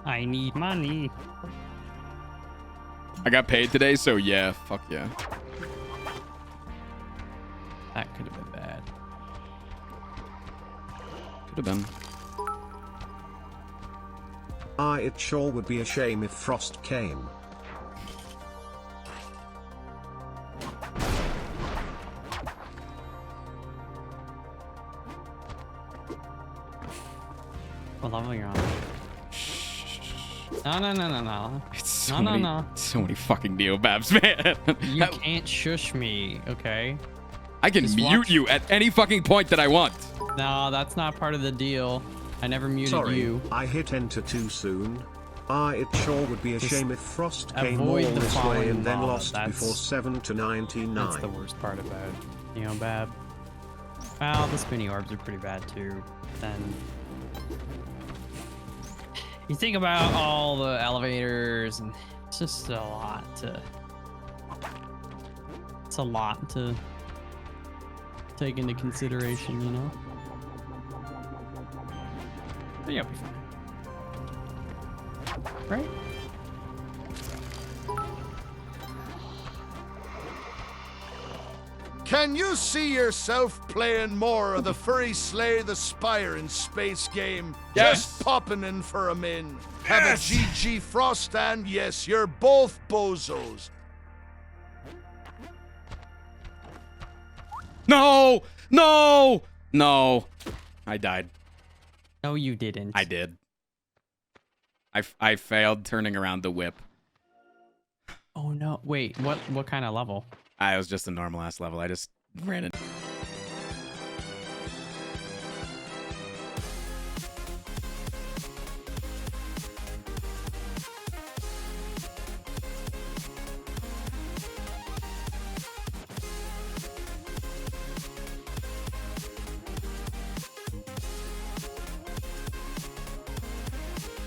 I need money. I got paid today, so yeah, fuck yeah. That could have been bad. Could have been. It sure would be a shame if Frost came. What level you're on? No. It's so No. many, so many fucking Neobabs, man. You can't shush me, okay? I can Just mute watch. you at any fucking point that I want. No, that's not part of the deal. I never muted Sorry, you. I hit enter too soon. It sure would be a Just shame if Frost came all avoid the this way falling and then lava. lost That's- before 7 to 99. That's the worst part about it. You know, Bab. Well, the spinny orbs are pretty bad too. Then you think about all the elevators, and it's just a lot to. It's a lot to take into consideration, you know. But you'll be fine, right? Can you see yourself playing more of the Furry Slay the Spire in space game? Yes. Just popping in for a min. Have a GG Frost, and yes, you're both bozos. No! No! No. I died. No, you didn't. I did. I failed turning around the whip. Oh no! Wait, what kind of level? I was just a normal ass level. I just ran it.